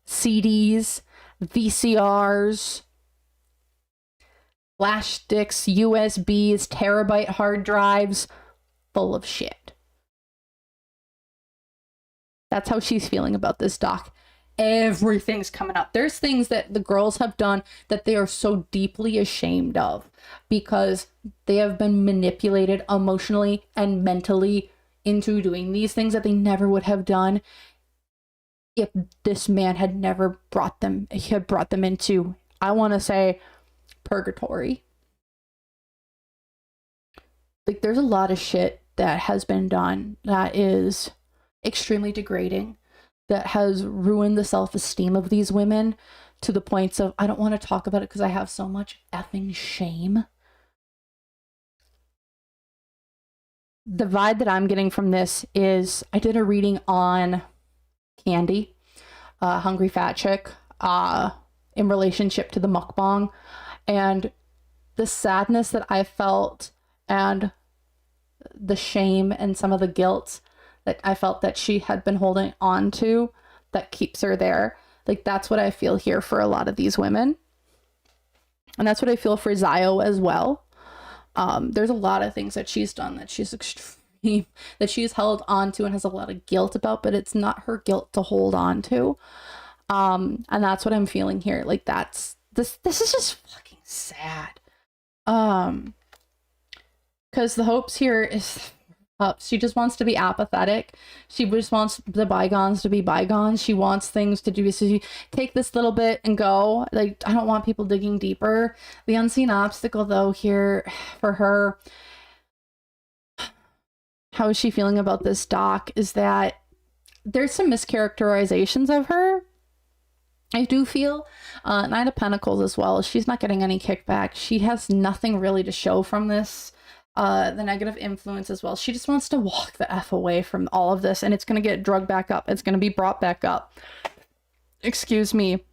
CDs, VCRs, flash sticks, USBs, terabyte hard drives, full of shit. That's how she's feeling about this doc. Everything's coming up. There's things that the girls have done that they are so deeply ashamed of because they have been manipulated emotionally and mentally into doing these things that they never would have done if this man had never brought them into, I want to say, purgatory. Like, there's a lot of shit that has been done that is extremely degrading, that has ruined the self-esteem of these women to the points of, I don't want to talk about it because I have so much effing shame. The vibe that I'm getting from this is, I did a reading on Candy, Hungry Fat Chick, in relationship to the mukbang, and the sadness that I felt and the shame and some of the guilt that I felt that she had been holding on to that keeps her there. Like, that's what I feel here for a lot of these women. And that's what I feel for Xio as well. There's a lot of things that she's done that she's extreme, that she's held on to and has a lot of guilt about, but it's not her guilt to hold on to. And that's what I'm feeling here. Like, this is just fucking sad. Because the hopes here is up. She just wants to be apathetic. She just wants the bygones to be bygones. She wants things to do. So you take this little bit and go. Like, I don't want people digging deeper. The unseen obstacle, though, here for her, how is she feeling about this doc, is that there's some mischaracterizations of her. I do feel Knight of Pentacles as well. She's not getting any kickback. She has nothing really to show from this. The negative influence as well. She just wants to walk the F away from all of this, and it's going to get drugged back up. It's going to be brought back up. Excuse me.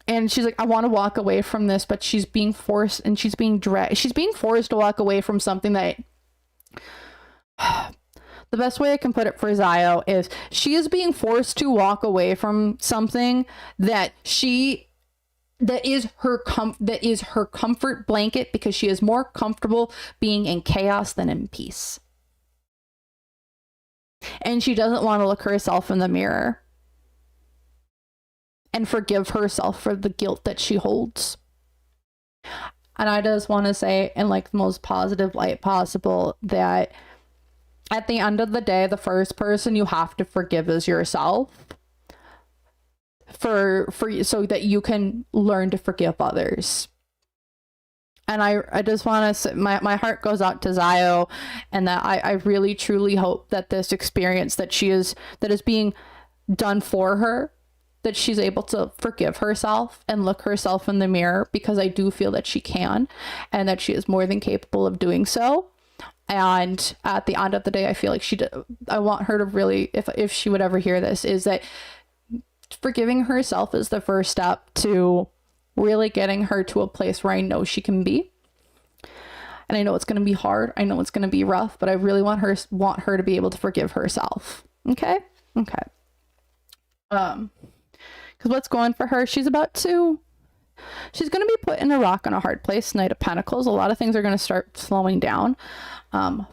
And she's like, I want to walk away from this, but she's being forced, and she's being dragged. She's being forced to walk away from something that... The best way I can put it for Xio is she is being forced to walk away from something that is her comfort blanket, because she is more comfortable being in chaos than in peace. And she doesn't want to look herself in the mirror and forgive herself for the guilt that she holds. And I just want to say, in like the most positive light possible, that at the end of the day, the first person you have to forgive is yourself, for so that you can learn to forgive others. And I just want to, my heart goes out to Xio, and that I really truly hope that this experience that is being done for her, that she's able to forgive herself and look herself in the mirror, because I do feel that she can, and that she is more than capable of doing so. And at the end of the day, I feel like I want her to really, if she would ever hear this, is that forgiving herself is the first step to really getting her to a place where I know she can be. And I know it's going to be hard. I know it's going to be rough, but I really want her to be able to forgive herself. Okay. Because what's going for her, she's going to be put in a rock and a hard place. Knight of Pentacles. A lot of things are going to start slowing down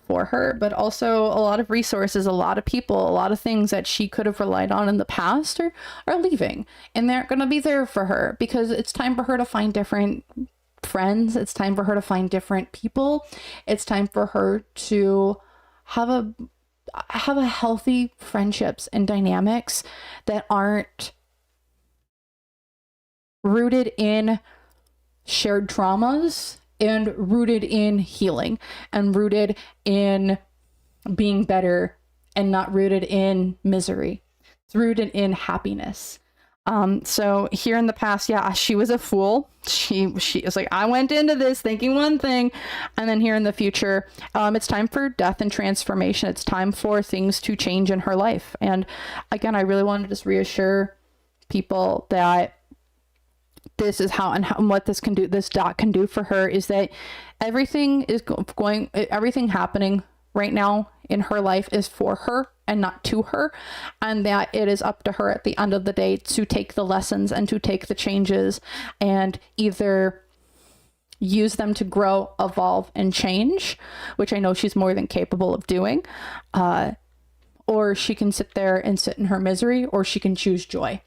for her, but also a lot of resources, a lot of people, a lot of things that she could have relied on in the past are leaving, and they're going to be there for her, because it's time for her to find different friends. It's time for her to find different people. It's time for her to have a healthy friendships and dynamics that aren't rooted in shared traumas, and rooted in healing, and rooted in being better, and not rooted in misery. It's rooted in happiness. So here in the past, yeah, she was a fool. She was like, I went into this thinking one thing, and then here in the future, it's time for death and transformation. It's time for things to change in her life. And again, I really want to just reassure people that this is how and what this dot can do for her, is that everything happening right now in her life is for her and not to her, and that it is up to her at the end of the day to take the lessons and to take the changes and either use them to grow, evolve, and change, which I know she's more than capable of doing, or she can sit there and sit in her misery, or she can choose joy.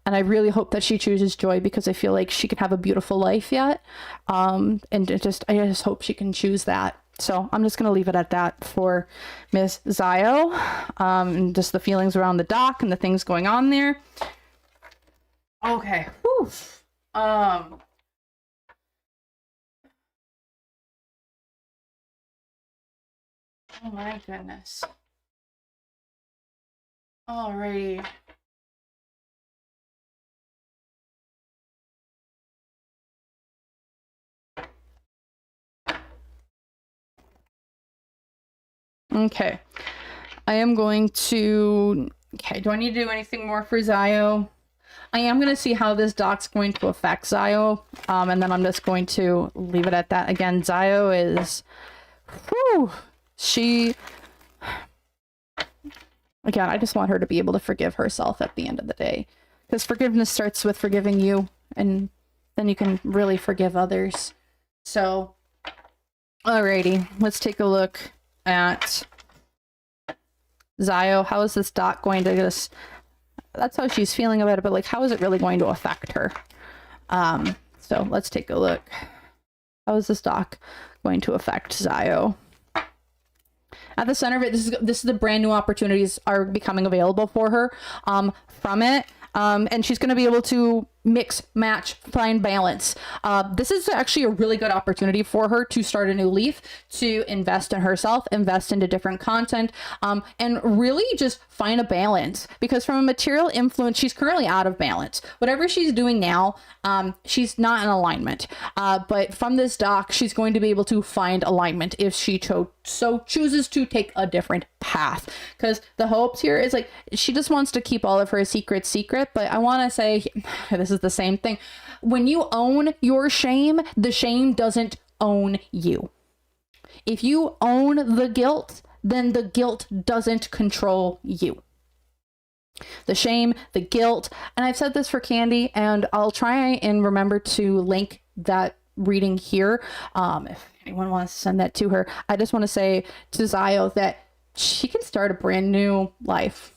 And I really hope that she chooses joy, because I feel like she can have a beautiful life yet. And I just hope she can choose that. So I'm just going to leave it at that for Miss Xio, and just the feelings around the dock and the things going on there. Okay. Whew. Oh my goodness. Alrighty. Okay, I am going to, do I need to do anything more for Xio? I am going to see how this dot's going to affect Xio, and then I'm just going to leave it at that. Again, Xio is, again, I just want her to be able to forgive herself at the end of the day, because forgiveness starts with forgiving you, and then you can really forgive others. So, alrighty, let's take a look at Xio. How is this dot going to just, that's how she's feeling about it, but like, how is it really going to affect her? So let's take a look. How is this dot going to affect Xio? At the center of it, this is the brand new opportunities are becoming available for her from it. And she's going to be able to mix, match, find balance. This is actually a really good opportunity for her to start a new leaf, to invest in herself, invest into different content, and really just find a balance. Because from a material influence, she's currently out of balance. Whatever she's doing now, she's not in alignment. But from this dock, she's going to be able to find alignment if she chooses to take a different path. Because the hopes here is like, she just wants to keep all of her secrets secret. But I want to say, this is the same thing. When you own your shame, the shame doesn't own you. If you own the guilt, then the guilt doesn't control you. The shame, the guilt, and I've said this for Candy, and I'll try and remember to link that reading here. If anyone wants to send that to her, I just want to say to Xio that she can start a brand new life.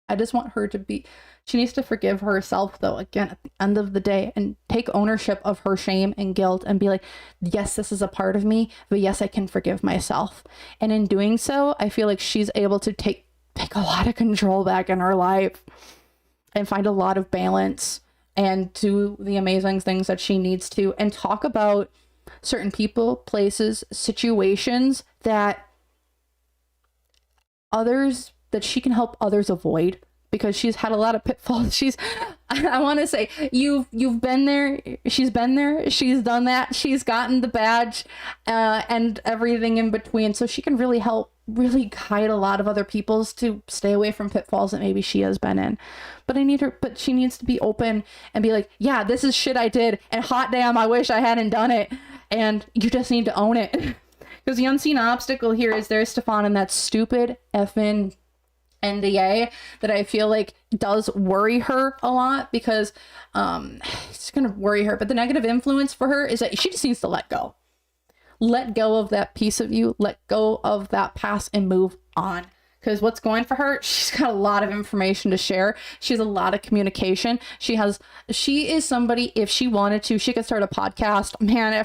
I just want her to be, she needs to forgive herself though, again, at the end of the day, and take ownership of her shame and guilt and be like, yes, this is a part of me, but yes, I can forgive myself. And in doing so, I feel like she's able to take a lot of control back in her life and find a lot of balance and do the amazing things that she needs to, and talk about certain people, places, situations that she can help others avoid, because she's had a lot of pitfalls. I want to say, you've been there, she's been there, she's done that, she's gotten the badge, and everything in between. So she can really help, really guide a lot of other people's to stay away from pitfalls that maybe she has been in. But she needs to be open and be like, yeah, this is shit I did, and hot damn, I wish I hadn't done it. And you just need to own it. Because the unseen obstacle here is there's Stefan and that stupid effing NDA that I feel like does worry her a lot, because it's gonna worry her. But the negative influence for her is that she just needs to let go of that piece of you, let go of that past, and move on. Because what's going for her, she's got a lot of information to share. She has a lot of communication. She is somebody, if she wanted to, she could start a podcast. Man,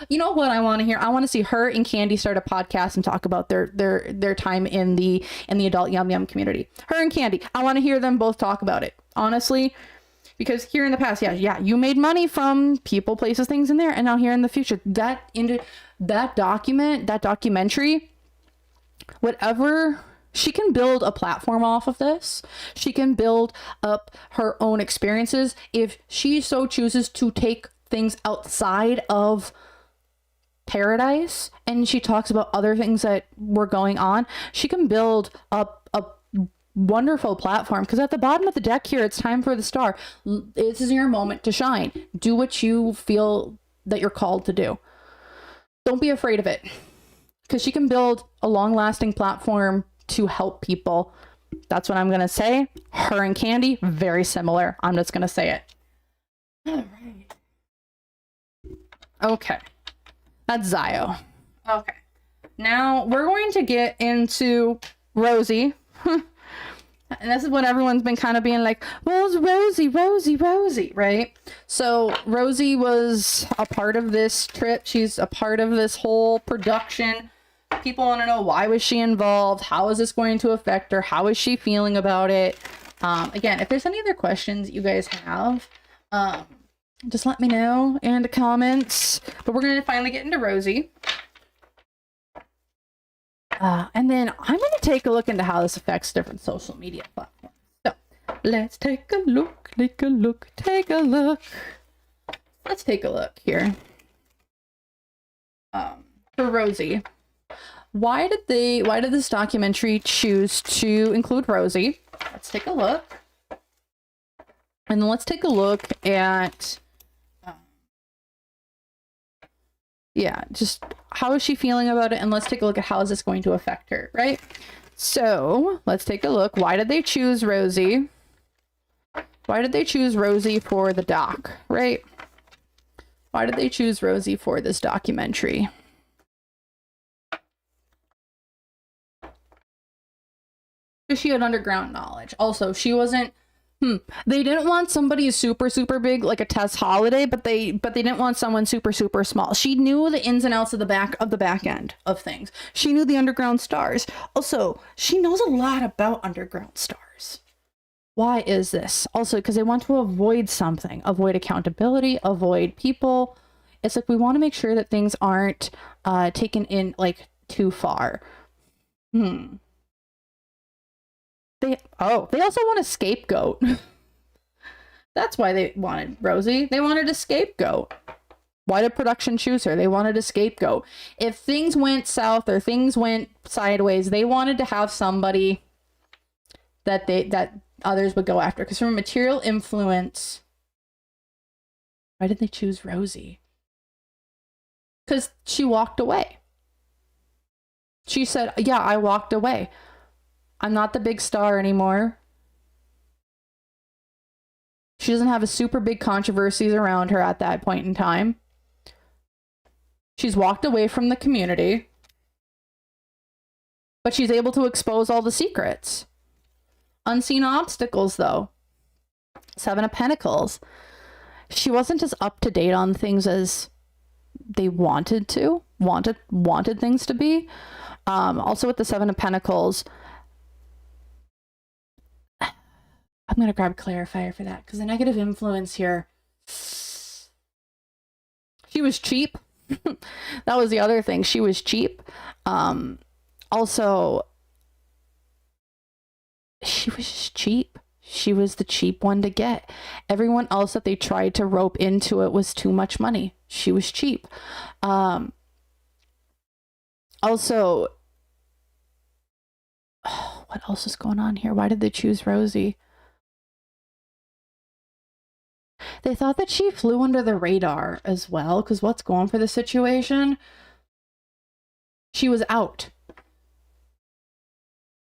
you know what I want to hear? I want to see her and Candy start a podcast and talk about their time in the adult Yum Yum community. Her and Candy, I want to hear them both talk about it, honestly. Because here in the past, yeah, you made money from people, places, things in there, and now here in the future, that documentary, whatever. She can build a platform off of this. She can build up her own experiences if she so chooses to take things outside of Pearadise, and she talks about other things that were going on. She can build up a wonderful platform, because at the bottom of the deck here, it's time for the star. This is your moment to shine. Do what you feel that you're called to do. Don't be afraid of it, because she can build a long-lasting platform to help people. That's what I'm gonna say. Her and Candy, very similar. I'm just gonna say it. All right. Okay. That's Xio. Okay. Now we're going to get into Rosie. And this is what everyone's been kind of being like, well, it's Rosie, right? So Rosie was a part of this trip. She's a part of this whole production. People want to know, why was she involved? How is this going to affect her? How is she feeling about it? Again, if there's any other questions you guys have, just let me know in the comments. But we're going to finally get into Rosie. And then I'm going to take a look into how this affects different social media platforms. So let's take a look. Let's take a look here. For Rosie. Why did this documentary choose to include Rosie? Let's take a look. And then let's take a look at, just how is she feeling about it? And let's take a look at how is this going to affect her, right? So let's take a look. Why did they choose Rosie? Why did they choose Rosie for the doc, right? Why did they choose Rosie for this documentary? Because she had underground knowledge. Also, she wasn't, they didn't want somebody super, super big, like a Tess Holiday, but they didn't want someone super, super small. She knew the ins and outs of the back end of things. She knew the underground stars. Also, she knows a lot about underground stars. Why is this? Also, because they want to avoid something. Avoid accountability, avoid people. It's like, we want to make sure that things aren't taken in, like, too far. They also want a scapegoat. That's why they wanted Rosie. They wanted a scapegoat. Why did production choose her? They wanted a scapegoat. If things went south or things went sideways, they wanted to have somebody that others would go after. Because from a material influence, why did they choose Rosie? Because she walked away. She said, yeah, I walked away. I'm not the big star anymore. She doesn't have a super big controversies around her at that point in time. She's walked away from the community. but she's able to expose all the secrets. Unseen obstacles, though. Seven of Pentacles. She wasn't as up to date on things as they wanted things to be. Also with the Seven of Pentacles, I'm going to grab clarifier for that, because the negative influence here, she was cheap. That was the other thing. She was cheap. Also, she was just cheap. She was the cheap one to get. Everyone else that they tried to rope into it was too much money. She was cheap. Also, what else is going on here? Why did they choose Rosie? They thought that she flew under the radar as well, because what's going for the situation? She was out.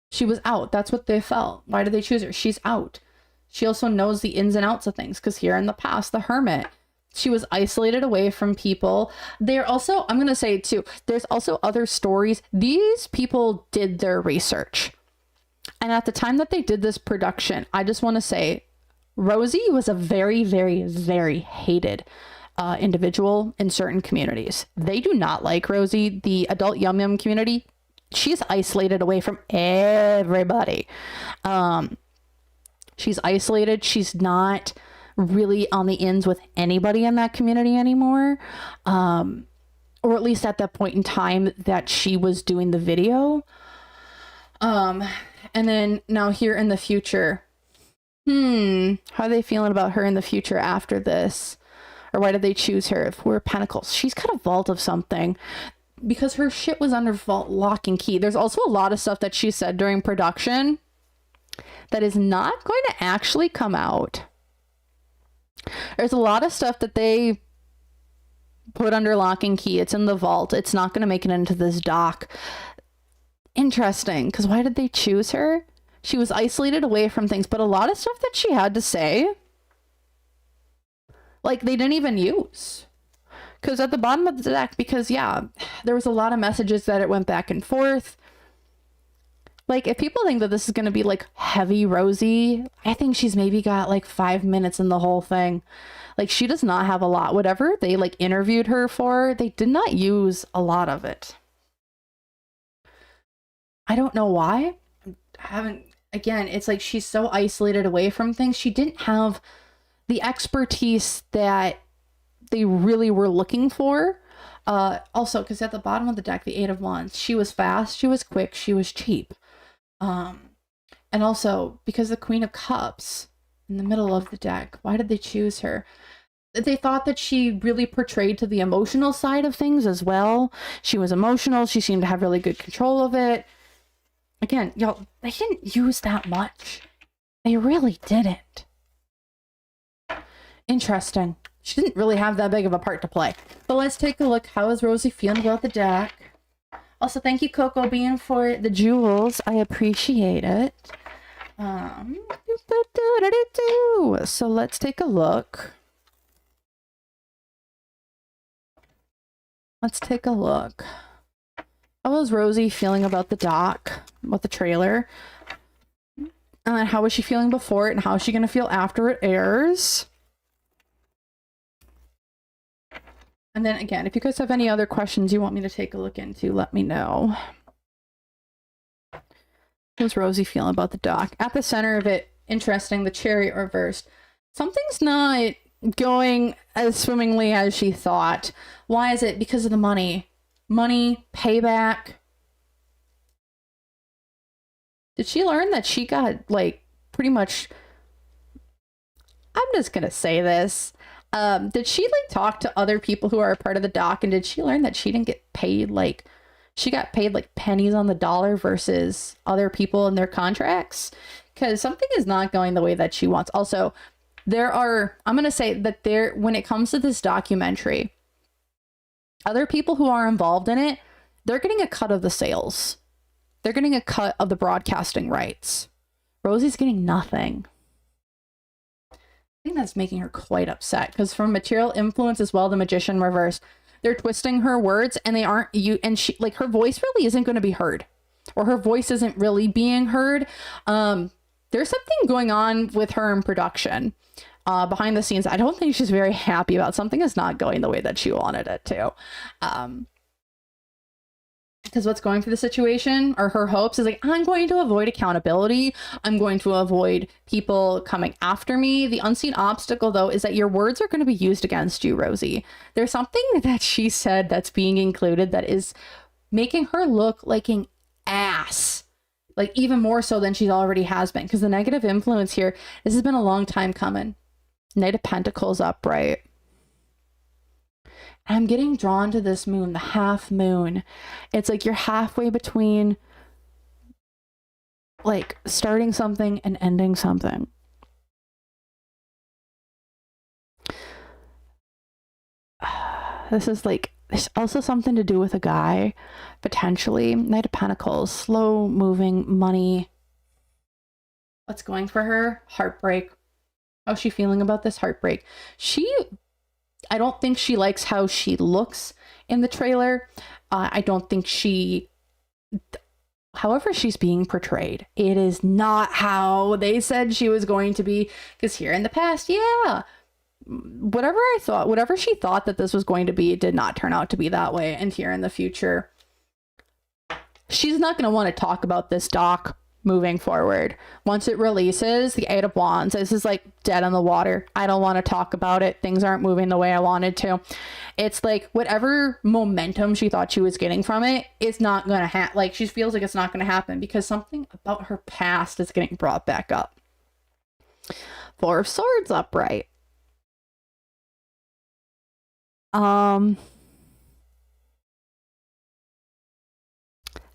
She was out. That's what they felt. Why did they choose her? She's out. She also knows the ins and outs of things, because here in the past, the Hermit, she was isolated away from people. They're also, I'm going to say too, there's also other stories. These people did their research. And at the time that they did this production, I just want to say, Rosie was a very, very, very hated individual in certain communities. They do not like Rosie. The adult Yum Yum community, she's isolated away from everybody. She's isolated. She's not really on the ins with anybody in that community anymore. Or at least at that point in time that she was doing the video. And then now here in the future, how are they feeling about her in the future after this? Or why did they choose her? Four of Pentacles. She's got a vault of something, because her shit was under vault lock and key. There's also a lot of stuff that she said during production that is not going to actually come out. There's a lot of stuff that they put under lock and key. It's in the vault. It's not going to make it into this doc. Interesting, because why did they choose her? She was isolated away from things, but a lot of stuff that she had to say, like, they didn't even use. Because at the bottom of the deck, because yeah, there was a lot of messages that it went back and forth. Like, if people think that this is going to be like heavy Rosie, I think she's maybe got like 5 minutes in the whole thing. Like, she does not have a lot. Whatever they like interviewed her for, they did not use a lot of it. I don't know why. Again, it's like she's so isolated away from things. She didn't have the expertise that they really were looking for. Also, because at the bottom of the deck, the Eight of Wands, she was fast, she was quick, she was cheap. And also, because the Queen of Cups in the middle of the deck, why did they choose her? They thought that she really portrayed to the emotional side of things as well. She was emotional. She seemed to have really good control of it. Again, y'all, they didn't use that much. They really didn't. Interesting. She didn't really have that big of a part to play. But let's take a look. How is Rosie feeling about the deck? Also, thank you, Coco Bean, for the jewels. I appreciate it. So let's take a look. Let's take a look. How was Rosie feeling about the doc, about the trailer? And then how was she feeling before it, and how is she going to feel after it airs? And then again, if you guys have any other questions you want me to take a look into, let me know. How's Rosie feeling about the doc? At the center of it, interesting, the Chariot reversed. Something's not going as swimmingly as she thought. Why is it? Because of the money. Money, payback. Did she learn that she got, like, pretty much... I'm just gonna say this. Did she, like, talk to other people who are a part of the doc, and did she learn that she didn't get paid, like... She got paid, like, pennies on the dollar versus other people in their contracts? Because something is not going the way that she wants. Also, there are... I'm gonna say that there... When it comes to this documentary... Other people who are involved in it, they're getting a cut of the sales. They're getting a cut of the broadcasting rights. Rosie's getting nothing. I think that's making her quite upset, because from material influence as well, the Magician reverse, they're twisting her words, and they aren't and she, like, her voice really isn't going to be heard. or her voice isn't really being heard. There's something going on with her in production. Behind the scenes, I don't think she's very happy about something is not going the way that she wanted it to. Because what's going through the situation or her hopes is like, I'm going to avoid accountability. I'm going to avoid people coming after me. The unseen obstacle, though, is that your words are going to be used against you, Rosie. There's something that she said that's being included that is making her look like an ass. Like even more so than she already has been. Because the negative influence here, this has been a long time coming. Knight of Pentacles upright. I'm getting drawn to this moon, the half moon. It's like you're halfway between like starting something and ending something. This is like, there's also something to do with a guy, potentially. Knight of Pentacles, slow moving money. What's going for her? Heartbreak. How's she feeling about this heartbreak? I don't think she likes how she looks in the trailer. I don't think however she's being portrayed, it is not how they said she was going to be. Because here in the past, yeah, whatever she thought that this was going to be, it did not turn out to be that way. And here in the future, she's not going to want to talk about this doc moving forward. Once it releases, the Eight of Wands, this is like dead in the water. I don't want to talk about it. Things aren't moving the way I wanted to. It's like whatever momentum she thought she was getting from it, it's not going to happen. Like she feels like it's not going to happen because something about her past is getting brought back up. Four of Swords upright.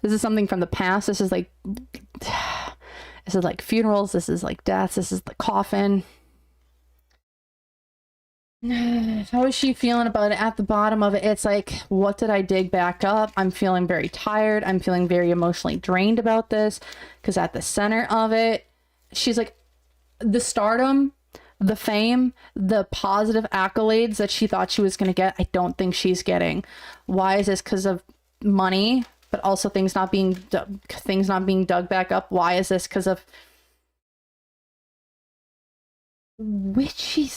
This is something from the past. This is like funerals. This is like deaths. This is the coffin. How is she feeling about it? At the bottom of it, it's like, what did I dig back up? I'm feeling very tired. I'm feeling very emotionally drained about this. Because at the center of it, she's like, the stardom, the fame, the positive accolades that she thought she was going to get, I don't think she's getting. Why is this? Because of money? But also things not being dug back up. Why is this? Because of witchy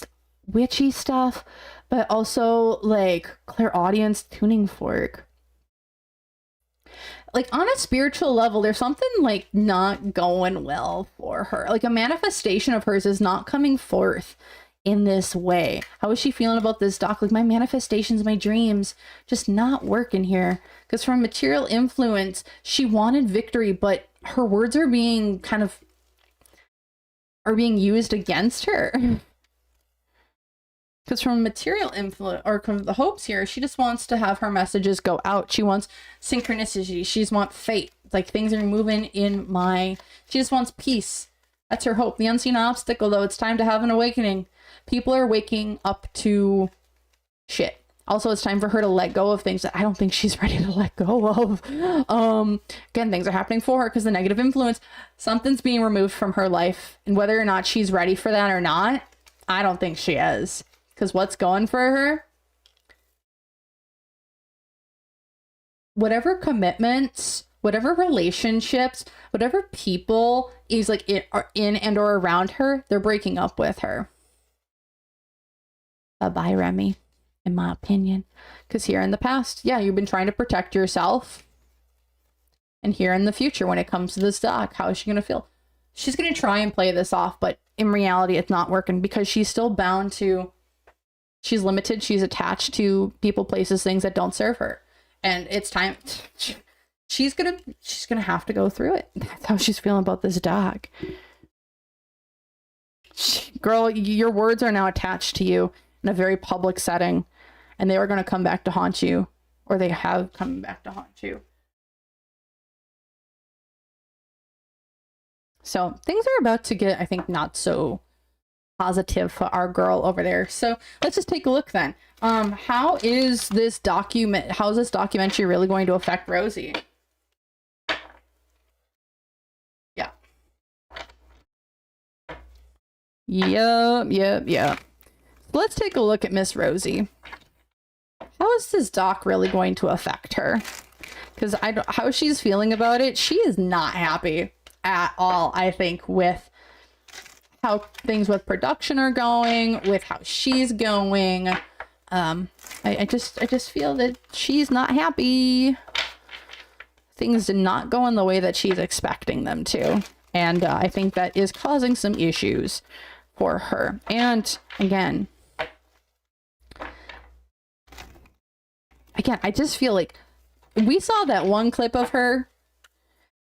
stuff, but also like clairaudience tuning fork. Like on a spiritual level, there's something like not going well for her. Like a manifestation of hers is not coming forth in this way. How is she feeling about this doc? Like my manifestations, my dreams, just not working here. Because from material influence, she wanted victory, but her words are being used against her. Because from material influence or from the hopes here, she just wants to have her messages go out. She wants synchronicity. She just wants fate. Like things are moving she just wants peace. That's her hope. The unseen obstacle, though, it's time to have an awakening. People are waking up to shit. Also, it's time for her to let go of things that I don't think she's ready to let go of. Again, things are happening for her because the negative influence, something's being removed from her life. And whether or not she's ready for that or not, I don't think she is. Because what's going for her? Whatever commitments, whatever relationships, whatever people is like are in and or around her, they're breaking up with her. Bye, Remy, in my opinion. Because here in the past, yeah, you've been trying to protect yourself. And here in the future, when it comes to this doc, how is she going to feel? She's going to try and play this off, but in reality, it's not working because she's still bound to, she's limited, she's attached to people, places, things that don't serve her. And it's time, she's gonna have to go through it. That's how she's feeling about this doc. Girl, your words are now attached to you in a very public setting, and they are going to come back to haunt you, or they have come back to haunt you. So things are about to get, I think, not so positive for our girl over there. So let's just take a look then. How is this documentary really going to affect Rosie? Yeah. Yep. Let's take a look at Miss Rosie. How is this doc really going to affect her? because how she's feeling about it, she is not happy at all, I think, with how things with production are going, with how she's going. I just feel that she's not happy. Things did not go in the way that she's expecting them to. And I think that is causing some issues for her. And again, I just feel like we saw that one clip of her,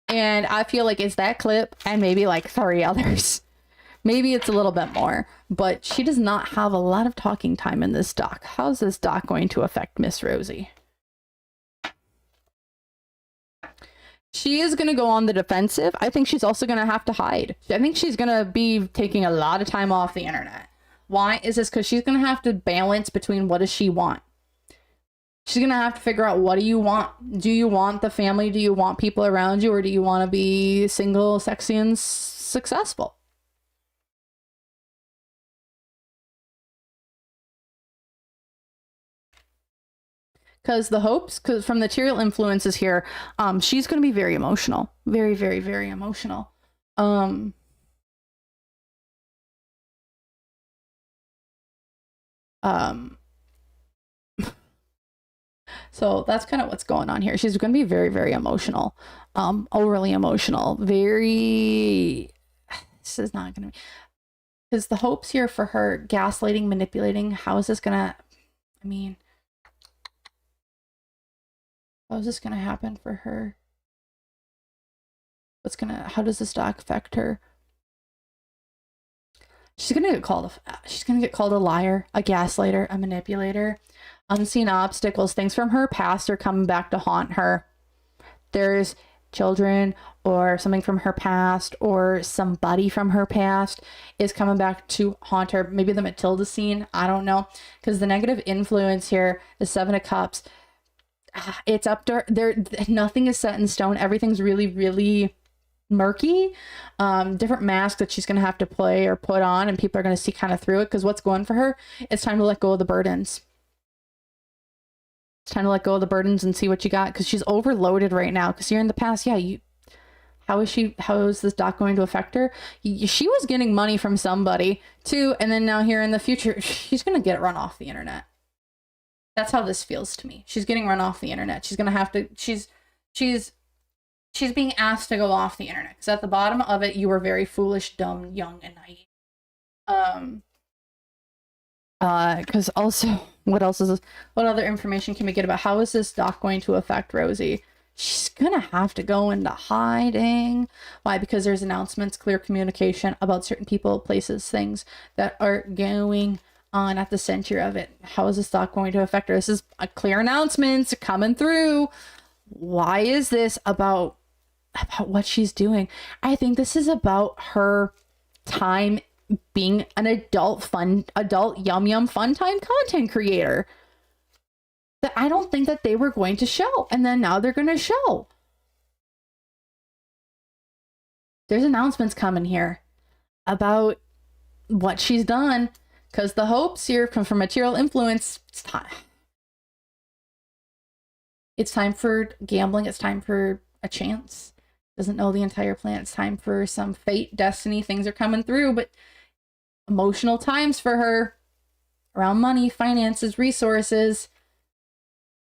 and I feel like it's that clip and maybe like 3 others. Maybe it's a little bit more, but she does not have a lot of talking time in this doc. How's this doc going to affect Miss Rosie? She is going to go on the defensive. I think she's also going to have to hide. I think she's going to be taking a lot of time off the internet. Why is this? Because she's going to have to balance between what does she want. She's going to have to figure out, what do you want? Do you want the family? Do you want people around you? Or do you want to be single, sexy, and successful? Because the hopes, because from the material influences here, she's going to be very emotional. Very, very, very emotional. So that's kind of what's going on here. She's going to be very, very emotional. Overly emotional. Very... This is not going to be... Because the hopes here for her, gaslighting, manipulating, how is this going to... I mean... How is this going to happen for her? How does this doc affect her? She's going to get called a liar, a gaslighter, a manipulator. Unseen obstacles, things from her past are coming back to haunt her. There's children or something from her past, or somebody from her past is coming back to haunt her. Maybe the Matilda scene, I don't know. Because the negative influence here, the 7 of Cups, it's up to there. Nothing is set in stone. Everything's really, really murky. Different masks that she's going to have to play or put on, and people are going to see kind of through it. Because what's going for her, it's time to let go of the burdens. It's time to let go of the burdens and see what you got, because she's overloaded right now. Because here in the past, yeah, how is this doc going to affect her? She was getting money from somebody too, and then now here in the future, she's going to get run off the internet. That's how this feels to me. She's getting run off the internet. She's going to have to, she's being asked to go off the internet. Because at the bottom of it, you were very foolish, dumb, young, and naive. Because also, what other information can we get about how is this doc going to affect Rosie? She's gonna have to go into hiding. Why? Because there's announcements, clear communication about certain people, places, things that are going on at the center of it. How is this doc going to affect her? This is a clear announcements coming through. Why is this about what she's doing? I think this is about her time being an adult yum yum fun time content creator that I don't think that they were going to show, and then now they're going to show. There's announcements coming here about what she's done, because the hopes here come from material influence. It's time for gambling. It's time for a chance. Doesn't know the entire plan. It's time for some fate, destiny. Things are coming through, but emotional times for her around money, finances, resources.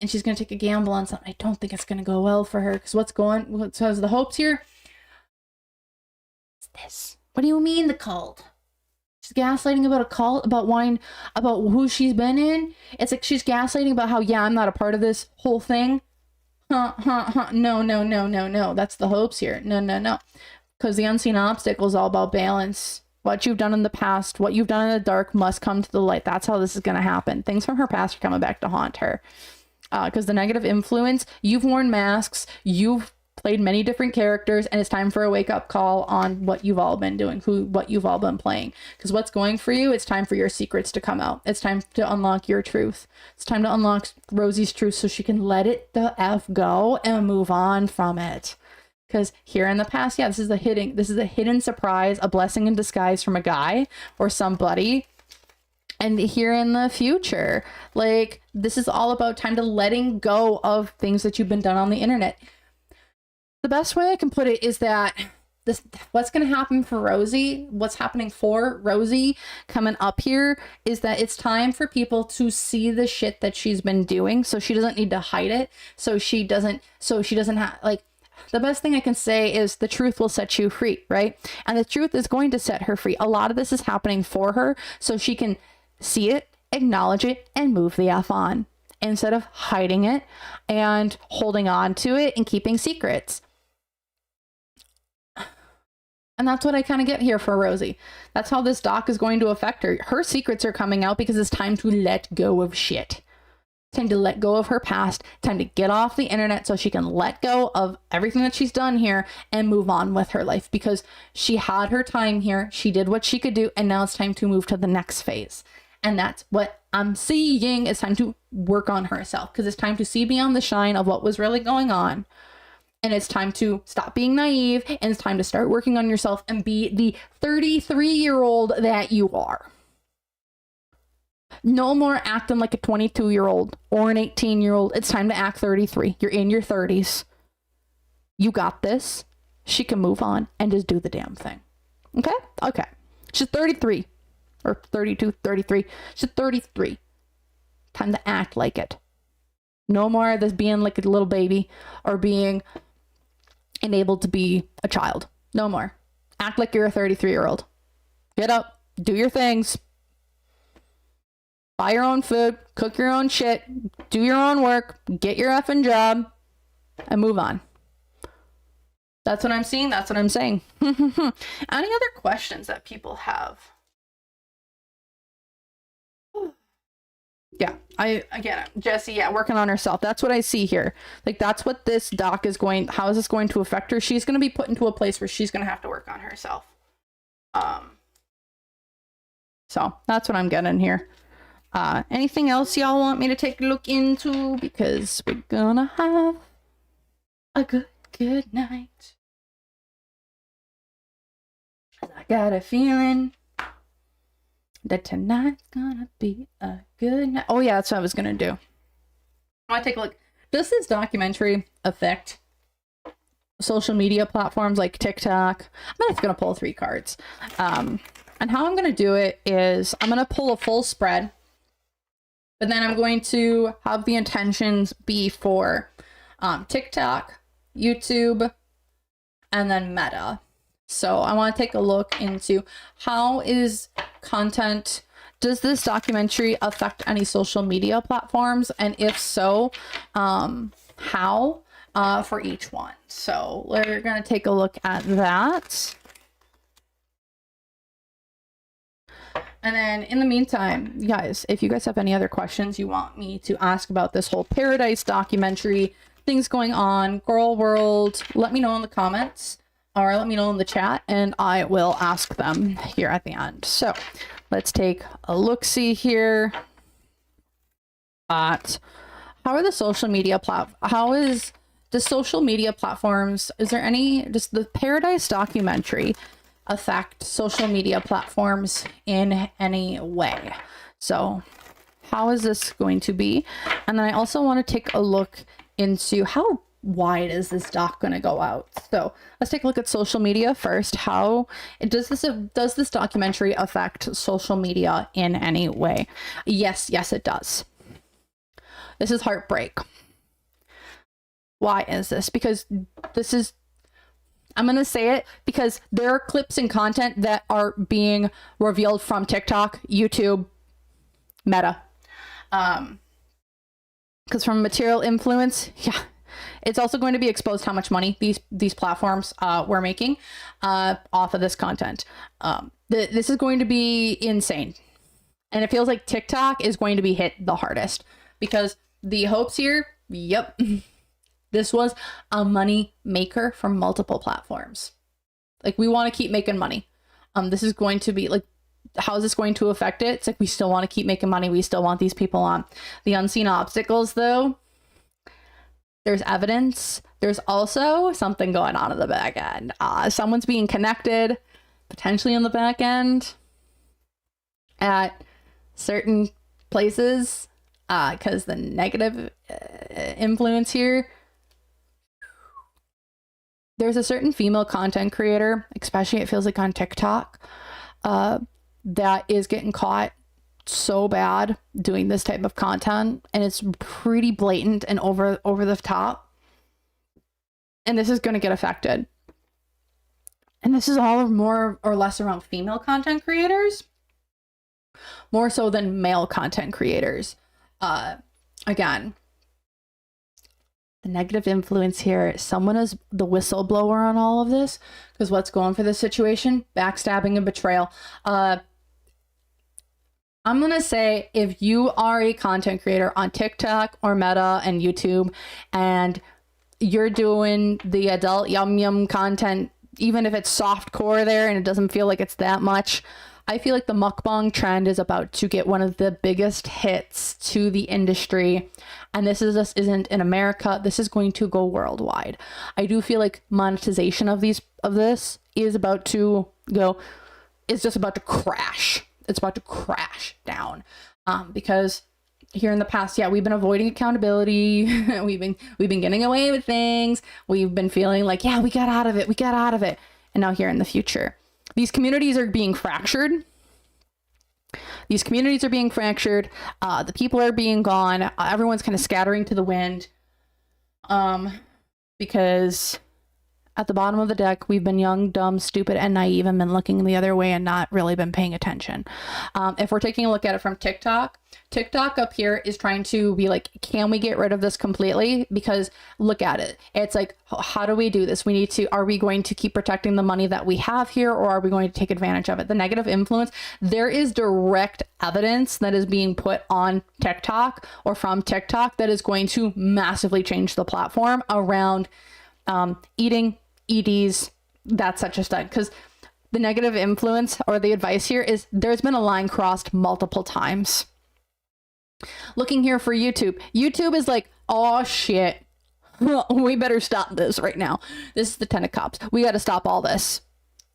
And she's going to take a gamble on something. I don't think it's going to go well for her, because so the hopes here. What's this? What do you mean the cult? She's gaslighting about a cult, about who she's been in. It's like she's gaslighting about how, yeah, I'm not a part of this whole thing. No. That's the hopes here. No. Because the unseen obstacle is all about balance. What you've done in the past, what you've done in the dark must come to the light. That's how this is going to happen. Things from her past are coming back to haunt her. Because the negative influence, you've worn masks, you've played many different characters, and it's time for a wake-up call on what you've all been doing, what you've all been playing. Because what's going for you, it's time for your secrets to come out. It's time to unlock your truth. It's time to unlock Rosie's truth so she can let it the F go and move on from it. Because here in the past, yeah, this is a hidden surprise, a blessing in disguise from a guy or somebody. and here in the future. Like, this is all about time to letting go of things that you've been done on the internet. The best way I can put it is that what's going to happen for Rosie, what's happening for Rosie coming up here is that it's time for people to see the shit that she's been doing, so she doesn't need to hide it, so she doesn't have, like, the best thing I can say is the truth will set you free, right? And the truth is going to set her free. A lot of this is happening for her so she can see it, acknowledge it, and move the F on instead of hiding it and holding on to it and keeping secrets. And that's what I kind of get here for Rosie. That's how this doc is going to affect her. Her secrets are coming out because it's time to let go of shit. Time to let go of her past. Time to get off the internet so she can let go of everything that she's done here and move on with her life, because she had her time here. She did what she could do, and now it's time to move to the next phase. And that's what I'm seeing. It's time to work on herself, because it's time to see beyond the shine of what was really going on. And it's time to stop being naive, and it's time to start working on yourself and be the 33-year-old that you are. No more acting like a 22-year-old or an 18-year-old. It's time to act 33. You're in your 30s. You got this. She can move on and just do the damn thing. Okay? Okay. She's 33 or 32, 33. She's 33. Time to act like it. No more of this being like a little baby or being enabled to be a child. No more. Act like you're a 33-year-old. Get up, do your things, buy your own food, cook your own shit, do your own work, get your effing job, and move on. That's what I'm seeing. That's what I'm saying. Any other questions that people have? Yeah, Jessie, working on herself. That's what I see here. Like, that's what this doc is going, how is this going to affect her? She's going to be put into a place where she's going to have to work on herself. So that's what I'm getting here. Anything else y'all want me to take a look into? Because we're gonna have a good night. I got a feeling that tonight's gonna be a good night. Oh yeah, that's what I was gonna do. I want to take a look. Does this documentary affect social media platforms like TikTok? I'm just gonna pull 3 cards. And how I'm gonna do it is I'm gonna pull a full spread, but then I'm going to have the intentions be for TikTok, YouTube, and then Meta. So I want to take a look into how is content, does this documentary affect any social media platforms? And if so, how for each one? So we're going to take a look at that. And then in the meantime, guys, if you guys have any other questions you want me to ask about this whole Pearadise documentary, things going on, Gorl World, let me know in the comments. Or let me know in the chat and I will ask them here at the end. So let's take a look-see here at how are the social media the social media platforms, is there any, does the Pearadise documentary affect social media platforms in any way? So how is this going to be? And then I also want to take a look into how wide is this doc going to go out. So let's take a look at social media first. How does this documentary affect social media in any way? Yes, it does. This is heartbreak. Why is this? Because this is, I'm going to say it because there are clips and content that are being revealed from TikTok, YouTube, Meta. Because from material influence, it's also going to be exposed how much money these platforms were making off of this content. This is going to be insane. And it feels like TikTok is going to be hit the hardest because the hopes here, yep, this was a money maker for multiple platforms. Like, we want to keep making money. This is going to be like, how is this going to affect it? It's like, we still want to keep making money. We still want these people on. The unseen obstacles, though, there's evidence. There's also something going on in the back end. Someone's being connected, potentially in the back end, at certain places, because the negative influence here, there's a certain female content creator, especially it feels like on TikTok, that is getting caught so bad doing this type of content, and it's pretty blatant and over the top, and this is going to get affected. And this is all more or less around female content creators, more so than male content creators. Again, the negative influence here, someone is the whistleblower on all of this, because what's going for this situation? Backstabbing and betrayal. I'm going to say, if you are a content creator on TikTok or Meta and YouTube, and you're doing the adult yum content, even if it's soft core there and it doesn't feel like it's that much, I feel like the mukbang trend is about to get one of the biggest hits to the industry. And this isn't in America. This is going to go worldwide. I do feel like monetization of this is about to go, is just about to crash. It's about to crash down, because here in the past, we've been avoiding accountability. we've been getting away with things. We've been feeling like, we got out of it. And now here in the future, these communities are being fractured. The people are being gone. Everyone's kind of scattering to the wind. Because at the bottom of the deck, we've been young, dumb, stupid, and naive, and been looking the other way and not really been paying attention. If we're taking a look at it from TikTok up here is trying to be like, can we get rid of this completely? Because look at it. It's like, how do we do this? Are we going to keep protecting the money that we have here, or are we going to take advantage of it? The negative influence, there is direct evidence that is being put on TikTok or from TikTok that is going to massively change the platform around eating, EDs, that such a stuff. Because the negative influence or the advice here is there's been a line crossed multiple times. Looking here for YouTube. YouTube is like, oh shit, we better stop this right now. This is the 10 of Cups. We got to stop all this,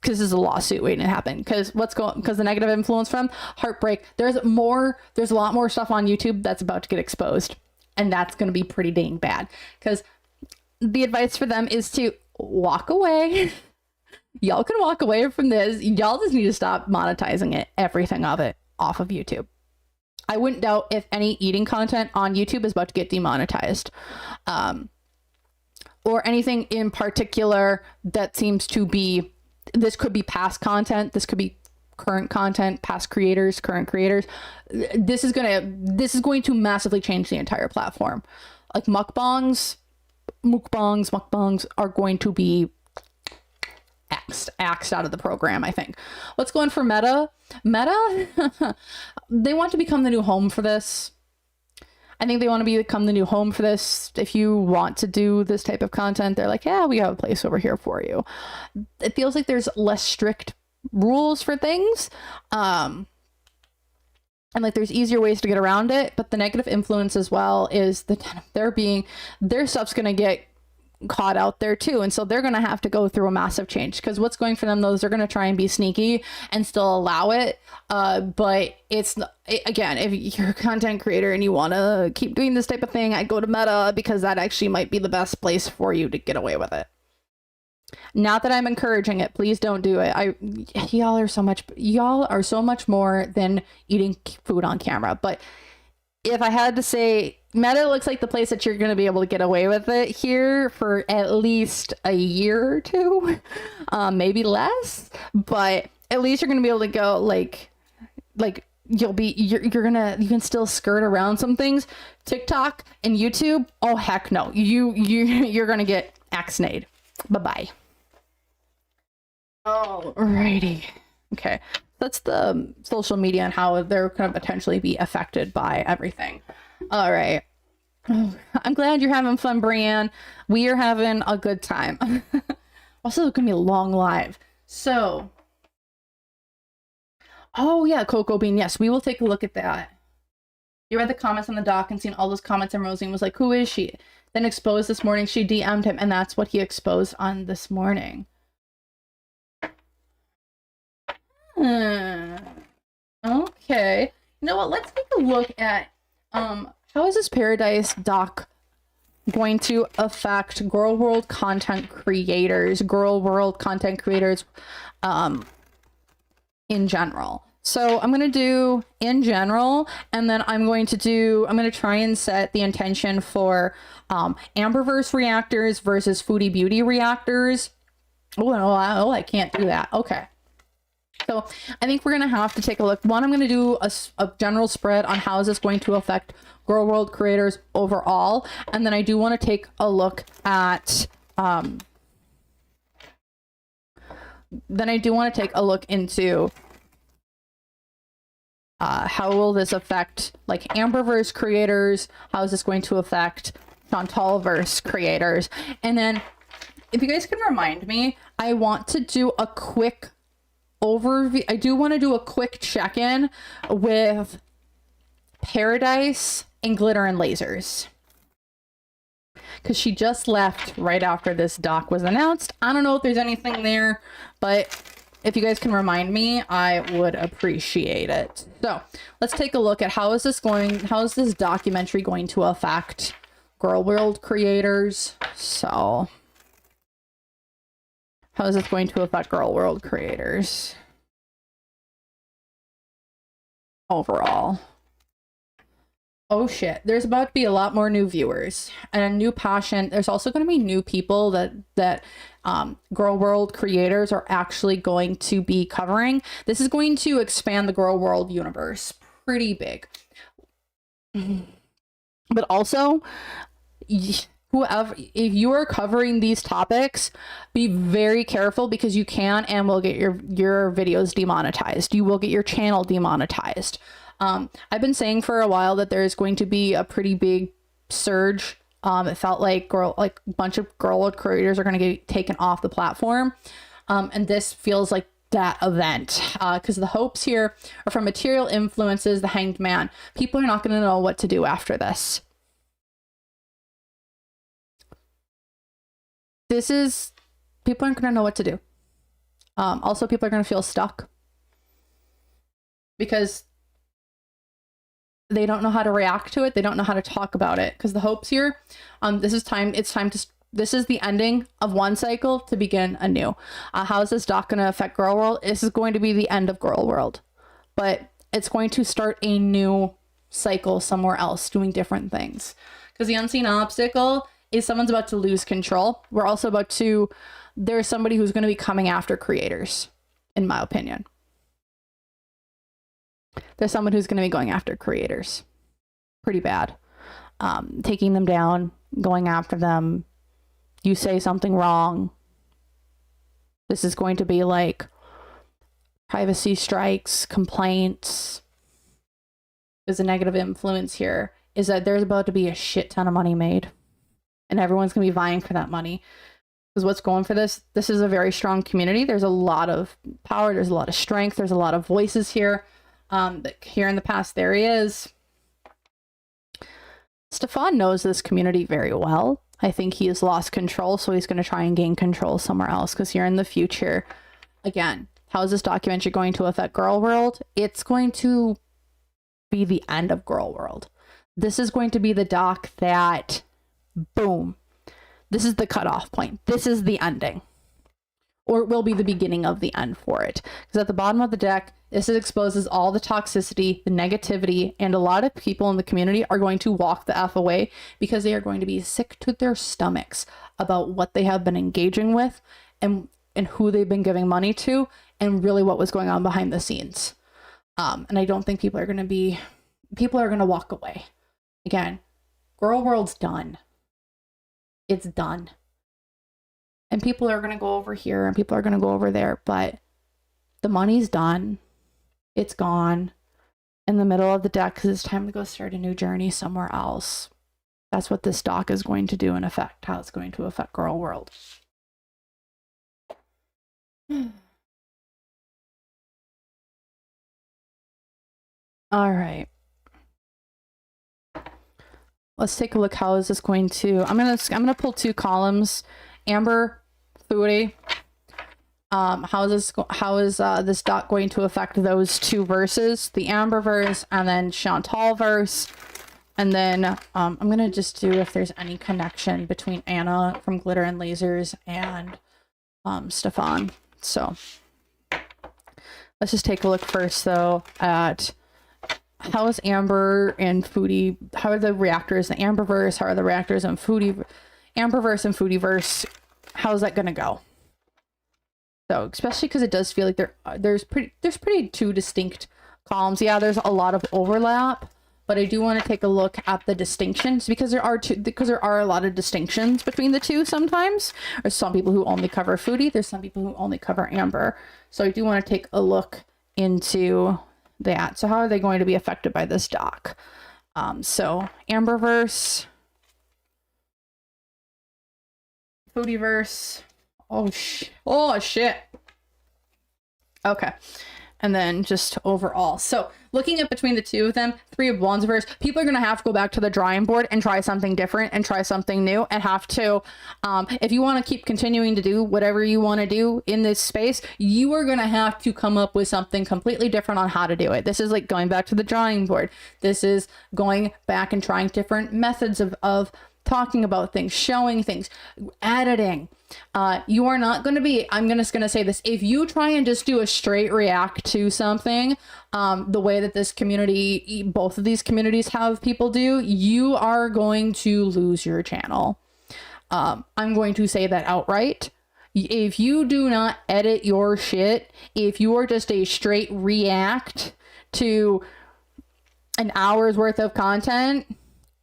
because this is a lawsuit waiting to happen. Because the negative influence from heartbreak. There's a lot more stuff on YouTube that's about to get exposed, and that's going to be pretty dang bad. Because the advice for them is to walk away. Y'all can walk away from this. Y'all just need to stop monetizing it, everything of it, off of YouTube. I wouldn't doubt if any eating content on YouTube is about to get demonetized. Or anything in particular that seems to be, this could be past content, this could be current content, past creators, current creators. This is going to massively change the entire platform. Like mukbangs are going to be axed out of the program, I think. What's going for Meta? They want to become the new home for this. I think they want to become the new home for this. If you want to do this type of content, they're like, we have a place over here for you. It feels like there's less strict rules for things. And like there's easier ways to get around it, but the negative influence as well is their stuff's going to get caught out there too, and so they're going to have to go through a massive change. Because what's going for them though is they're going to try and be sneaky and still allow it, but again, if you're a content creator and you want to keep doing this type of thing, I'd go to Meta, because that actually might be the best place for you to get away with it. Not that I'm encouraging it, please don't do it. Y'all are so much more than eating food on camera. But if I had to say, Meta looks like the place that you're going to be able to get away with it here for at least a year or two, maybe less, but at least you're going to be able to go like you can still skirt around some things. TikTok and YouTube, oh heck no, you're going to get axed. Bye-bye. Alrighty. Okay. That's the social media and how they're going to potentially be affected by everything. All right. I'm glad you're having fun, Brienne. We are having a good time. Also, it's going to be a long live. So, oh yeah, Cocoa Bean. Yes, we will take a look at that. You read the comments on the doc and seen all those comments, and Rosie was like, who is she? Then exposed this morning, she DM'd him, and that's what he exposed on this morning. Okay. You know what? Let's take a look at how is this Pearadise doc going to affect Gorl World content creators, in general. So I'm going to do in general, and then I'm going to try and set the intention for Amberverse reactors versus Foodie Beauty reactors. Oh, no, I can't do that. Okay. So I think we're going to have to take a look. One, I'm going to do a general spread on how is this going to affect Gorl World creators overall. And then I do want to take a look at, into how will this affect like Amberverse creators? How is this going to affect Chantalverse creators? And then if you guys can remind me, I want to do a quick overview. I do want to do a quick check-in with Pearadise and Glitter and Lazers, because she just left right after this doc was announced. I don't know if there's anything there, but if you guys can remind me, I would appreciate it. So let's take a look at how is this documentary going to affect Gorl World creators. So how is this going to affect Gorl World creators overall? Oh shit, there's about to be a lot more new viewers and a new passion. There's also going to be new people that Gorl World creators are actually going to be covering. This is going to expand the Gorl World universe pretty big. But also, whoever, if you are covering these topics, be very careful, because you can and will get your videos demonetized. You will get your channel demonetized. I've been saying for a while that there's going to be a pretty big surge. It felt like a bunch of Gorl World creators are going to get taken off the platform. And this feels like that event, because the hopes here are from material influences, the Hanged Man. People are not going to know what to do after this. People aren't going to know what to do. Also, people are going to feel stuck because they don't know how to react to it. They don't know how to talk about it, because the hopes here, this is the ending of one cycle to begin a new. How is this doc going to affect Gorl World? This is going to be the end of Gorl World, but it's going to start a new cycle somewhere else doing different things, because the unseen obstacle is someone's about to lose control. There's somebody who's going to be coming after creators, in my opinion. There's someone who's going to be going after creators pretty bad, taking them down, going after them. You say something wrong, this is going to be like privacy strikes, complaints. There's a negative influence here, is that there's about to be a shit ton of money made, and everyone's going to be vying for that money. Because what's going for this is a very strong community. There's a lot of power, there's a lot of strength, there's a lot of voices here. Here in the past there is. Stefan knows this community very well. I think he has lost control, so he's going to try and gain control somewhere else, because here in the future, again, how is this documentary going to affect Gorl World? It's going to be the end of Gorl World. This is going to be the doc that, boom, this is the cutoff point. This is the ending. Or it will be the beginning of the end for it. Because at the bottom of the deck, this exposes all the toxicity, the negativity, and a lot of people in the community are going to walk the F away, because they are going to be sick to their stomachs about what they have been engaging with, and who they've been giving money to, and really what was going on behind the scenes. And I don't think people are going to walk away. Again, Gorl World's done. It's done. And people are going to go over here and people are going to go over there, but the money's done. It's gone in the middle of the deck, because it's time to go start a new journey somewhere else. That's what this doc is going to do, in effect, how it's going to affect Gorl World. All right. Let's take a look. How is this going to, I'm gonna pull two columns, Amber, Foodie. How is this doc going to affect those two verses, the Amberverse and then Chantalverse? And then I'm gonna just do if there's any connection between Anna from Glitter and Lasers and Stefan. So let's just take a look first though at how is Amber and Foodie, how are the reactors in the Amberverse, how are the reactors in Amberverse and Foodieverse, how's that gonna go? So especially because it does feel like there's pretty two distinct columns. Yeah, there's a lot of overlap, but I do want to take a look at the distinctions because there are a lot of distinctions between the two sometimes. There's some people who only cover Foodie, there's some people who only cover Amber. So I do want to take a look into that. So how are they going to be affected by this doc? So Amberverse, Foodieverse. Oh shit. Okay. And then just overall. So looking at between the two of them, Three of Wands verse, people are going to have to go back to the drawing board and try something different and try something new and have to, if you want to keep continuing to do whatever you want to do in this space, you are going to have to come up with something completely different on how to do it. This is like going back to the drawing board. This is going back and trying different methods of talking about things, showing things, editing. You are not going to be, I'm just going to say this, if you try and just do a straight react to something, the way that this community, both of these communities have people do, you are going to lose your channel. I'm going to say that outright. If you do not edit your shit, if you are just a straight react to an hour's worth of content,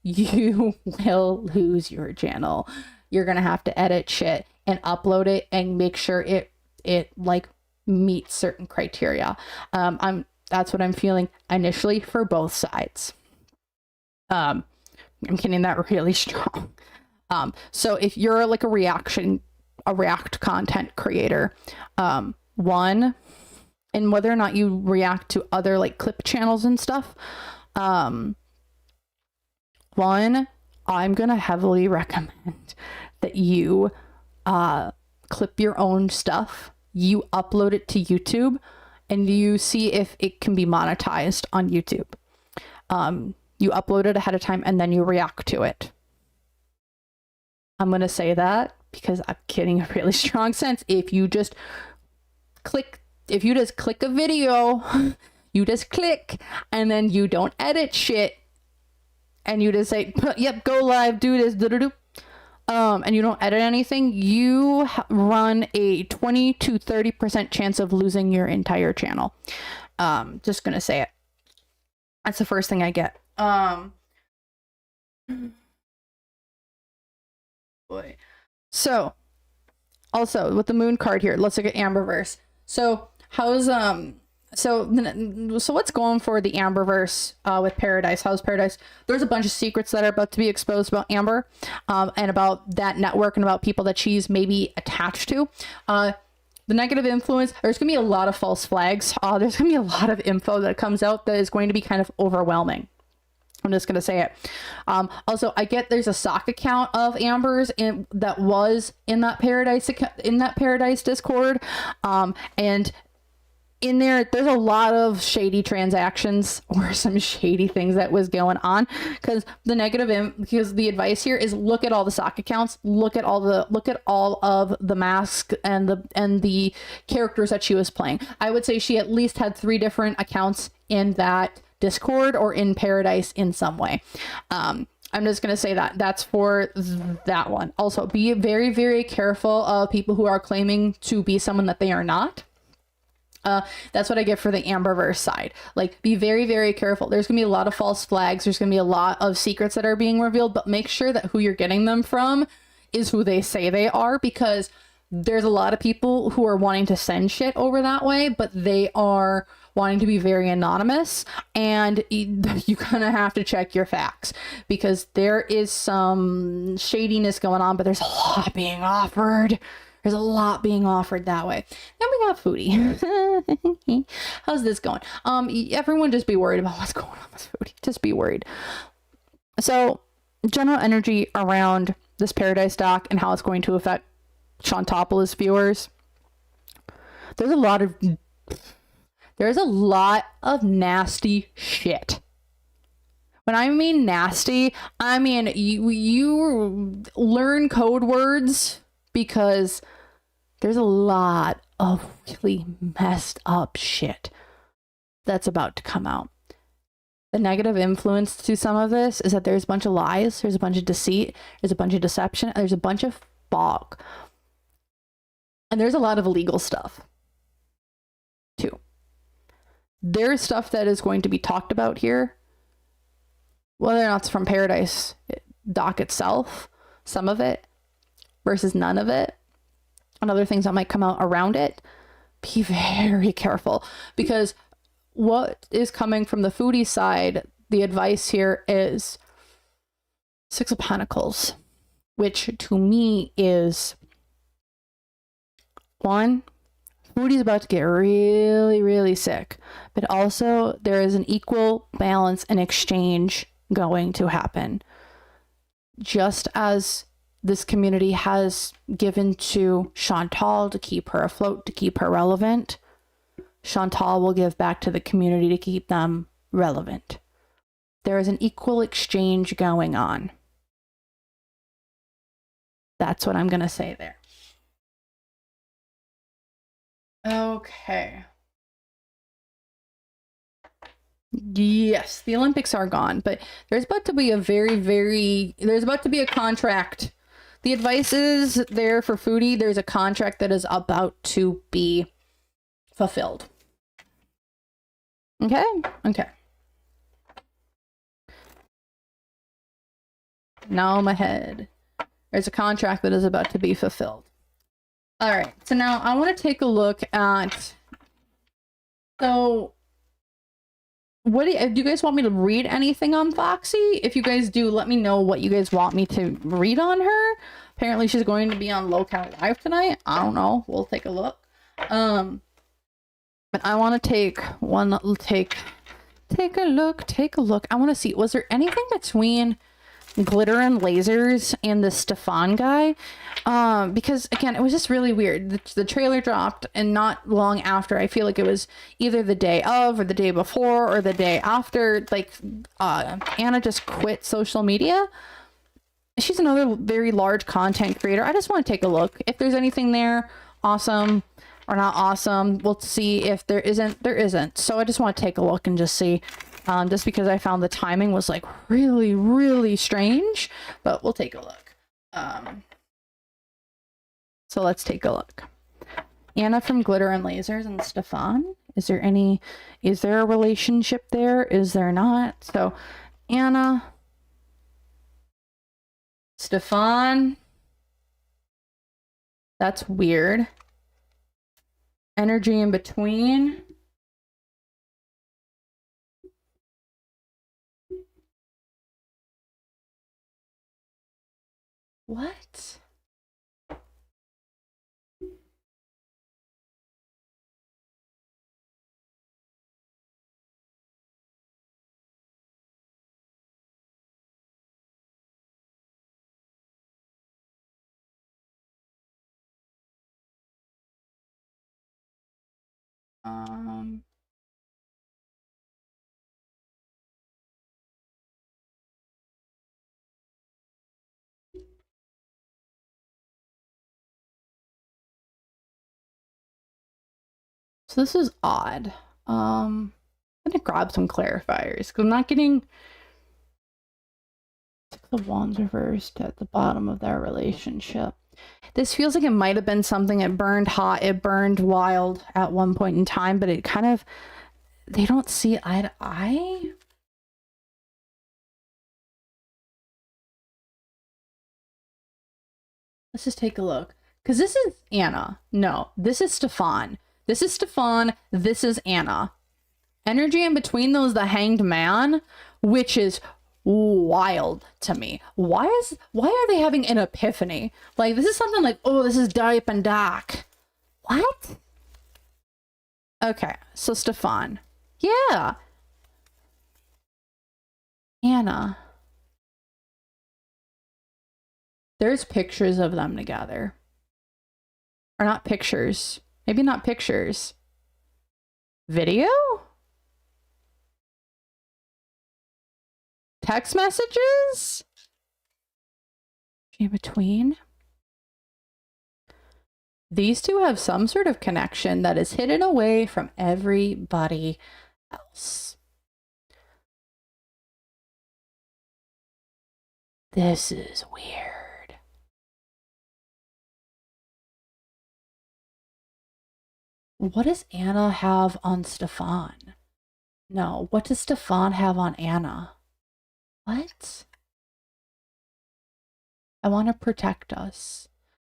you will lose your channel. You're gonna have to edit shit and upload it and make sure it like meets certain criteria. That's what I'm feeling initially for both sides. I'm getting that really strong. So if you're like a react content creator, one, and whether or not you react to other like clip channels and stuff, one, I'm gonna heavily recommend that you clip your own stuff, you upload it to YouTube, and you see if it can be monetized on YouTube. You upload it ahead of time and then you react to it. I'm gonna say that because I'm getting a really strong sense. If you just click a video, you just click and then you don't edit shit, and you just say, yep, go live, do this, and you don't edit anything, you run a 20 to 30% chance of losing your entire channel. Just gonna say it. That's the first thing I get. Boy. So, also with the moon card here, let's look at Amberverse. So, how's so what's going for the Amberverse with Pearadise? How's Pearadise? There's a bunch of secrets that are about to be exposed about Amber, and about that network and about people that she's maybe attached to. The negative influence, there's gonna be a lot of false flags. There's gonna be a lot of info that comes out that is going to be kind of overwhelming. I'm just gonna say it. Also, I get there's a sock account of Amber's that was in that Pearadise Discord, and in there's a lot of shady transactions or some shady things that was going on, because the advice here is look at all the sock accounts, look at all of the masks and the characters that she was playing. I would say she at least had 3 different accounts in that Discord or in Pearadise in some way. I'm just going to say that's for that one. Also, be very, very careful of people who are claiming to be someone that they are not. That's what I get for the Amberverse side. Like, be very, very careful. There's gonna be a lot of false flags. There's gonna be a lot of secrets that are being revealed, but make sure that who you're getting them from is who they say they are, because there's a lot of people who are wanting to send shit over that way, but they are wanting to be very anonymous, and you kind of have to check your facts, because there is some shadiness going on, but there's a lot being offered. There's a lot being offered that way. Then we got Foodie. How's this going? Everyone just be worried about what's going on with Foodie. Just be worried. So, general energy around this Pearadise doc and how it's going to affect Chantaltopolis viewers. There's a lot of nasty shit. When I mean nasty, I mean you learn code words, because there's a lot of really messed up shit that's about to come out. The negative influence to some of this is that there's a bunch of lies, there's a bunch of deceit, there's a bunch of deception, there's a bunch of fog. And there's a lot of illegal stuff too. There's stuff that is going to be talked about here, whether or not it's from Pearadise doc itself, some of it versus none of it, and other things that might come out around it. Be very careful, because what is coming from the foodie side, the advice here is Six of Pentacles, which to me is, one, foodie's about to get really, really sick, but also there is an equal balance and exchange going to happen. Just as this community has given to Chantal to keep her afloat, to keep her relevant, Chantal will give back to the community to keep them relevant. There is an equal exchange going on. That's what I'm going to say there. Okay. Yes, the Olympics are gone, but there's about to be there's about to be a contract. The advice is there for foodie. There's a contract that is about to be fulfilled. Okay. Now in my head, there's a contract that is about to be fulfilled. All right. So now I want to take a look at. So, what do you guys want me to read anything on Foxy? If you guys do, let me know what you guys want me to read on her. Apparently, she's going to be on Local Live tonight. I don't know. We'll take a look. But I want to take a look. I want to see, was there anything between Glitter and Lazers and the Stefan guy? Because again, it was just really weird. The trailer dropped, and not long after, I feel like it was either the day of or the day before or the day after, like Anna just quit social media. She's another very large content creator. I just want to take a look. If there's anything there, awesome. Or not awesome. We'll see. If there isn't, there isn't. So I just want to take a look and just see. Just because I found the timing was like really, really strange, but we'll take a look. So let's take a look. Anna from Glitter and Lasers and Stefan. Is there a relationship there? Is there not? So Anna, Stefan. That's weird. Energy in between. What? So this is odd. I'm gonna grab some clarifiers because I'm not getting Six of Wands reversed at the bottom of their relationship. This feels like it might have been something that burned hot, it burned wild at one point in time, but it kind of, they don't see eye to eye. Let's just take a look. Because this is Anna. No, this is Stefan. This is Stefan. This is Anna. Energy in between those, the Hanged Man, which is wild to me. Why are they having an epiphany? Like, this is something like, oh, this is deep and dark. What? Okay, so Stefan. Yeah. Anna. There's pictures of them together. Or not pictures. Maybe not pictures. Video? Text messages? In between? These two have some sort of connection that is hidden away from everybody else. This is weird. What does Anna have on Stefan? No, what does Stefan have on Anna? What? I want to protect us.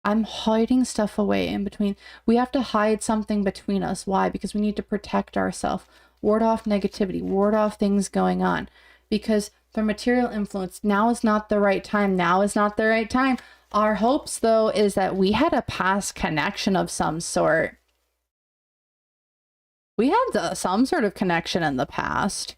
I'm hiding stuff away in between. We have to hide something between us. Why? Because we need to protect ourselves. Ward off negativity. Ward off things going on. Because for material influence, now is not the right time. Now is not the right time. Our hopes, though, is that we had a past connection of some sort. We had some sort of connection in the past.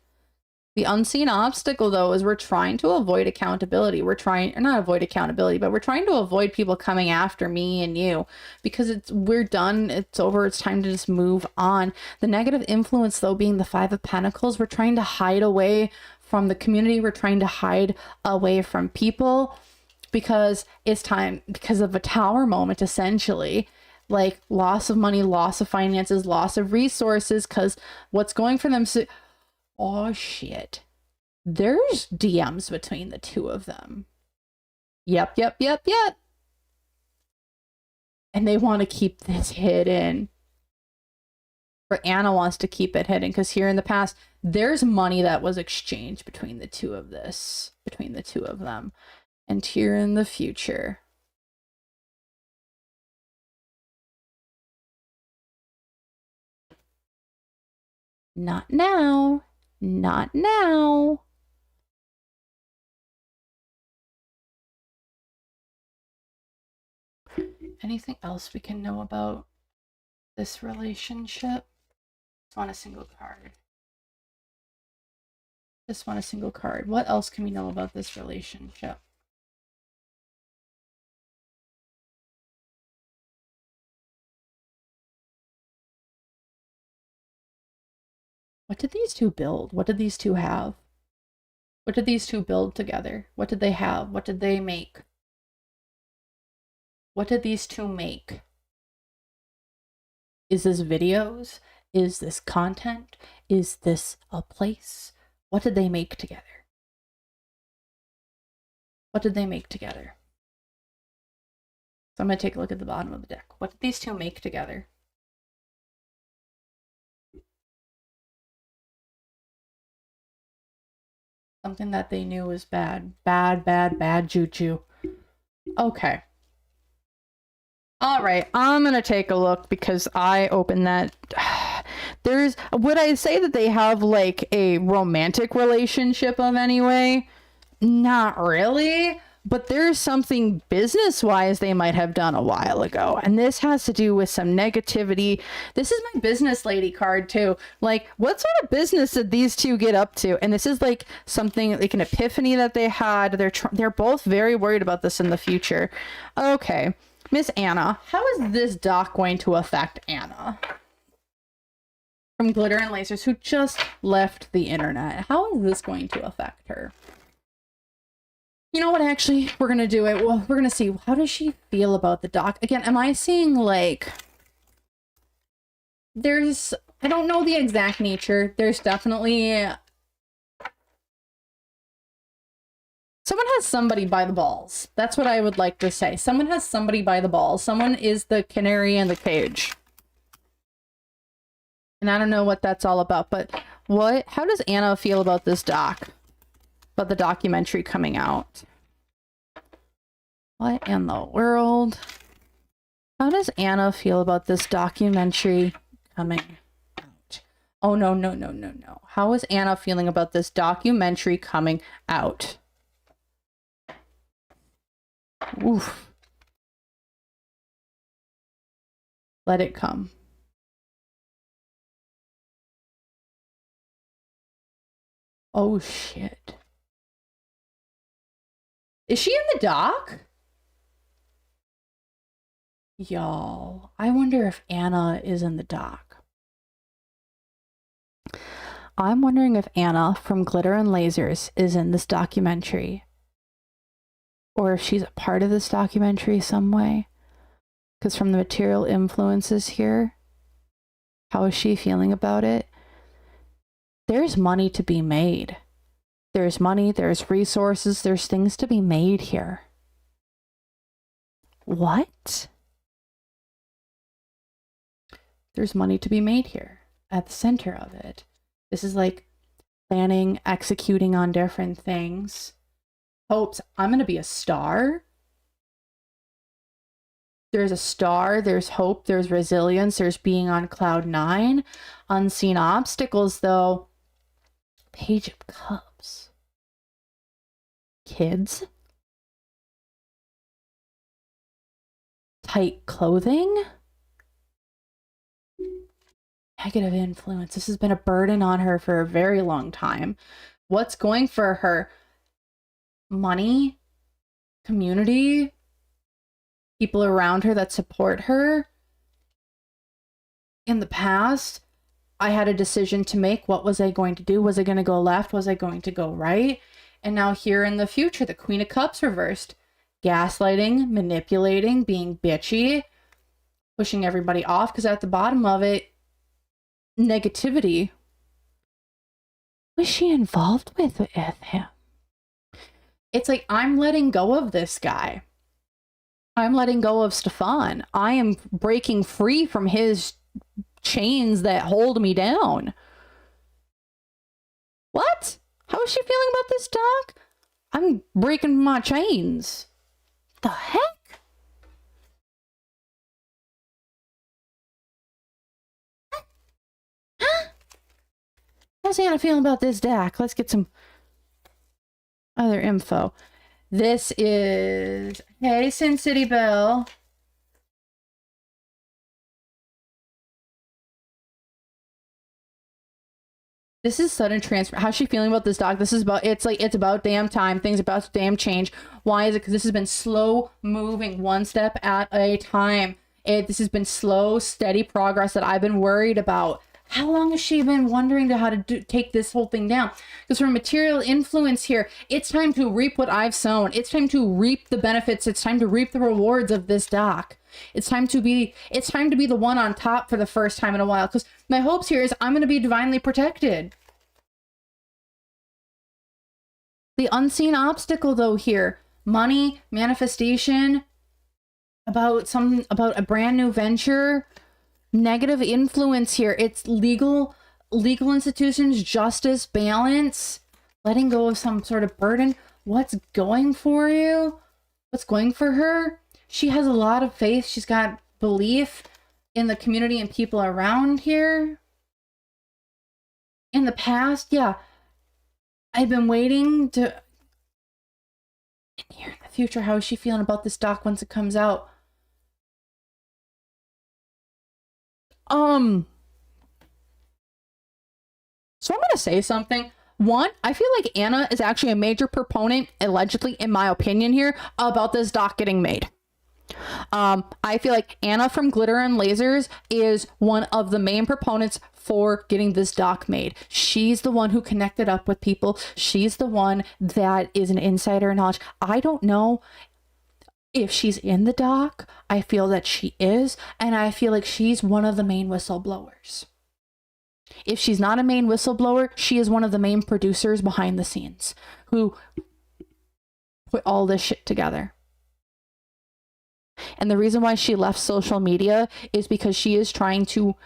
The unseen obstacle, though, is we're trying to avoid accountability. We're trying, or not avoid accountability, but we're trying to avoid people coming after me and you because we're done. It's over. It's time to just move on. The negative influence, though, being the Five of Pentacles, we're trying to hide away from the community. We're trying to hide away from people because it's time, because of a Tower moment, essentially. Like loss of money, loss of finances, loss of resources, because what's going for them. Oh shit. There's DMs between the two of them. Yep. And they want to keep this hidden. Or Anna wants to keep it hidden because here in the past, there's money that was exchanged between the two of them. And here in the future. Not now. Not now. Anything else we can know about this relationship? Just want a single card. Just want a single card. What else can we know about this relationship? What did these two build? What did these two have? What did these two build together? What did they have? What did they make? What did these two make? Is this videos? Is this content? Is this a place? What did they make together? What did they make together? So I'm going to take a look at the bottom of the deck. What did these two make together? Something that they knew was bad. Bad juju. Okay. All right, I'm going to take a look because I opened that. Would I say that they have like a romantic relationship of any way? Not really, but there's something business-wise they might have done a while ago. And this has to do with some negativity. This is my business lady card too. Like, what sort of business did these two get up to? And this is like something like an epiphany that they had. They're both very worried about this in the future. Okay. Miss Anna, how is this doc going to affect Anna? From Glitter and Lazers, who just left the internet. How is this going to affect her? You know what, actually, we're going to do it. Well, we're going to see. How does she feel about the doc? Again, am I seeing, like... I don't know the exact nature. There's definitely... Someone has somebody by the balls. That's what I would like to say. Someone has somebody by the balls. Someone is the canary in the cage. And I don't know what that's all about, but how does Anna feel about this doc? About the documentary coming out? What in the world? How does Anna feel about this documentary coming out? Oh, no. How is Anna feeling about this documentary coming out? Oof. Let it come. Oh, shit. Is she in the dock? Y'all, I wonder if Anna is in the doc. I'm wondering if Anna from Glitter and Lasers is in this documentary. Or if she's a part of this documentary some way. Because from the material influences here, how is she feeling about it? There's money to be made. There's money, there's resources, there's things to be made here. What? There's money to be made here at the center of it. This is like planning, executing on different things. Hopes, I'm going to be a star. There's a star, there's hope, there's resilience, there's being on cloud 9. Unseen obstacles, though. Page of Cups. Kids. Tight clothing. Negative influence. This has been a burden on her for a very long time. What's going for her? Money, community, people around her that support her. In the past, I had a decision to make. What was I going to do? Was I going to go left? Was I going to go right? And now here in the future, the Queen of Cups reversed. Gaslighting, manipulating, being bitchy, pushing everybody off, because at the bottom of it, negativity. Was she involved with him? It's like, I'm letting go of this guy. I'm letting go of Stefan. I am breaking free from his chains that hold me down. What? How is she feeling about this dog? I'm breaking my chains. The heck? How's Anna feeling about this deck? Let's get some other info. This is, hey, Sin City Bell. This is sudden transfer. How's she feeling about this dog? This is about, it's like, it's about damn time. Things about to damn change. Why is it? Because this has been slow moving, one step at a time. This has been slow, steady progress that I've been worried about. How long has she been wondering how to take this whole thing down? Because from material influence here, it's time to reap what I've sown. It's time to reap the benefits. It's time to reap the rewards of this doc. It's time to be the one on top for the first time in a while. Because my hopes here is I'm going to be divinely protected. The unseen obstacle though here, money, manifestation, about a brand new venture. Negative influence here. It's legal institutions, justice, balance, letting go of some sort of burden. What's going for you? What's going for her? She has a lot of faith. She's got belief in the community and people around here. In the past, yeah, I've been waiting to. And here in the future, how is she feeling about this doc once it comes out? So I'm gonna say something. One, I feel like Anna is actually a major proponent, allegedly, in my opinion here, about this doc getting made. I feel like Anna from Glitter and Lasers is one of the main proponents for getting this doc made. She's the one who connected up with people. She's the one that is an insider knowledge. I don't know if she's in the doc. I feel that she is, and I feel like she's one of the main whistleblowers. If she's not a main whistleblower, she is one of the main producers behind the scenes who put all this shit together. And the reason why she left social media is because she is trying to,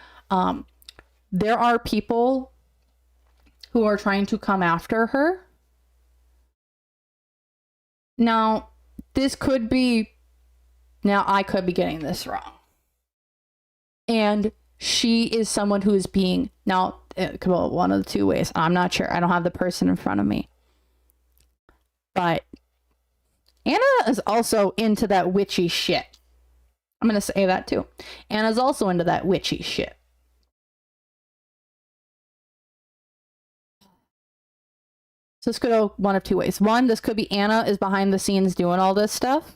there are people who are trying to come after her. Now, this could be, now I could be getting this wrong. And she is someone who is being, now it could go one of the two ways. I'm not sure. I don't have the person in front of me. But Anna is also into that witchy shit. I'm going to say that too. Anna's also into that witchy shit. So this could go one of two ways. One, this could be Anna is behind the scenes doing all this stuff.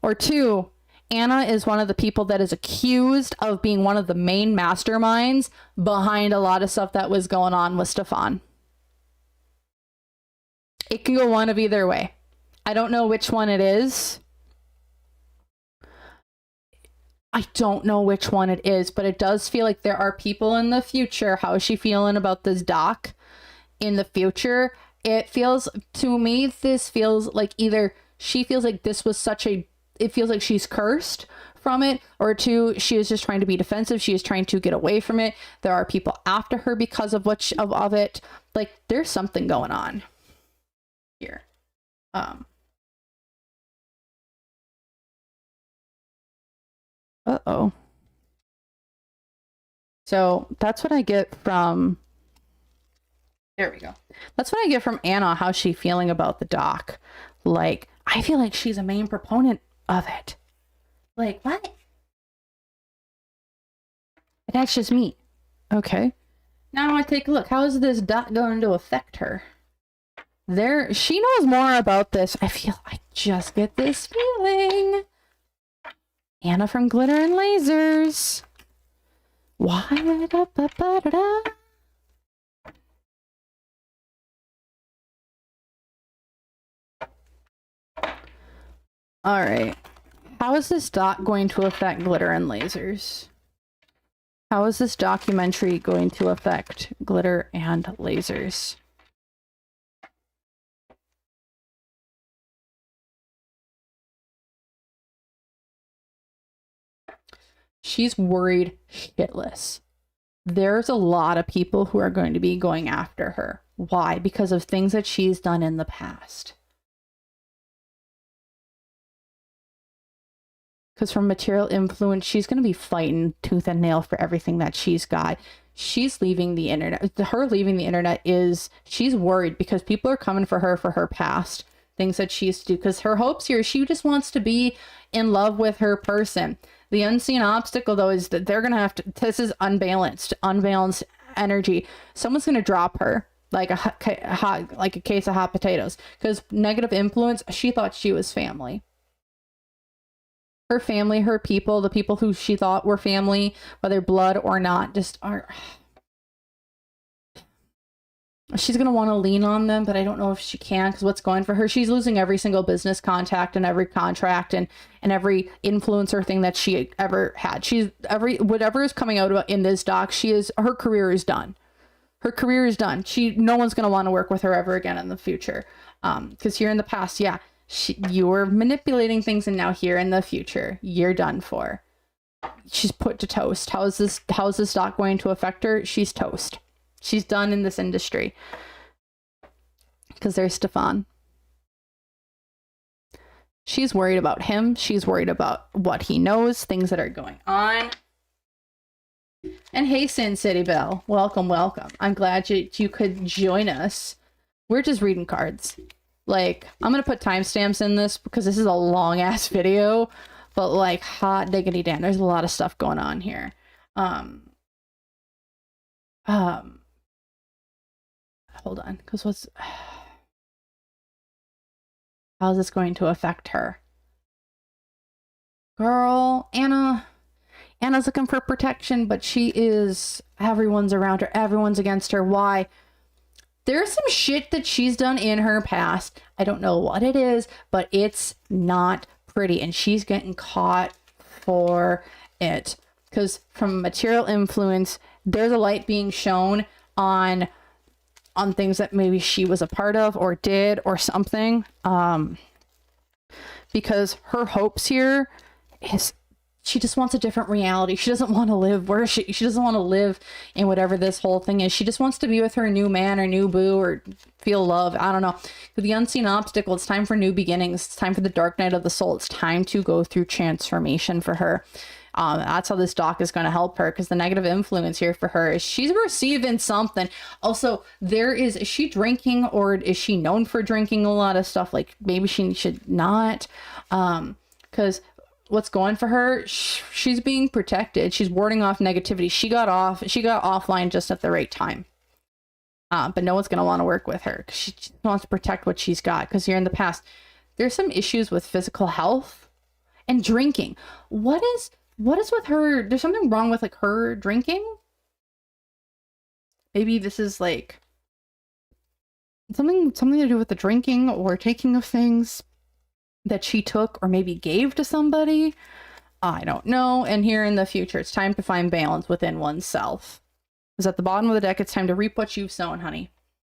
Or two, Anna is one of the people that is accused of being one of the main masterminds behind a lot of stuff that was going on with Stefan. It can go one of either way. I don't know which one it is. I don't know which one it is, but it does feel like there are people in the future. How is she feeling about this doc in the future? It feels to me, this feels like either she feels like this was such a, it feels like she's cursed from it, or two, she is just trying to be defensive. She is trying to get away from it. There are people after her because of what of it. Like there's something going on here. Uh-oh. So that's what I get from, there we go. That's what I get from Anna, how's she feeling about the doc. Like, I feel like she's a main proponent of it. Like, what? That's just me. Okay. Now I want to take a look. How is this doc going to affect her? She knows more about this. I just get this feeling. Anna from Glitter and Lasers. Why? All right. How is this doc going to affect Glitter and Lasers? How is this documentary going to affect Glitter and Lasers? She's worried shitless. There's a lot of people who are going to be going after her. Why? Because of things that she's done in the past. Because from material influence, she's going to be fighting tooth and nail for everything that she's got. She's leaving the internet. Her leaving the internet is, she's worried because people are coming for her past. Things that she used to do. Because her hopes here, she just wants to be in love with her person. The unseen obstacle, though, is that they're going to have to, this is unbalanced energy. Someone's going to drop her like a case of hot potatoes. Because negative influence, she thought she was family. Her family, her people, the people who she thought were family, whether blood or not, just are... She's going to want to lean on them, but I don't know if she can, because what's going for her, she's losing every single business contact and every contract and every influencer thing that she ever had. She's whatever is coming out in this doc, her career is done. Her career is done. No one's going to want to work with her ever again in the future. Because here in the past, yeah, you were manipulating things, and now here in the future, you're done for. She's put to toast. How is this doc going to affect her? She's toast. She's done in this industry. Because there's Stefan. She's worried about him. She's worried about what he knows, things that are going on. And hey, Sin City Belle, welcome, welcome. I'm glad you could join us. We're just reading cards. Like, I'm going to put timestamps in this because this is a long ass video, but like hot diggity damn, there's a lot of stuff going on here. Hold on, because how's this going to affect her? Girl, Anna's looking for protection, but everyone's around her, everyone's against her. Why? There's some shit that she's done in her past. I don't know what it is, but it's not pretty, and she's getting caught for it. Because from material influence, there's a light being shown on things that maybe she was a part of or did or something. Because her hopes here is she just wants a different reality. She doesn't want to live where she doesn't want to live in whatever this whole thing is. She just wants to be with her new man or new boo or feel love. I don't know. With the unseen obstacle, it's time for new beginnings. It's time for the dark night of the soul. It's time to go through transformation for her. That's how this doc is going to help her, because the negative influence here for her is she's receiving something. Also, is she drinking, or is she known for drinking a lot of stuff? Like maybe she should not, because what's going for her, she's being protected. She's warding off negativity. She got offline just at the right time. But no one's going to want to work with her because she wants to protect what she's got. Because here in the past, there's some issues with physical health And drinking. What is with her? There's something wrong with like her drinking. Maybe this is like something to do with the drinking or taking of things that she took or maybe gave to somebody. I don't know. And here in the future, it's time to find balance within oneself. Because at the bottom of the deck, it's time to reap what you've sown, honey.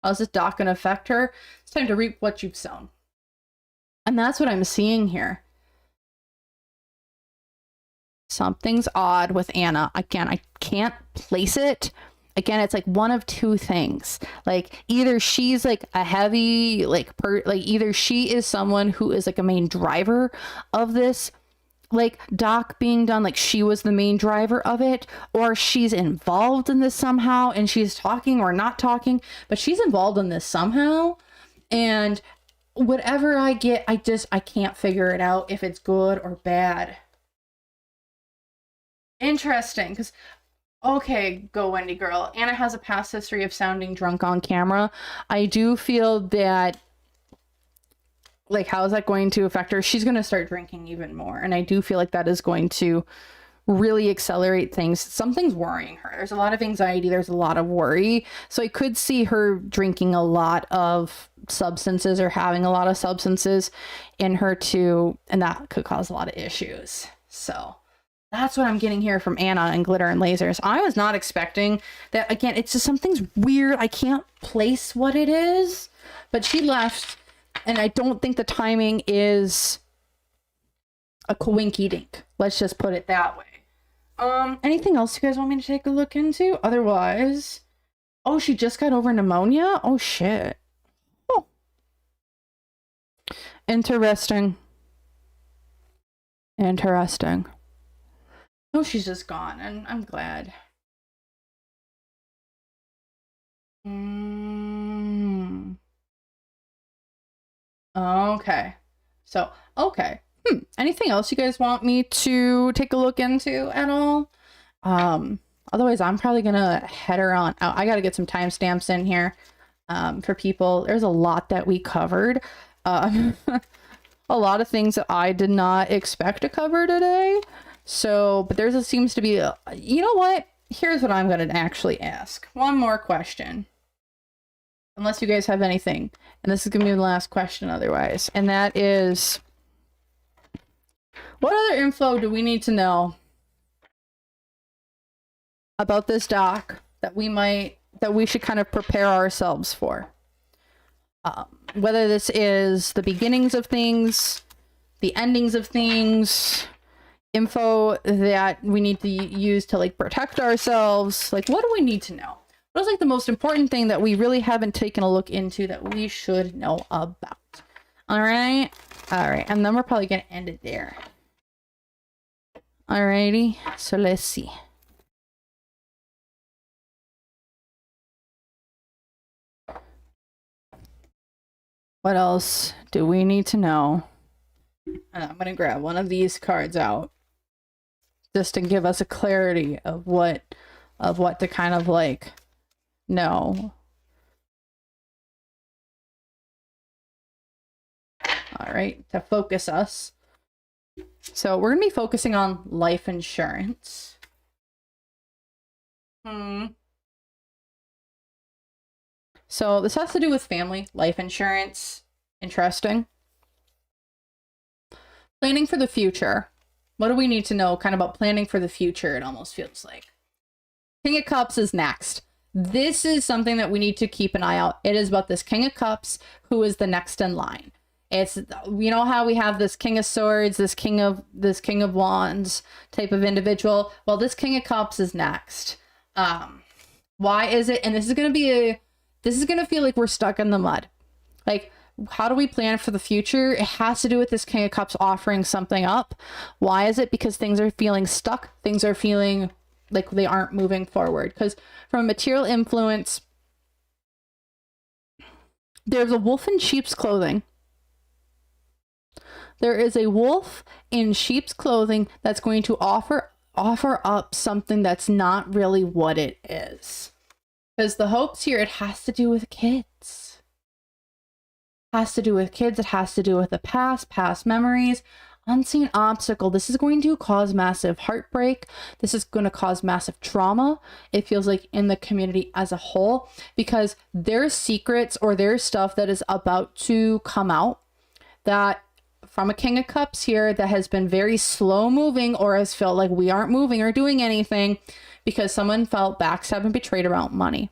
How's this doc gonna affect her? It's time to reap what you've sown. And that's what I'm seeing here. Something's odd with Anna. Again, I can't place it. Again, it's like one of two things. Like either she's like a heavy, like either she is someone who is like a main driver of this, like doc being done, like she was the main driver of it, or she's involved in this somehow and she's talking or not talking, but she's involved in this somehow. And whatever I get, I can't figure it out if it's good or bad. Interesting, because okay, go Wendy girl. Anna has a past history of sounding drunk on camera. I do feel that, like, how is that going to affect her? She's going to start drinking even more. And I do feel like that is going to really accelerate things. Something's worrying her. There's a lot of anxiety. There's a lot of worry. So I could see her drinking a lot of substances or having a lot of substances in her too. And that could cause a lot of issues. So that's what I'm getting here from Anna and Glitter and Lasers. I was not expecting that. Again, it's just something's weird. I can't place what it is, but she left, and I don't think the timing is a coinky dink. Let's just put it that way. Anything else you guys want me to take a look into? Otherwise, oh, she just got over pneumonia? Oh, shit. Oh. Interesting. Interesting. Oh, she's just gone, and I'm glad. Okay. So, okay. Anything else you guys want me to take a look into at all? Otherwise, I'm probably gonna head her on out. I gotta get some timestamps in here for people. There's a lot that we covered. A lot of things that I did not expect to cover today. So, but there's seems to be a, you know what? Here's what I'm going to actually ask. One more question. Unless you guys have anything. And this is going to be the last question otherwise. And that is, what other info do we need to know about this doc that we should kind of prepare ourselves for? Whether this is the beginnings of things, the endings of things, info that we need to use to like protect ourselves. Like, what do we need to know? What is like the most important thing that we really haven't taken a look into that we should know about? All right. And then we're probably going to end it there. Alrighty. So let's see. What else do we need to know? And I'm going to grab one of these cards out just to give us a clarity of what to kind of like know. All right, to focus us. So we're going to be focusing on life insurance. So this has to do with family, life insurance. Interesting. Planning for the future. What do we need to know kind of about planning for the future? It almost feels like. King of Cups is next. This is something that we need to keep an eye out. It is about this King of Cups, who is the next in line. It's, you know how we have this King of Swords, this King of Wands type of individual. Well, this King of Cups is next. Why is it? And this is going to feel like we're stuck in the mud. Like, how do we plan for the future? It has to do with this King of Cups offering something up. Why is it? Because things are feeling stuck. Things are feeling like they aren't moving forward. Because from a material influence, there's a wolf in sheep's clothing. There is a wolf in sheep's clothing that's going to offer up something that's not really what it is. Because the hopes here, it has to do with kids. It has to do with kids. It has to do with the past memories. Unseen obstacle. This is going to cause massive heartbreak. This is going to cause massive trauma. It feels like in the community as a whole, because there's secrets or there's stuff that is about to come out that from a King of Cups here that has been very slow moving or has felt like we aren't moving or doing anything because someone felt backstabbed and betrayed around money.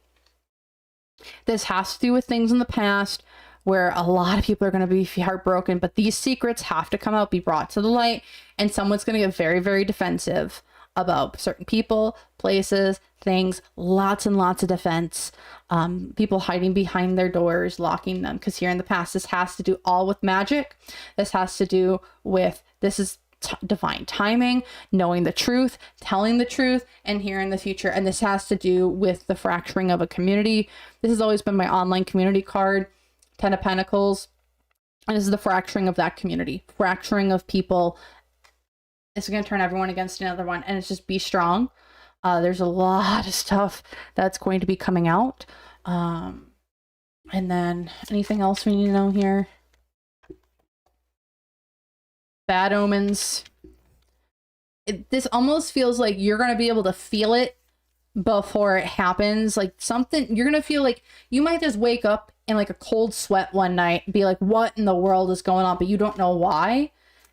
This has to do with things in the past where a lot of people are going to be heartbroken, but these secrets have to come out, be brought to the light, and someone's going to get very, very defensive about certain people, places, things, lots and lots of defense, people hiding behind their doors, locking them, because here in the past, this has to do all with magic. This has to do with, this is divine timing, knowing the truth, telling the truth, and here in the future. And this has to do with the fracturing of a community. This has always been my online community card, 10 of Pentacles. And this is the fracturing of that community, fracturing of people. It's going to turn everyone against another one. And it's just be strong. There's a lot of stuff that's going to be coming out. And then anything else we need to know here? Bad omens. This almost feels like you're going to be able to feel it before it happens. Like something, you're going to feel like you might just wake up in like a cold sweat one night and be like, what in the world is going on? But you don't know why.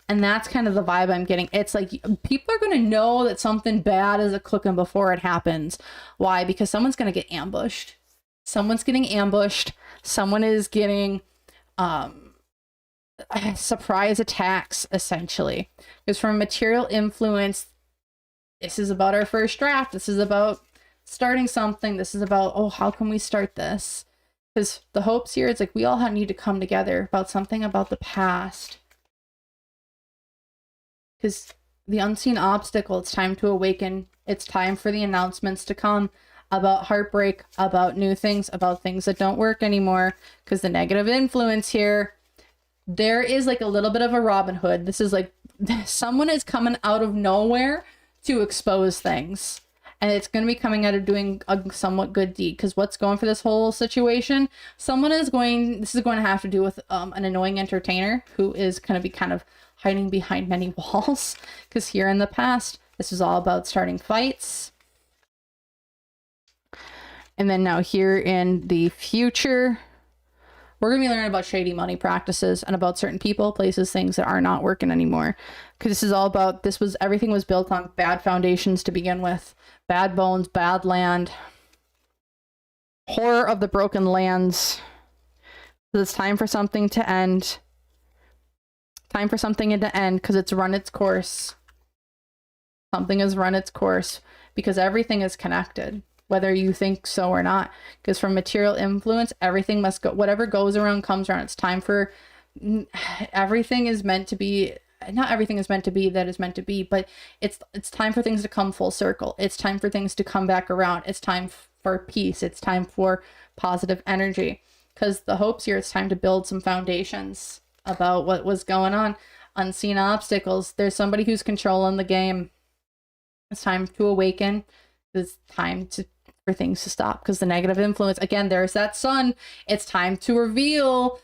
And that's kind of the vibe I'm getting. It's like people are going to know that something bad is cooking before it happens. Why? Because someone's going to get ambushed. Someone's getting ambushed. Someone is getting surprise attacks, essentially. Because from material influence, this is about our first draft. This is about starting something. This is about, oh, how can we start this? Because the hopes here, it's like we all need to come together about something about the past. Because the unseen obstacle, it's time to awaken. It's time for the announcements to come about heartbreak, about new things, about things that don't work anymore. Because the negative influence here, there is like a little bit of a Robin Hood. This is like someone is coming out of nowhere to expose things. And it's going to be coming out of doing a somewhat good deed. Because what's going for this whole situation? Someone is going, this is going to have to do with an annoying entertainer who is going to be kind of hiding behind many walls. Because here in the past, this is all about starting fights. And then now here in the future, we're going to be learning about shady money practices and about certain people, places, things that are not working anymore. Because this is all about, everything was built on bad foundations to begin with. Bad bones, bad land. Horror of the broken lands. So it's time for something to end. Time for something to end because it's run its course. Something has run its course because everything is connected. Whether you think so or not, because from material influence, everything must go, whatever goes around comes around. It's time for, everything is meant to be, not everything is meant to be that is meant to be, but it's time for things to come full circle. It's time for things to come back around. It's time for peace. It's time for positive energy, because the hopes here, it's time to build some foundations about what was going on. Unseen obstacles. There's somebody who's controlling the game. It's time to awaken. It's time for things to stop, because the negative influence, again, there's that sun. It's time to reveal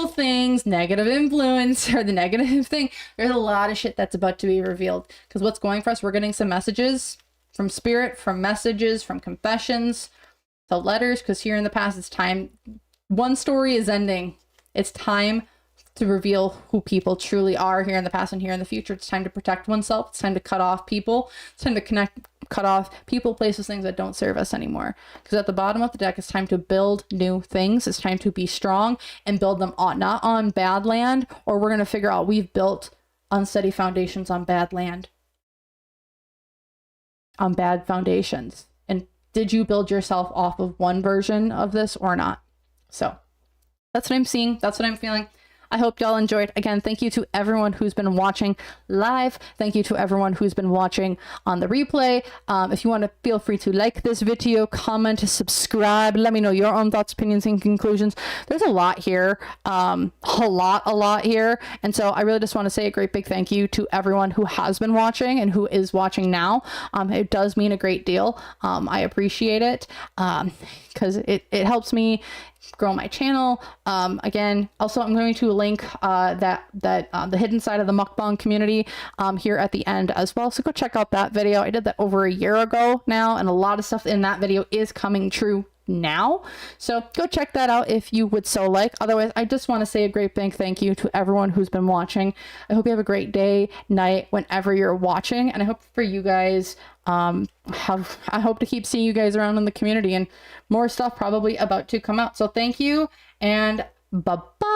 things, negative influence, or the negative thing. There's a lot of shit that's about to be revealed, because what's going for us, we're getting some messages from spirit, from messages, from confessions, to letters, because here in the past, it's time, one story is ending. It's time to reveal who people truly are here in the past and here in the future. It's time to protect oneself. It's time to cut off people. It's time to cut off people, places, things that don't serve us anymore. Because at the bottom of the deck, it's time to build new things. It's time to be strong and build them on, not on bad land, or we're going to figure out we've built unsteady foundations on bad land, on bad foundations. And did you build yourself off of one version of this or not? So that's what I'm seeing. That's what I'm feeling. I hope y'all enjoyed. Again, thank you to everyone who's been watching live. Thank you to everyone who's been watching on the replay. If you want to, feel free to like this video, comment, subscribe. Let me know your own thoughts, opinions, and conclusions. There's a lot here, a lot here. And so I really just want to say a great big thank you to everyone who has been watching and who is watching now. It does mean a great deal. I appreciate it because it helps me grow my channel. Again, also I'm going to link the hidden side of the mukbang community here at the end as well. So go check out that video. I did that over a year ago now, and a lot of stuff in that video is coming true now. So go check that out if you would so like. Otherwise, I just want to say a great big thank you to everyone who's been watching. I hope you have a great day, night, whenever you're watching, and I hope for you guys I hope to keep seeing you guys around in the community, and more stuff probably about to come out. So thank you, and bye bye.